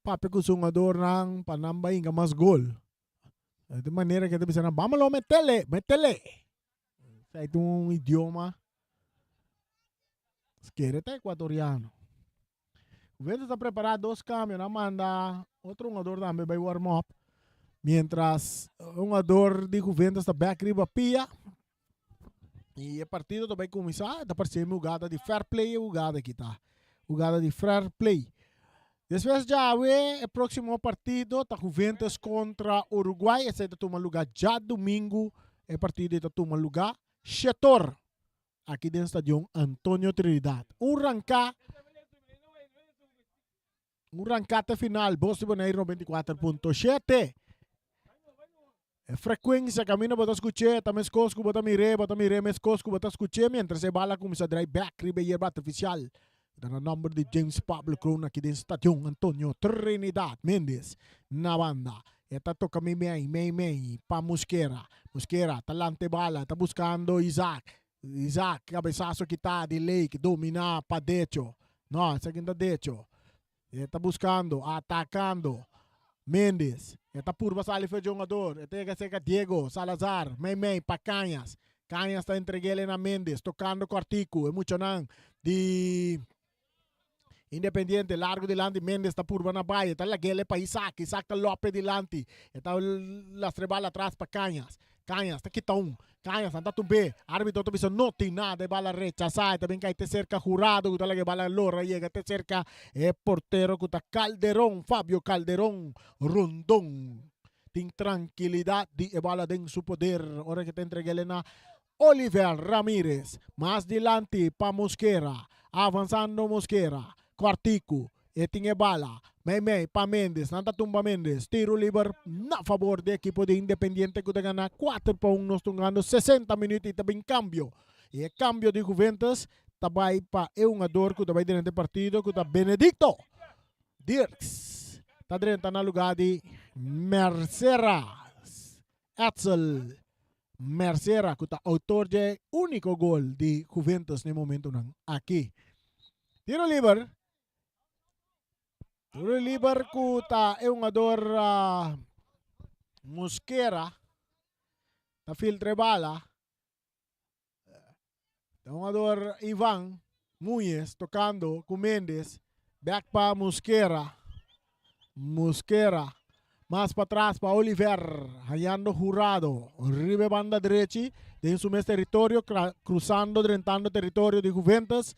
papi ko sungador ng panambahin ka mas gol. De maneira que ta bisa na vamos metele, metele. Sa itong idioma esquerda equatoriano. Juventus está preparado dos cambios, na manda outro jogador também vai warm up. Mientras um jogador de Juventus está back riba pia. E o partido vai começar, está parecendo jogada de fair play, jogada aqui tá. Jogada de fair play. Depois já o próximo partido está Juventus contra Uruguai, esse está tomando lugar já domingo, o partido está tomando lugar Chetor, aqui dentro do estádio Antônio Trinidad. Rancata final, Boston Bonaire 94.7. Frequência, caminho para escutar, também escosco, bota mire, mescosco, bota escutar, mientras se bala começa a drive back, ribeiro bate oficial. Dan number de James Pablo Crone aqui dentro do estádio Antônio Trinidad Mendes na banda. Eta toca Mei, pa Mosquera. Mosquera, talante bala, tá buscando Isaac. Isaac, cabeçaço que tá de Lake, domina pa Decho. No, seguindo Decho. Está buscando, atacando. Mendes. Está por passar ali foi jogador. Está que Diego Salazar. Mei, pa Cañas. Cañas está entreguele na Mendes. Tocando Cortico. É muito não. De Independiente. Largo delante. Mendes está por na baia. Está laguele pa Isaac. Isaac está Lopes delante. Está las trebala atrás pa Cañas. Cañas está quitão. Cañas anda tumbe. Árbitro to bisa no tem nada. Bala rechazada. Também cai te cerca Jurado. Que tá bala lora. Llega te cerca. Portero que tá Calderón. Fabio Calderón. Rondón. Tem tranquilidade de bala den su poder. Ora que te entreguele na Oliver Ramírez. Más delante pa Mosquera. Avanzando Mosquera. Quartico. E tinha bala. Mei, pa Mendes. Nanta tumba Mendes. Tiro livre na favor de equipo de Independiente que gana 4-1. Nós tungando 60 minutos e também cambio. E cambio de Juventus. Tabay pa jogador que tabay dentro do partido. Que tá Benedicto Dirks. Tá dentro na lugar de Merceras. Etzel Mercera que tá autor de único gol de Juventus no momento não. Aqui. Tiro livre. Tiro livre que tá jogador Mosquera. Tá filtre bala. Tá jogador Ivan Muñez tocando com Mendes. Back pa Mosquera. Mosquera. Más para atrás para Oliver. Hallando Jurado. Ribe banda derecha. En su mes territorio. Cruzando, drentando territorio de Juventus.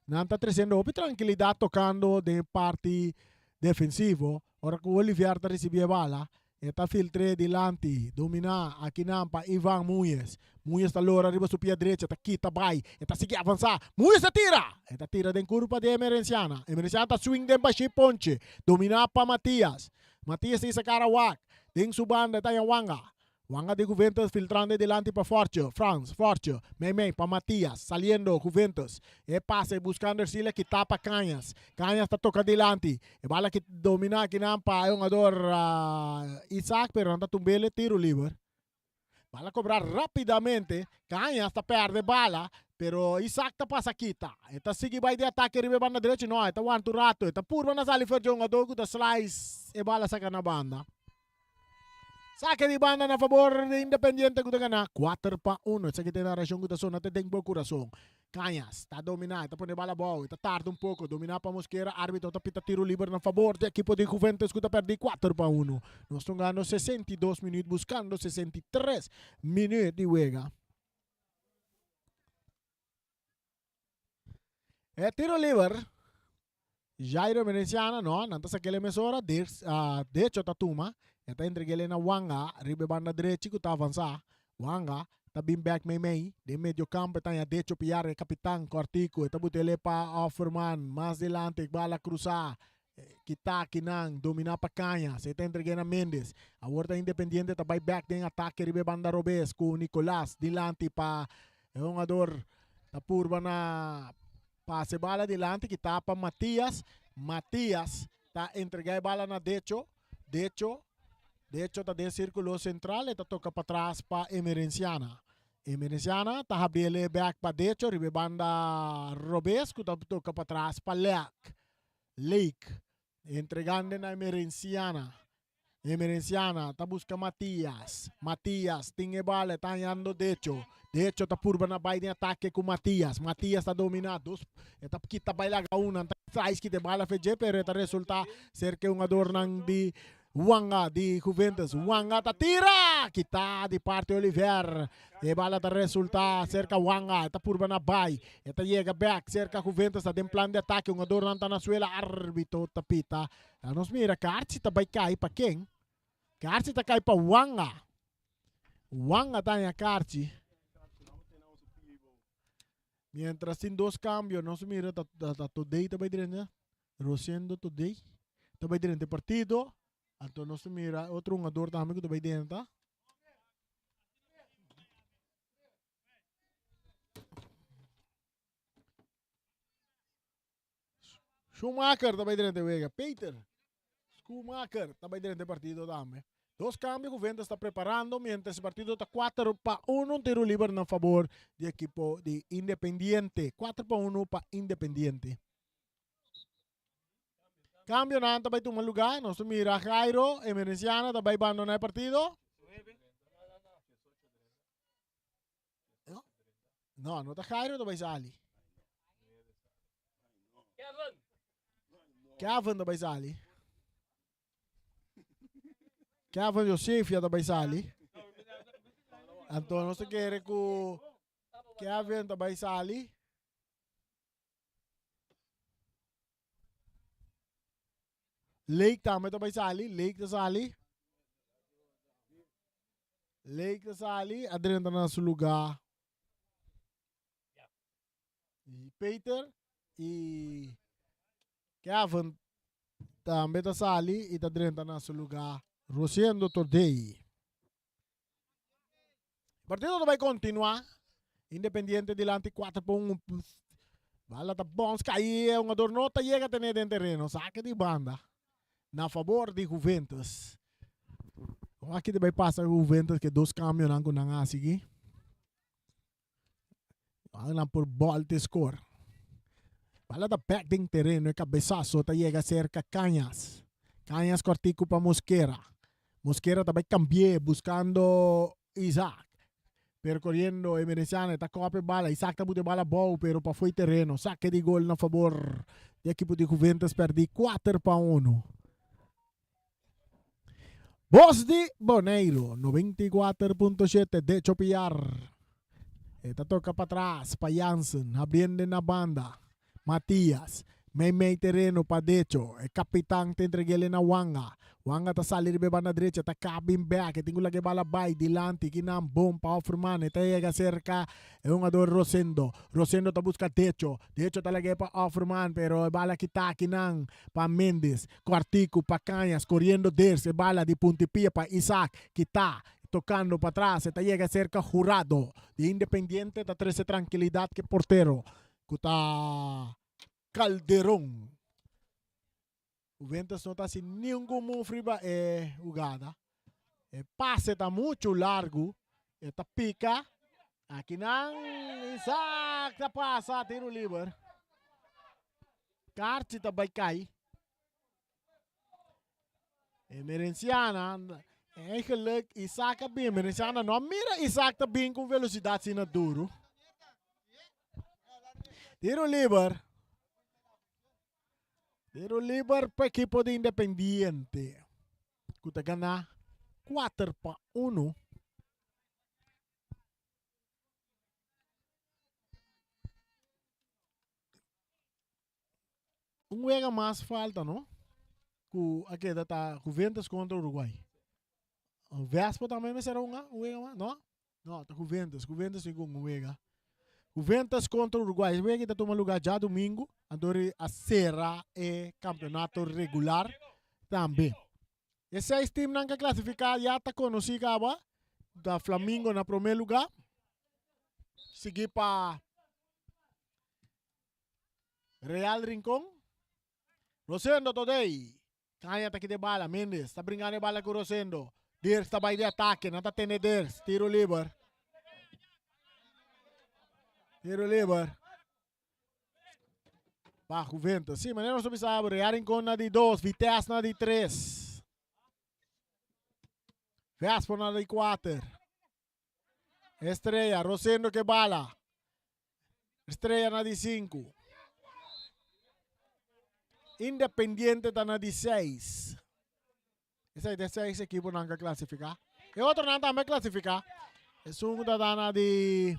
Nanta trazendo tranquilidade tocando de parte defensivo. Ora que o Oliver está recebendo bala. Está filtre delante. Domina aqui nampa Ivan Muñez. Muñez está lora arriba su pia direita. Está quita vai. Está seguir avançar. Muñez se tira. Está tira de curva de Emerenciana. Emerenciana está swing de baixo ponche. Domina para Matias. Matias isa Karawak. Ding su banda está Wanga. Wanga de Juventus filtrando delante para Forte. Forte. Mei para Matias. Saliendo Juventus. E pase buscando el sila que tapa Cañas. Cañas está toca delante. E bala que domina aqui nampa jogador Isaac. Pero anda tumbele tiro livre. Bala cobrar rapidamente. Cañas está perde bala. Pero Isaac está passa quita. Eta sigue vai de ataque ribe banda direita. Não, eta wanto rato. Eta purva na sali fer jogador que slice e bala saca na banda. Saque de banda na favor de Independiente que gana 4-1. Essa que tem na região que sona te tem bom coração. Cañas, está dominando, está poniendo bala boa, está tarde um pouco, domina para Mosquera, árbitro está pita tiro livre na favor do equipo de Juventus, que está perdendo 4-1. Nós estamos ganhando 62 minutos, buscando 63 minutos de juega. É tiro livre. Jairo Veneciana, não está aquela emissora, de hecho está tuma, está entregando na Wanga, ribe banda direita, que está avançar, Wanga, está bem back meio, de meio campo, está de hecho piar, capitão, Cortico, está botele para Offerman, mais delante, bala cruzar, kita, kinang, domina para Canhas, está entregando a Mendes, a Horta Independiente, está back de ataque, ribe banda Robes, com Nicolás, delante para, um ador, está purba na, passe bala delante, que tapa Matias. Matias está entregando a bala na Decho. Decho está dentro do círculo central. Está toca para trás para Emerenciana. Emerenciana está abrindo back para Decho. Ribe banda Robesco. Está toca para trás para Lake. Entregando na Emerenciana. Emerenciana está buscando Matias. Matias tem a bala. Está andando Decho. De hecho, está purba na baile de ataque com Matias. Matias está dominado. Está quita baila gauna. Está traz que de bala fez, pero está resulta ser que adornan de Wanga de Juventus. Wanga está tira. Kita de parte Oliver. E bala está resulta cerca Wanga. Está purba na baile. Está chega back cerca Juventus. Está em plano de ataque. Adornan está na suela. Árbitro tapita. Nos mira. Kartsi está vai cair para quem? Kartsi está cair para Wanga. Wanga está em Kartsi. Mientras tem dois cambios, nós mira, tá today também dentro, Rosendo today, também dentro do partido, então nós mira, outro jogador também que também dentro. Schumacher também dentro do Peter Schumacher também dentro do partido também. Dos cambios que o Juventus está preparando, mientras el partido está 4-1, un tiro libre a favor del equipo de Independiente. 4-1 para Independiente. Cambio na também toma lugar, nós mira Jairo, Emerenciana, também abandonar el partido. No está Jairo, também sali. Kevin também sali. Kevin Joseph ya também sali. Então nós queremos que Kevin também sali. Lake também sali. Lake está sali. Lake está sali. Adriano está no seu lugar. E Peter e Kevin também está sali. E Adriano está no seu lugar. Rosendo Tordei. O partido vai continuar. Independiente delante 4-1. Bala tá bom. Cai um adornota chega a ter dentro do terreno. Saque de banda. Na favor de Juventus. Aqui vai passar o Juventus que dois caminhos não kunang asigi. Ang por ball de score. Bala tá back dentro do terreno. Cabeçaço tá chega cerca Cañas. Cañas Cortico para Mosquera. Mosquera também cambié buscando Isaac. Percorrendo Emerenciana, está copia bala. Isaac está botando bala boa, pero para foi terreno. Saque de gol na favor do equipo de Juventus, perdi 4-1. Voz de Boneiro, 94.7 de Chopiar. Esta toca para trás, para Jansen, abriendo na banda. Matias. May terreno pa decho. E kapitang tentregele na Wanga. Wanga ta sali ribe banda derecha. Ta cabin back. E tingo lagi bala bay. Dilanti. Kinam bom pa Offerman. E ta llega cerca. E un ador Rosendo. Rosendo ta busca decho. Decho ta lagi pa Offerman. Pero e bala kita kinang pa Mendes. Cortico pa Cañas. Corriendo derse. Bala di puntipia pa Isaac. Kita. Tocando para atrás. E ta llega cerca Jurado. De Independiente. Ta 13 tranquilidad que portero. Kuta Calderón. O Juventus não está sem nenhum move jogada. O passe está muito largo. Está pica. Aqui não. Isaac está passa. Tiro livre. Carti está vai cair. Emerenciana. Eigenlijk Isaac está bem. Emerenciana não mira. Isaac está bem com velocidade assim duro. Tiro libre. Tiro libre para equipo de Independiente. Kuta gana 4-1. Um juega mais falta, não? Aqui tá Juventus contra Uruguai. O Vespa também me será um juega mais, não? Não, tá Juventus tem um juega. Juventus contra Uruguai. Juega que toma lugar já domingo. Adore a será campeonato regular também. E 6 times não que classificar já tá conhecido agora. Da Flamengo na primeiro lugar. Seguir para Real Rincón. Rosendo today. Kaya tá aqui de bala. Mendes tá brincando de bala com Rosendo. Dirks tá vai de ataque. Não tá tendo Dirks. Tiro livre. Tiro livre. Para Juventus. Sim, mas não soube saber. Real Rincón na de 2. Vitesse na de 3. Vespa na de 4. Estrella. Rosendo que bala. Estrella na de 5. Independiente está na de 6. Esse é de 6 equipos não vai classificar. E outro não também classificar. É um da na de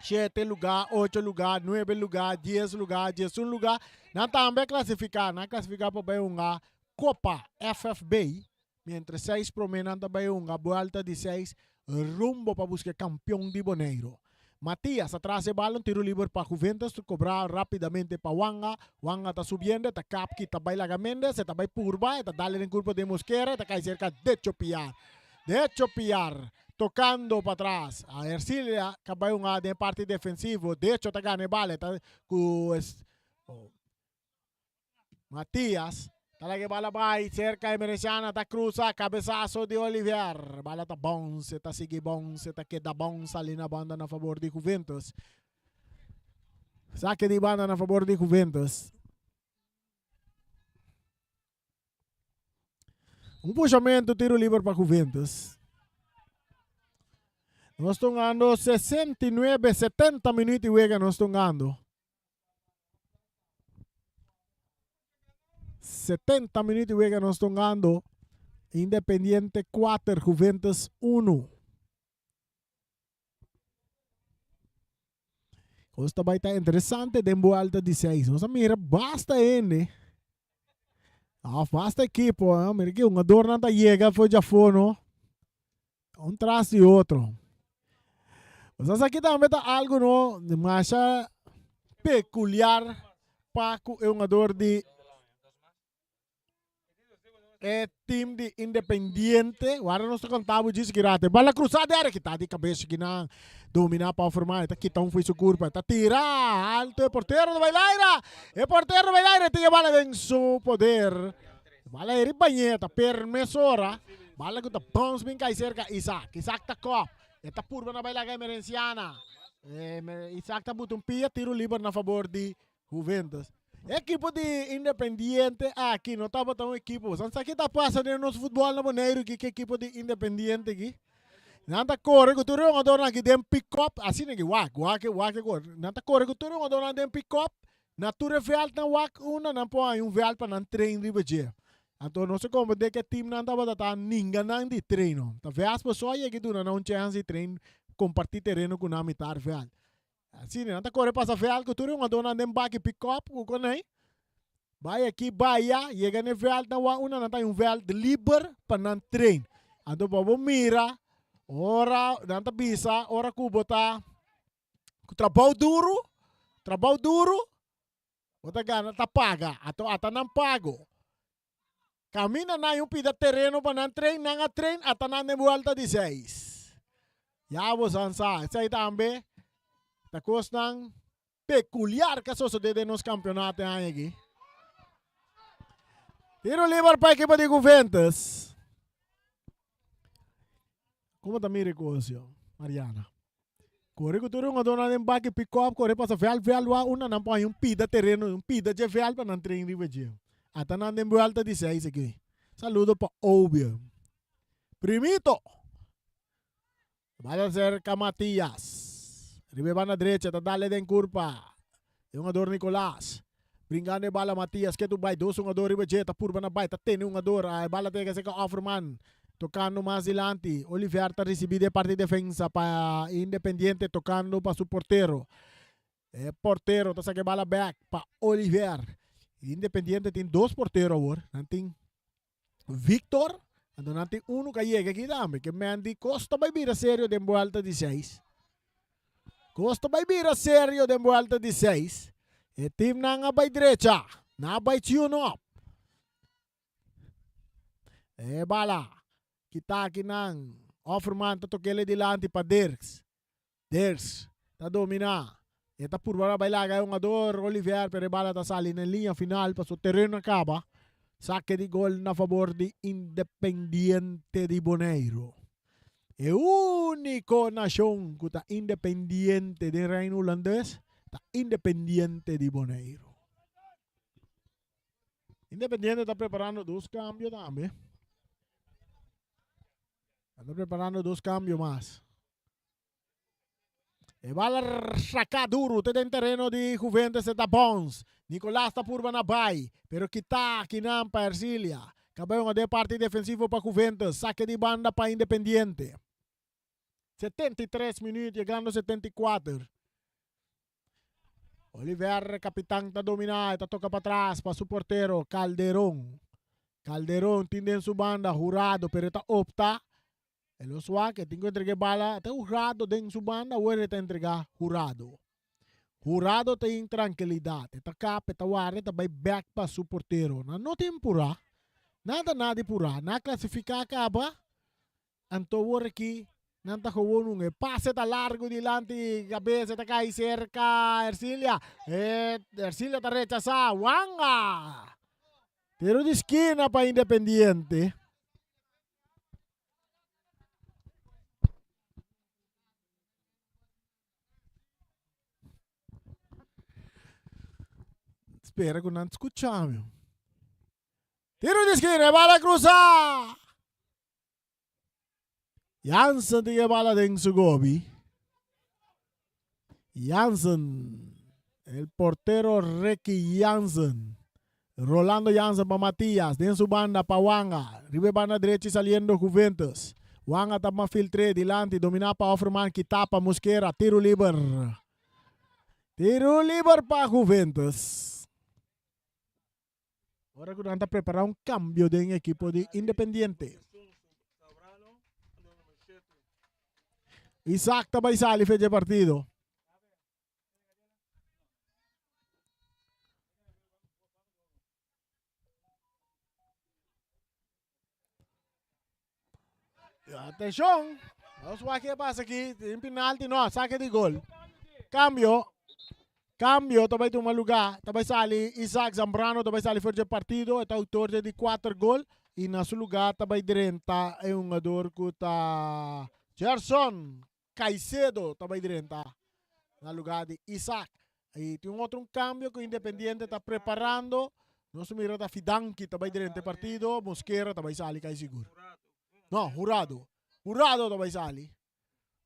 7 lugar, 8 lugar, 9 lugar, 10 lugar, 11 lugar. Não também classificar. Não classificar para uma Copa FFB. Mientras 6 promenan também uma volta de 6 rumbo para buscar campeão de Boneiro. Matias atrás de balão, tiro livre para Juventus, cobrar rapidamente para Wanga. Wanga está subindo, está capki, está bailando Mendes, está vai purba, está dando em curva de Mosquera, está cai cerca de Chopiar. Tocando para trás. A Ercilia, acabou uma de parte defensiva, de hecho está ganhando bala, está com Matias. Talaga bala vai, cerca emergenciana, tá cruza, cabeçaço de Olivier. Bala tá bom, se tá seguir bom, se tá queda bom, ali na banda na favor de Juventus. Saque de banda na favor de Juventus. Um puxamento, tiro livre para Juventus. Nós estamos andando 69, 70 minutos e juega, nós estamos andando. 70 minutos e juega, nós estamos andando. Independiente 4, Juventus 1. Costa vai estar interessante, tempo alta de 6. Nossa, mira, basta ele. Basta equipo. Mira que um ador não chega, foi já fono. Um traz e outro. Mas aqui também está algo no, de marcha peculiar. Paco é um ador de time de Independiente. Agora nós contamos disso que rate. Bala cruzada era que tá de cabeça que não dominar para formar. Tá quitando foi sua curva. Tá tira alto é porteiro do Bailaira. É porteiro do Bailaira tinha bala em seu poder. Bala é banheta permissora. Bala que tá bons bem cai cerca Isaac. Isaac tá cop. Eta purba na Bailaga emergenciana. Isaac tá botando pia tiro livre na favor de Juventus. Equipo de Independiente aqui, não estava tão equipo. Sabe o que está passando no nosso futebol na Boneiro? Que equipo de Independiente aqui? Não está corre, que tu não adora aqui dem pick-up. Assim é que wak. Não está corre, que tu não adora dem pick-up. Na tua real na wak uma, não põe real para não treinar de beijão. Então não sei como de que time não estava dando ninguém não de treino. Tá vendo as pessoas aí que tu não chance de treino, compartilhar terreno com a mitad real. Assim, não está correndo para essa feal, que tu não dona nem baque pick-up, o que nem? Vai aqui, vai, chega na feal, não tem feal de livre para não treinar. Então, para mira, ora, não está bisa, ora cubo tá, trabalho duro, outra gana, tá paga, até não pago. Camina na um pida terreno para não treinar, até não tem volta de 6. Já você sabe, isso aí também. A coisa peculiar que sucede nos campeonatos aqui. Tiro livre para a equipe de Juventus. Como está meu negócio, Mariana? Corre que tu não dona nem baque pick-up, corre para essa veal, uma não põe pida terreno, pida de veal para não treinar de vejão. Até não tem volta de 6 aqui. Saludo para Obio. Primito. Vai a ser Matias. Ribeba na direita, tá dale den curva. E um jogador Nicolás. Brincando a bola Matias, que tu vai, dois jogadores e budget, purba na baita, tem um jogador, a bola tem que ser com Offerman, tocando mais adiante, Oliver está recebendo de parte de defensa para Independiente, tocando para seu porteiro, porteiro, está sacando a bola back para Oliver, Independiente tem dois porteiros agora, tem Victor, então tem um que chega aqui também, que Mandy Costa vai vir a sério de volta de 6, Costa vai vir a sério de volta de 6, e team na nga bay diretsa. Na bay tune up. Bala. Kita kinang. Offerman tatokele dilante pa Dirks. Dirks. Ta domina. Ta purba bay laga yung ador. Oliver. Pero bala ta sali na linya final. Paso terreno acaba. Saque di gol na favor di Independiente di Bonaire. E unico nación kuta Independiente di Reino Holandés. Independiente di Bonaire. Independiente está preparando dos cambios también. Está preparando dos cambios más. E va a sacar duro en terreno de Juventus de Pons. Nicolás está por Banabay. Pero quita Kinam para Ercilia. Acabamos de parte defensivo para Juventus. Saque de banda para Independiente. 73 minutos, llegando a 74. Oliver, capitán, está dominado, está toca para atrás, para su portero, Calderón. Calderón tiene en su banda, Jurado, pero está opta. El Oswa, que tengo que entregar bala, está Jurado en su banda, o está entregar Jurado. Jurado tem tranquilidade, está capa, está guarda, está back para su portero. Não tem pura, nada pura, na classificar acaba, anto aqui. Nanta ko pase ta largo dilante, cabeza ta cai cerca, Ercilia. Ercilia ta rechaza, Wanga. Tiro de esquina para Independiente. Espera que não escuchamos. Tiro de esquina, bala cruzar. Jansen tiga bala deng Sugobi. Jansen. El portero Ricky Jansen. Rolando Jansen para Matías. Den su banda para Wanga. Ribe banda derecha saliendo Juventus. Wanga tapa filtre dilante. Domina para Offerman. Kitapa Mosquera. Tiro liber. Tiro liber para Juventus. Ahora que está preparando un cambio de equipo de Independiente. Isaac também sali fez partido. Atenção. Vamos ver o que passa aqui. Tem penalti, não. Saque de gol. Cambio. Cambio. Também tem um lugar. Também sali Isaac Zambrano. Também sali fez partido. É autor de 4 gols. E na seu lugar também direnta é um jogador que está Gerson Caicedo também direnta no lugar de Isaac. E tem outro cambio que o Independiente está preparando. Nosso mira da Fidanki também direnta partido. Mosquera também sali cai seguro. Não, Jurado. Jurado também sali.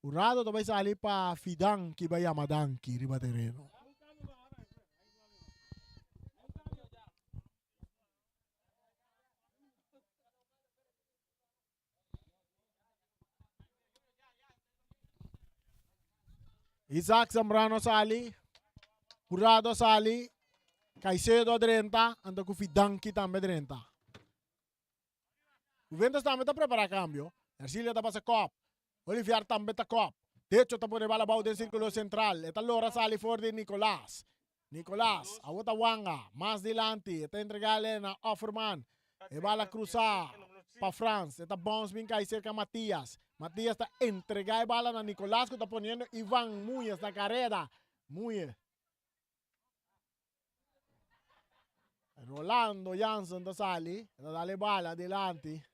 Jurado também sali para Fidanki vai a Madanki riba terreno. Isaac Zambrano sali, Jurado sali, Caicedo adrenta, anda com Fidanki também adrenta. Juventus também está preparando cambio. Ercilia está para cop, Olivier também está cop. Techo está por bala bau del círculo central. Eta lora sali for de Nicolás. Nicolás, awota Wanga, más dilante, está entregale na Offerman. E bala cruzar para France. Está bounce bem cai cerca Matías. Matías está entregando a bala a Nicolás, que está poniendo Iván Muñez na carrera. Muñez. Rolando Jansen está sali. Está dale bala adelante.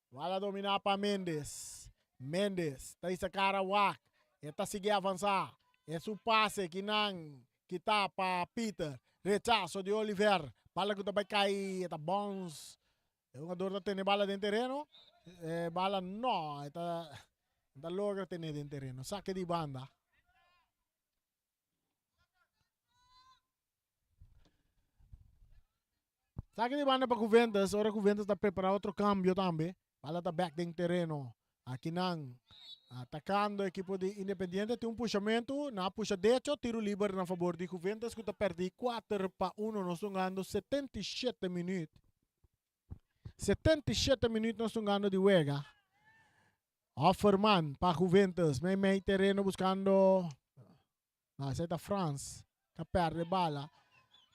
Bala dominar para Mendes. Mendes. Está essa cara Wak. Está seguir avançar. É su passe que não está para Peter. Rechazo de Oliver. Bala que vai cair. Está bons. O jogador está tendo bala dentro do terreno. Bala não. Está logra ter dentro do terreno. Saque de banda. Saque de banda para Juventus. Ahora Juventus está preparando otro cambio también. Bala está back de terreno. Aqui nang atacando o equipo de Independiente. Tem puxamento. Na puxa derecho. Tiro livre na favor de Juventus. Que está perdi 4-1. Nós estamos ganhando 77 minutos. 77 minutos nós estamos ganhando de Wega. Offerman para Juventus. Meio terreno buscando. Essa é France. Que perde bala.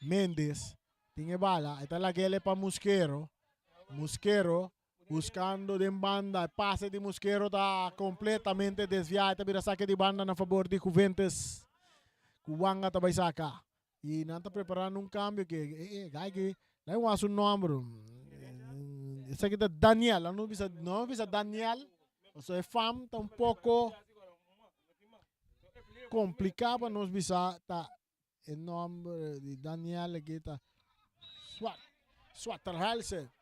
Mendes. Tiene bala. Esta es la guele para Mosquero. Mosquero buscando de banda. El pase de Mosquero está completamente desviado. Esta vira saque de banda a favor de Juventus. Cuanga está saca. Y no está preparando un cambio que no es un nombre. Esa que es Daniel. No visa Daniel. O sea, FAM está un poco complicado para nos visa. El nombre de Daniel aquí está. Swatterhalsen.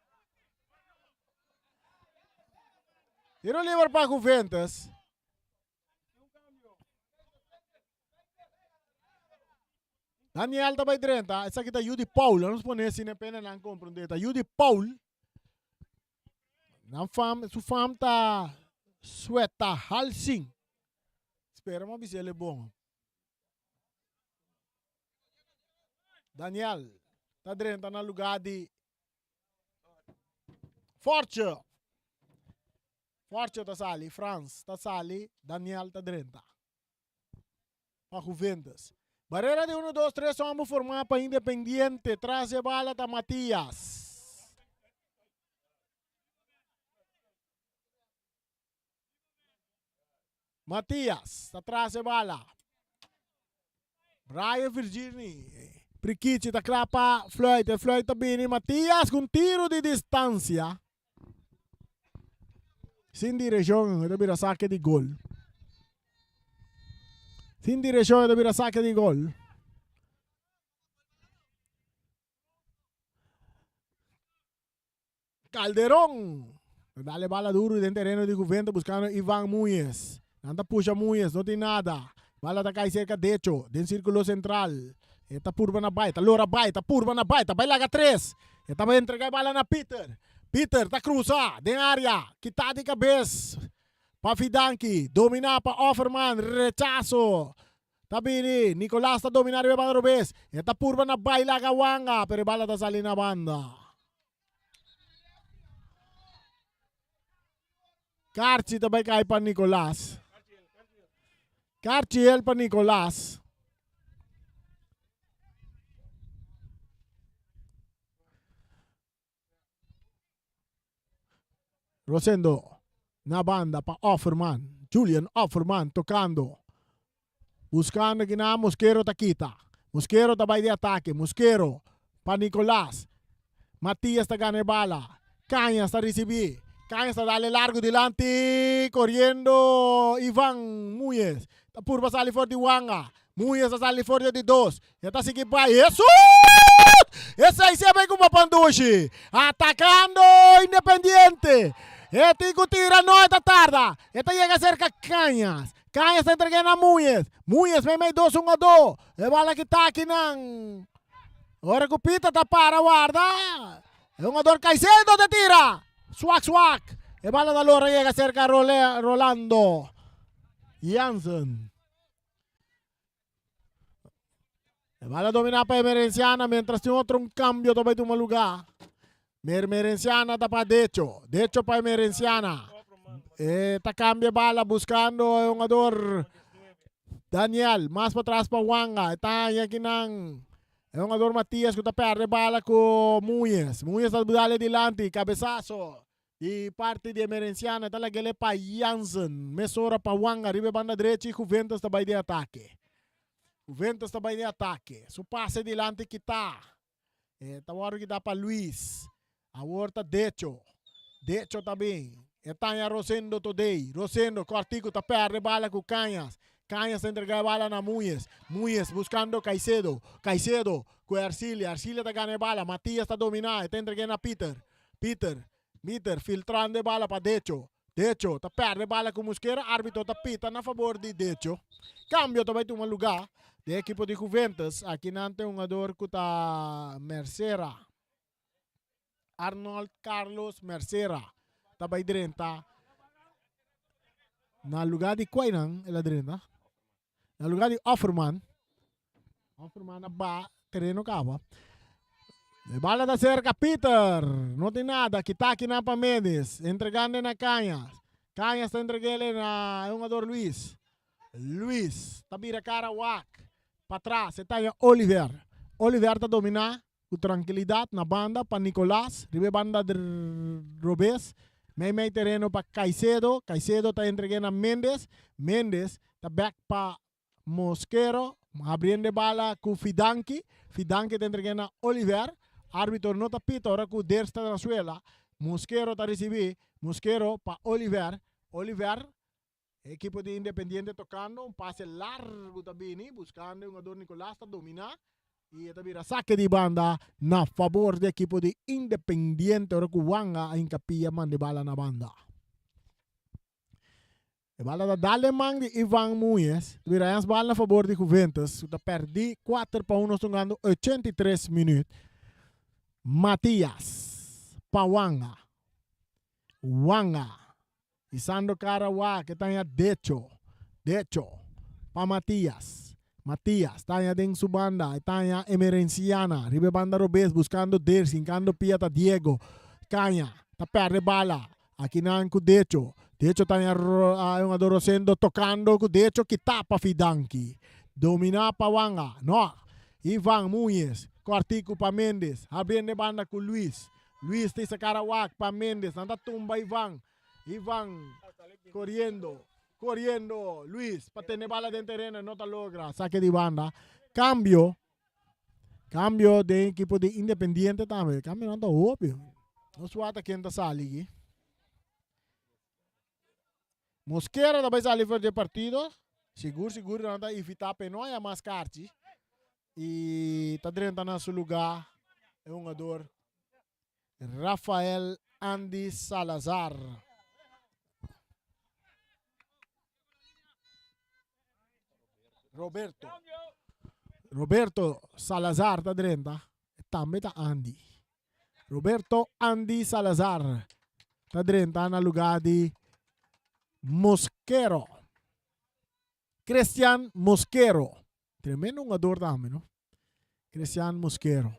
Tiro livre para Juventus. Daniel está by 30. Essa aqui está Judy Paul. Vamos poner assim na pena não compreender. Tá Judy Paul. Não fam, su fam tá Swatterhalsen. Espera uma vez ele é bom. Daniel. Está dentro no lugar de Forte. Forte está sali, France está sali, Daniel está dentro. Para Juventus. Barreira de 1, 2, 3, vamos formar para Independiente. Traz a bala está Matias. Matias, está atrás a bala. Brian Virginie. Prikic está clapa, Floyd está bem. Matias com tiro de distância. Sem direção, ele vira saque de gol. Sem direção, ele vira saque de gol. Calderón. Dale bala duro dentro del terreno de Juventus buscando Iván Muñez. Anda puxa Muñez, no tem nada. Bala está cai cerca de hecho, dentro círculo central. Esta purba na baita, Lora baita, purba na baita, vai larga 3. Esta vai entregar a bala na Peter. Peter tá cruza, dentro área, quitar de cabeça. Pa Fidanki, dominar pa Offerman, rechazo. Tá bem, Nicolás tá dominar o banda vez. Esta purba na baila gawanga, pero bala tá salindo na banda. Carci também cai para Nicolás. Carci ele para Nicolás. Rosendo na banda para Offerman. Julian Offerman tocando. Buscando que na Mosquero taquita. Mosquero tá de ataque. Mosquero para Nicolás. Matias tá ganha bala. Cañas tá receber. Cañas está dale largo delante, corriendo Iván Muñez. Está por pasar fuerte de Wanga. Muñez está saliendo fuerte de 2. Ya está seguindo para isso. Esse aí se vem com uma panduche. Atacando Independiente. Este tira no esta tarde. Esta llega cerca Cañas. Cañas está entregando a Muñez. Muñez vem 2-1-2. E bala que está aqui não. Agora que o Pita está para guarda. É um ador Caicedo te tira. Swak. E bala da Lora llega cerca Rolando Jansen. E bala domina para Emerenciana mientras tiene otro cambio também de um lugar. Emerenciana está para Decho para Emerenciana. Está cambia bala buscando un ador Daniel. Más para atrás para Wanga. Está aqui nang. É um ador Matias que está perde bala com Muñez. Muñez está dale delante, cabeçazo. E parte de Emerenciana está lá que ele para Jansen. Mesora para Wanga, arriba banda direita e Juventus está de ataque. Juventus está de ataque. Su passe delante que está. Está agora que dá para Luiz. Agora está Decho. Decho também. Está em Rosendo today. Rosendo, Cortico está perde bala com Cañas. Cañas entrega a bala na Muñez. Muñez buscando Caicedo. Caicedo com Arcilia. Arcilia está ganhando bala. Matias está dominando. Está entregando a Peter. Peter filtrando a bala para Decho. Decho está perde bala com Mosquera. Árbitro está pita na favor de Decho. Cambio também de um lugar. De equipo de Juventus. Aqui não tem um jogador que está Mercera. Arnold Carlos Mercera. Tabay direnta. Na lugar de Quainan, ela direnta. Na lugar de Offerman. Offerman na ba, terreno cava. De bala da cerca Peter. Não tem nada. Kitaki na pa Mendes. Entregando na Canhas. Canhas está entregando na jogador Luis. Luis. Tabira cara Wak. Para trás. Está Oliver. Oliver está dominar. Com tranquilidade na banda para Nicolás. Ribe banda de Robes. May terreno para Caicedo. Caicedo está entregando a Mendes. Mendes está back para Mosquero. Abrindo bala com Fidanki. Fidanki está entregando a Oliver. Árbitro não está pita, ora que o Der está na suela. Mosquero está recebendo. Mosquero para Oliver. Oliver, equipo de Independiente tocando. Passe largo também, buscando um jogador Nicolás para dominar. E também saque de banda na favor do equipo de Independiente. Ora que o Wanga em capia manda bala na banda. A bala da Dalemang de Ivan Muñez. Vira as bala a favor de Juventus. Está perdi 4-1, jogando 83 minutos. Matias Pawanga Wanga Isando Karawa que está derecho pa Matias está en su banda, está Emerenciana, ribe banda Robes buscando Der, sincando Piata Diego Caña, está perde bala aquí nan con derecho está un adorocendo tocando con derecho que tapa Fidanki domina Pawanga no Ivan Muñez Cortico para Mendes, abrindo banda com Luis. Luis tem essa cara para Mendes, anda tumba Ivan. Ivan correndo. Luis, para ter bala dentro do terreno, não tá logra. Saque de banda. Cambio de equipo de Independiente também. Cambio não tá óbvio. Não suata quem tá sali. Mosquera também sali fora de partido. Seguro não tá evitar penóia mais carte. E está dentro na seu lugar é um jogador Rafael Andy Salazar. Roberto Salazar está dentro. Também está Andy. Roberto Andy Salazar está dentro na lugar de Mosquero. Cristian Mosquero. Tremendo jogador também, não? Cristian Mosquero.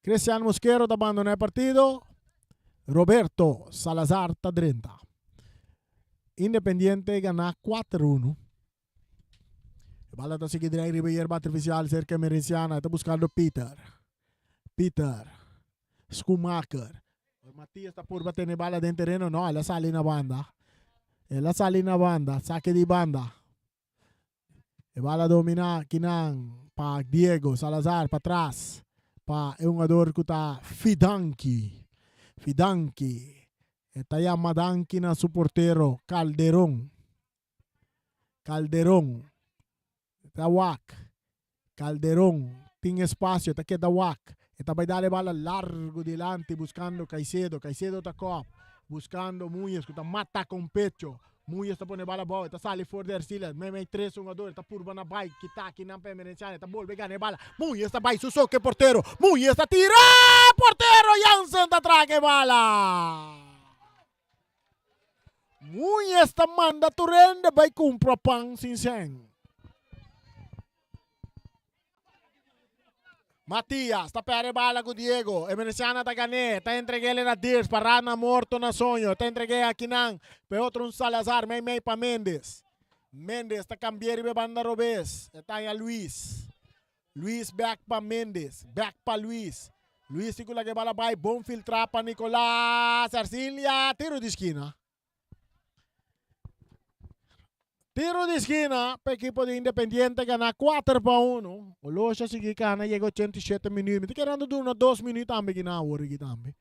Cristian Mosquero está abandonando o partido. Roberto Salazar está dentro. Independiente gana 4-1. A bola está seguindo aí, hierba artificial cerca Merenciana. Está buscando Peter. Schumacher. Matias está por bater a bola dentro do terreno. Não, ela sai na banda. Saque de banda. E bala domina Kinang pa Diego Salazar para trás. Pa é um jogador que está Fidanki. Está aí Madanki na su portero Calderón. Está Wak. Calderón. Tem espaço, está aqui da Wak. Está vai dar bala largo delante buscando Caicedo. Caicedo está cop. Buscando Muñez, que está mata com pecho. Muñez está pone bala boa, está sale fora da Arcila. Meme 3 jogador, está purba na bike, que está aqui na Pemerenciana, está volve ganhar bala. Muñez está vai, susoque porteiro. Muñez está tira, porteiro Jansen está traga bala. Muñez está manda turende, vai compra pang sincero. Matias, está perde bala com Diego. Emerenciana está ganhando. Está entregando na Dirs. Parana morto na sonho. Está entregando aqui não. Pe outro Salazar. Mei para Mendes. Mendes está cambiando banda Robes. Está aí a Luis. Luis back para Mendes. Back para Luis. Luis fica lá que bala vai. Bom filtrar para Nicolás Arcilia. Tiro de esquina. Tiro de esquina para o equipo de Independiente ganar 4-1. O Loja sigue ganhando, chega 87 minutos. Querendo durar 2 minutos também na hora aqui também.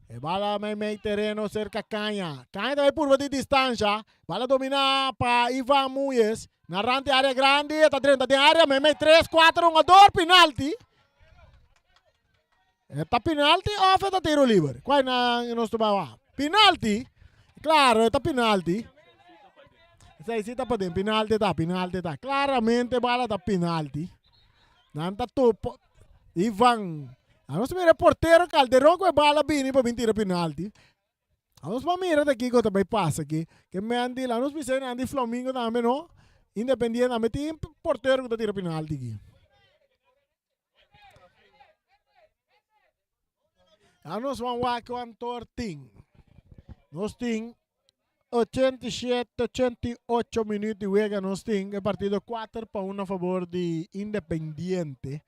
E bala meio terreno cerca Canha. Canha também por de distância. Bala dominar para Ivan Muñez. Narrante área grande, está dentro da área, meio 3-4, um ador, penalti. Está penalti ou está tiro livre? Qual é o nosso bawa? Penalti? Claro, está penalti. Sai si tapa den penalti ta. Claramente bala ta penalti. Nanta topo. Ivan. Anos mira porteiro Calderon com bala bini para mentira penalti. Anos mira daqui que também passa aqui. Que me andi lá nos piscina andi Flamengo também não. Independiente também tem porteiro que tira penalti aqui. Anos vamos lá com Antorting. Nós tem 87, 88 minutos de juega nós tem. É partido 4-1 a favor de Independiente.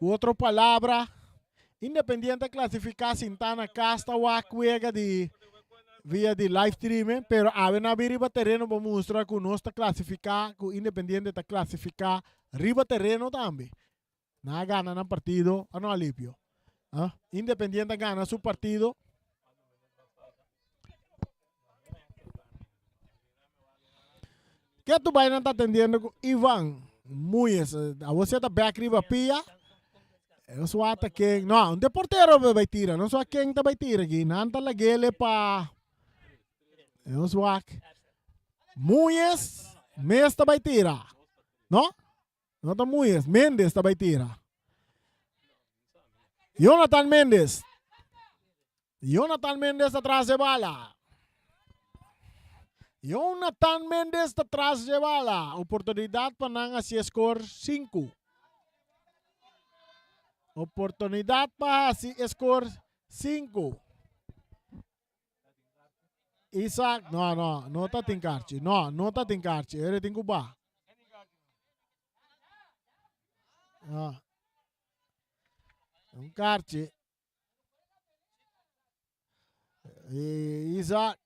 Outra palavra, Independiente clasificar Sintana Casta juega de via de live streaming, pero a riba terreno para mostrar que nós está clasificar, que Independiente está clasificar riba terreno também. Na gana no partido, no alivio. Independiente gana su partido. ¿Qué tu vaina está atendiendo con Iván? Muy eso. A você está back riba pia. Eu sou ata quem, não, de porteiro vai tirar, não sou quem tá vai tirar aqui, não tá lá gele pa. Eu sou aqui. Muies, Mes tá vai tirar. Não? Não tá Muies, Mendes tá vai tirar. Jonathan Mendes atrás de bala. Jonathan Mendes atrás de bala. Oportunidade para nanga si score 5. Oportunidade para si score 5. Isaac, não tá tinkarchi. Não tá tinkarchi. Ele tem cuba. Tinkarchi. Isaac,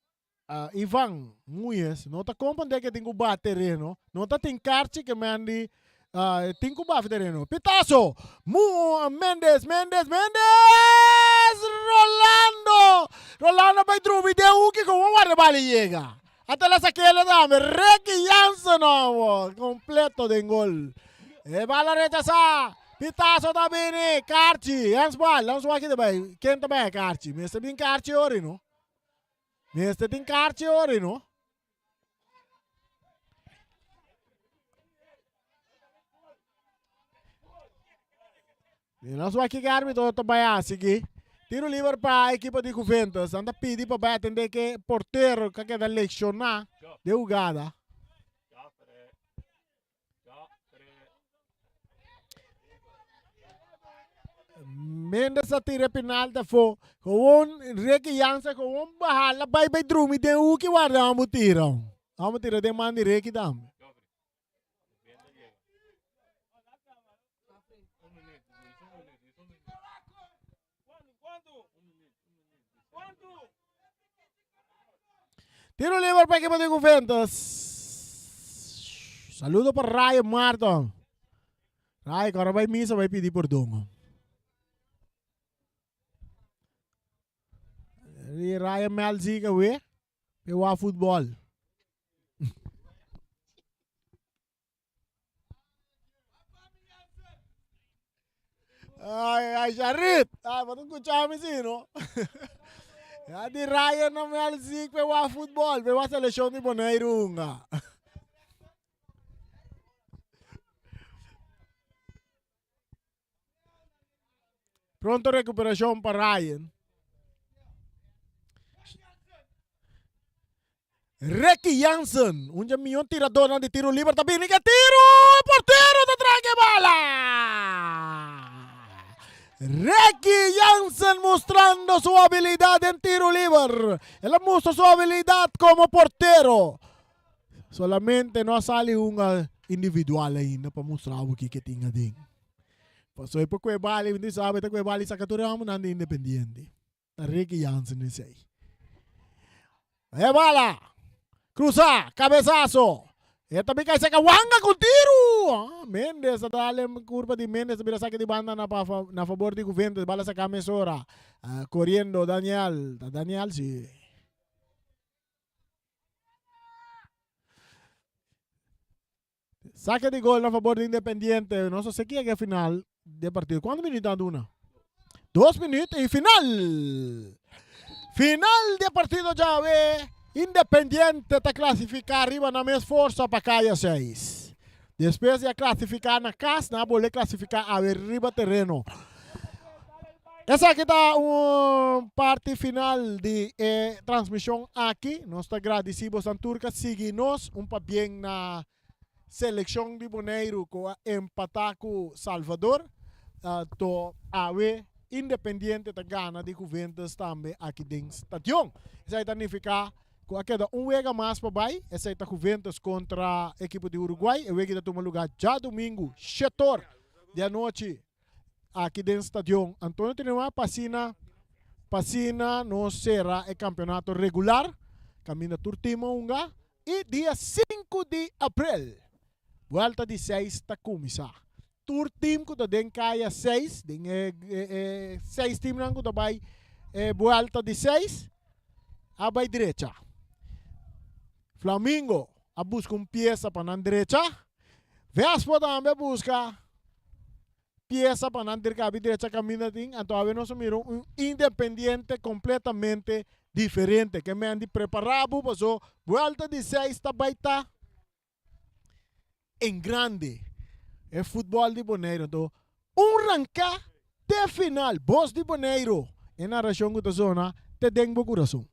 Ivan, Muies, não tá compreendendo que tem cuba terreno. Não tá tinkarchi que me andi. Tem cuba terreno. Pitazo! Mendes! Rolando vai trubi de uki com uma guarda llega. Até lá saquele dame. Ricky Jansen, completo de gol. E bala rechazada. Pitazo da bene. Carci. Hans bal aqui também. Quem também é Carci? Mestre tem Carci ori, não? Mestre tem Carci ori, não? Nós vamos aqui que árbitro também aqui. Tiro livre para a equipe de Juventus. Anda pedir para atender que porteiro que quer lecionar de jogada. Mendes atira penal da fo. Com Ricky Jansen com bahala vai drumi de o que guarda amo tiram. Amo tira de mandi Ricky dam. Tiro livre para a equipe de Juventus. Saludo para Ryan Martin. Ryan, agora vai missa, vai pedir perdão. Ryan Melzica, ué. Eu a futebol. Ai, Jarit. Mas não escutamos assim, não? Di Ryan na Melzik pe wa football, pe wa seleção de Bonaire nga. Pronto recuperação para Ryan. Ricky Jansen, un milhão tirador de tiro livre também, que tiro, porteiro da traga bala. Ricky Jansen mostrando su habilidad en tiro libre. Él mostró su habilidad como portero. Solamente no sale una individual ainda para mostrar o que tinha dentro. Passou aí para Cuevali, não sabe, até Cuevali sacatura vamos andando Independiente. Ricky Jansen esse aí. É bala. Cruza, cabeçazo. E também cai seca wanga com tiro. Mendes dale curva de Mendes vira saque de banda na favor de Juventus, bala saca mesora. Corriendo Daniel sí. Saque de gol a favor de Independiente. No sé qué es el final del partido. ¿Cuántos minutos anda una? 2 minutos y final. Final de partido ya ve. Independiente está classificar arriba na mesma força para caia 6. Depois de classificar na casa, na boleh classificar a arriba terreno. Essa aqui está uma parte final de transmissão aqui. Nós estamos agradecidos a Turca. Siga-nos bem na seleção de Bonaire com empatar com Salvador. Independiente da Gana de Juventus também aqui dentro do estádio. Isso aí significa que aqui dá jogo mais para baixo. Essa aí está Juventus contra a equipe de Uruguai. O jogo toma lugar já domingo, 7h da noite. Aqui dentro do estádio, Antônio Tinema, Passina não será o campeonato regular, caminha Turtima Unga, e dia 5 de abril, volta de 6 está começar. Turtim que tem caia 6, tem 6 times que vai volta de 6, a vai direita. Flamengo, a busca peça para a direita, Vespa também busca pieza para andar cabe derecha camina então nós miramos independiente completamente diferente que me andi preparado para so volta de 6 está baita em grande é futebol de Bonaire então ranca de final boss de Bonaire em a região da zona te dengo coração.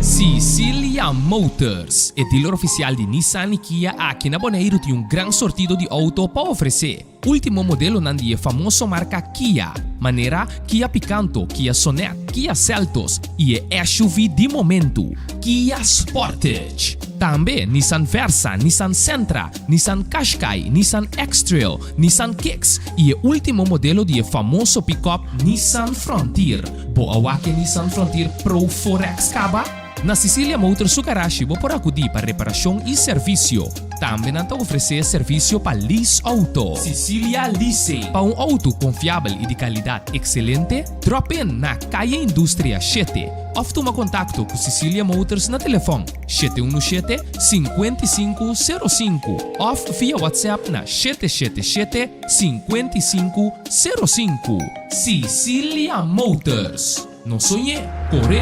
Cecilia Motors, é dealer oficial de Nissan e Kia aqui na Bonaire tem gran sortido de auto para oferecer. Último modelo nandi é famoso marca Kia, maneira Kia Picanto, Kia Sonet, Kia Seltos e é SUV de momento, Kia Sportage. Também Nissan Versa, Nissan Sentra, Nissan Qashqai, Nissan X-Trail, Nissan Kicks e o último modelo de famoso pick-up Nissan Frontier. Boa que Nissan Frontier Pro 4X Caba? Na Cecilia Motors Sukarashi vou por acudir para reparação e serviço. Também não oferecer serviço para lease auto. Cecilia Lease. Para auto confiável e de qualidade excelente, drop in na Caia Indústria 7. Ou toma contato com Cecilia Motors na telefone 717-5505 ou via WhatsApp na 777-5505. Cecilia Motors. Não sonhe, corre.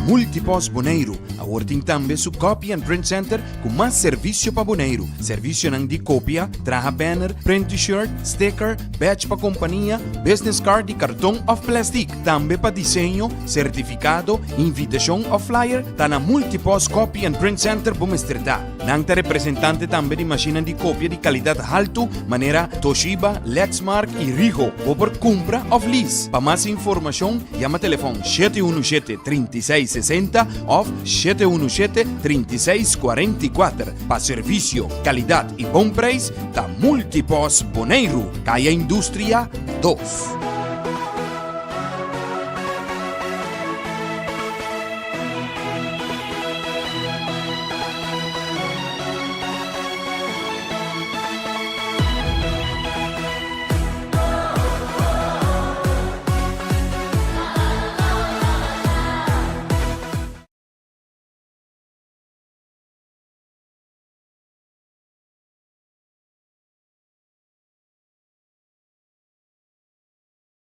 Multipos Bonaire, awarting também su Copy and Print Center com mais serviço para Bonaire. Serviço nang de cópia, traha banner, print t-shirt, sticker, badge para companhia, business card de cartão ou plastic. Também para desenho, certificado, invitação ou flyer, tá na Multipos Copy and Print Center Bumestrita. Nang ta representante também de máquina de cópia de qualidade alto, maneira Toshiba, Lexmark e Ricoh, ou por compra ou lease. Para mais informação, chama telefone 717-3660 ou 717-3644. Para serviço, qualidade e bom preço, da Multipos Bonaire, Caia Indústria 2.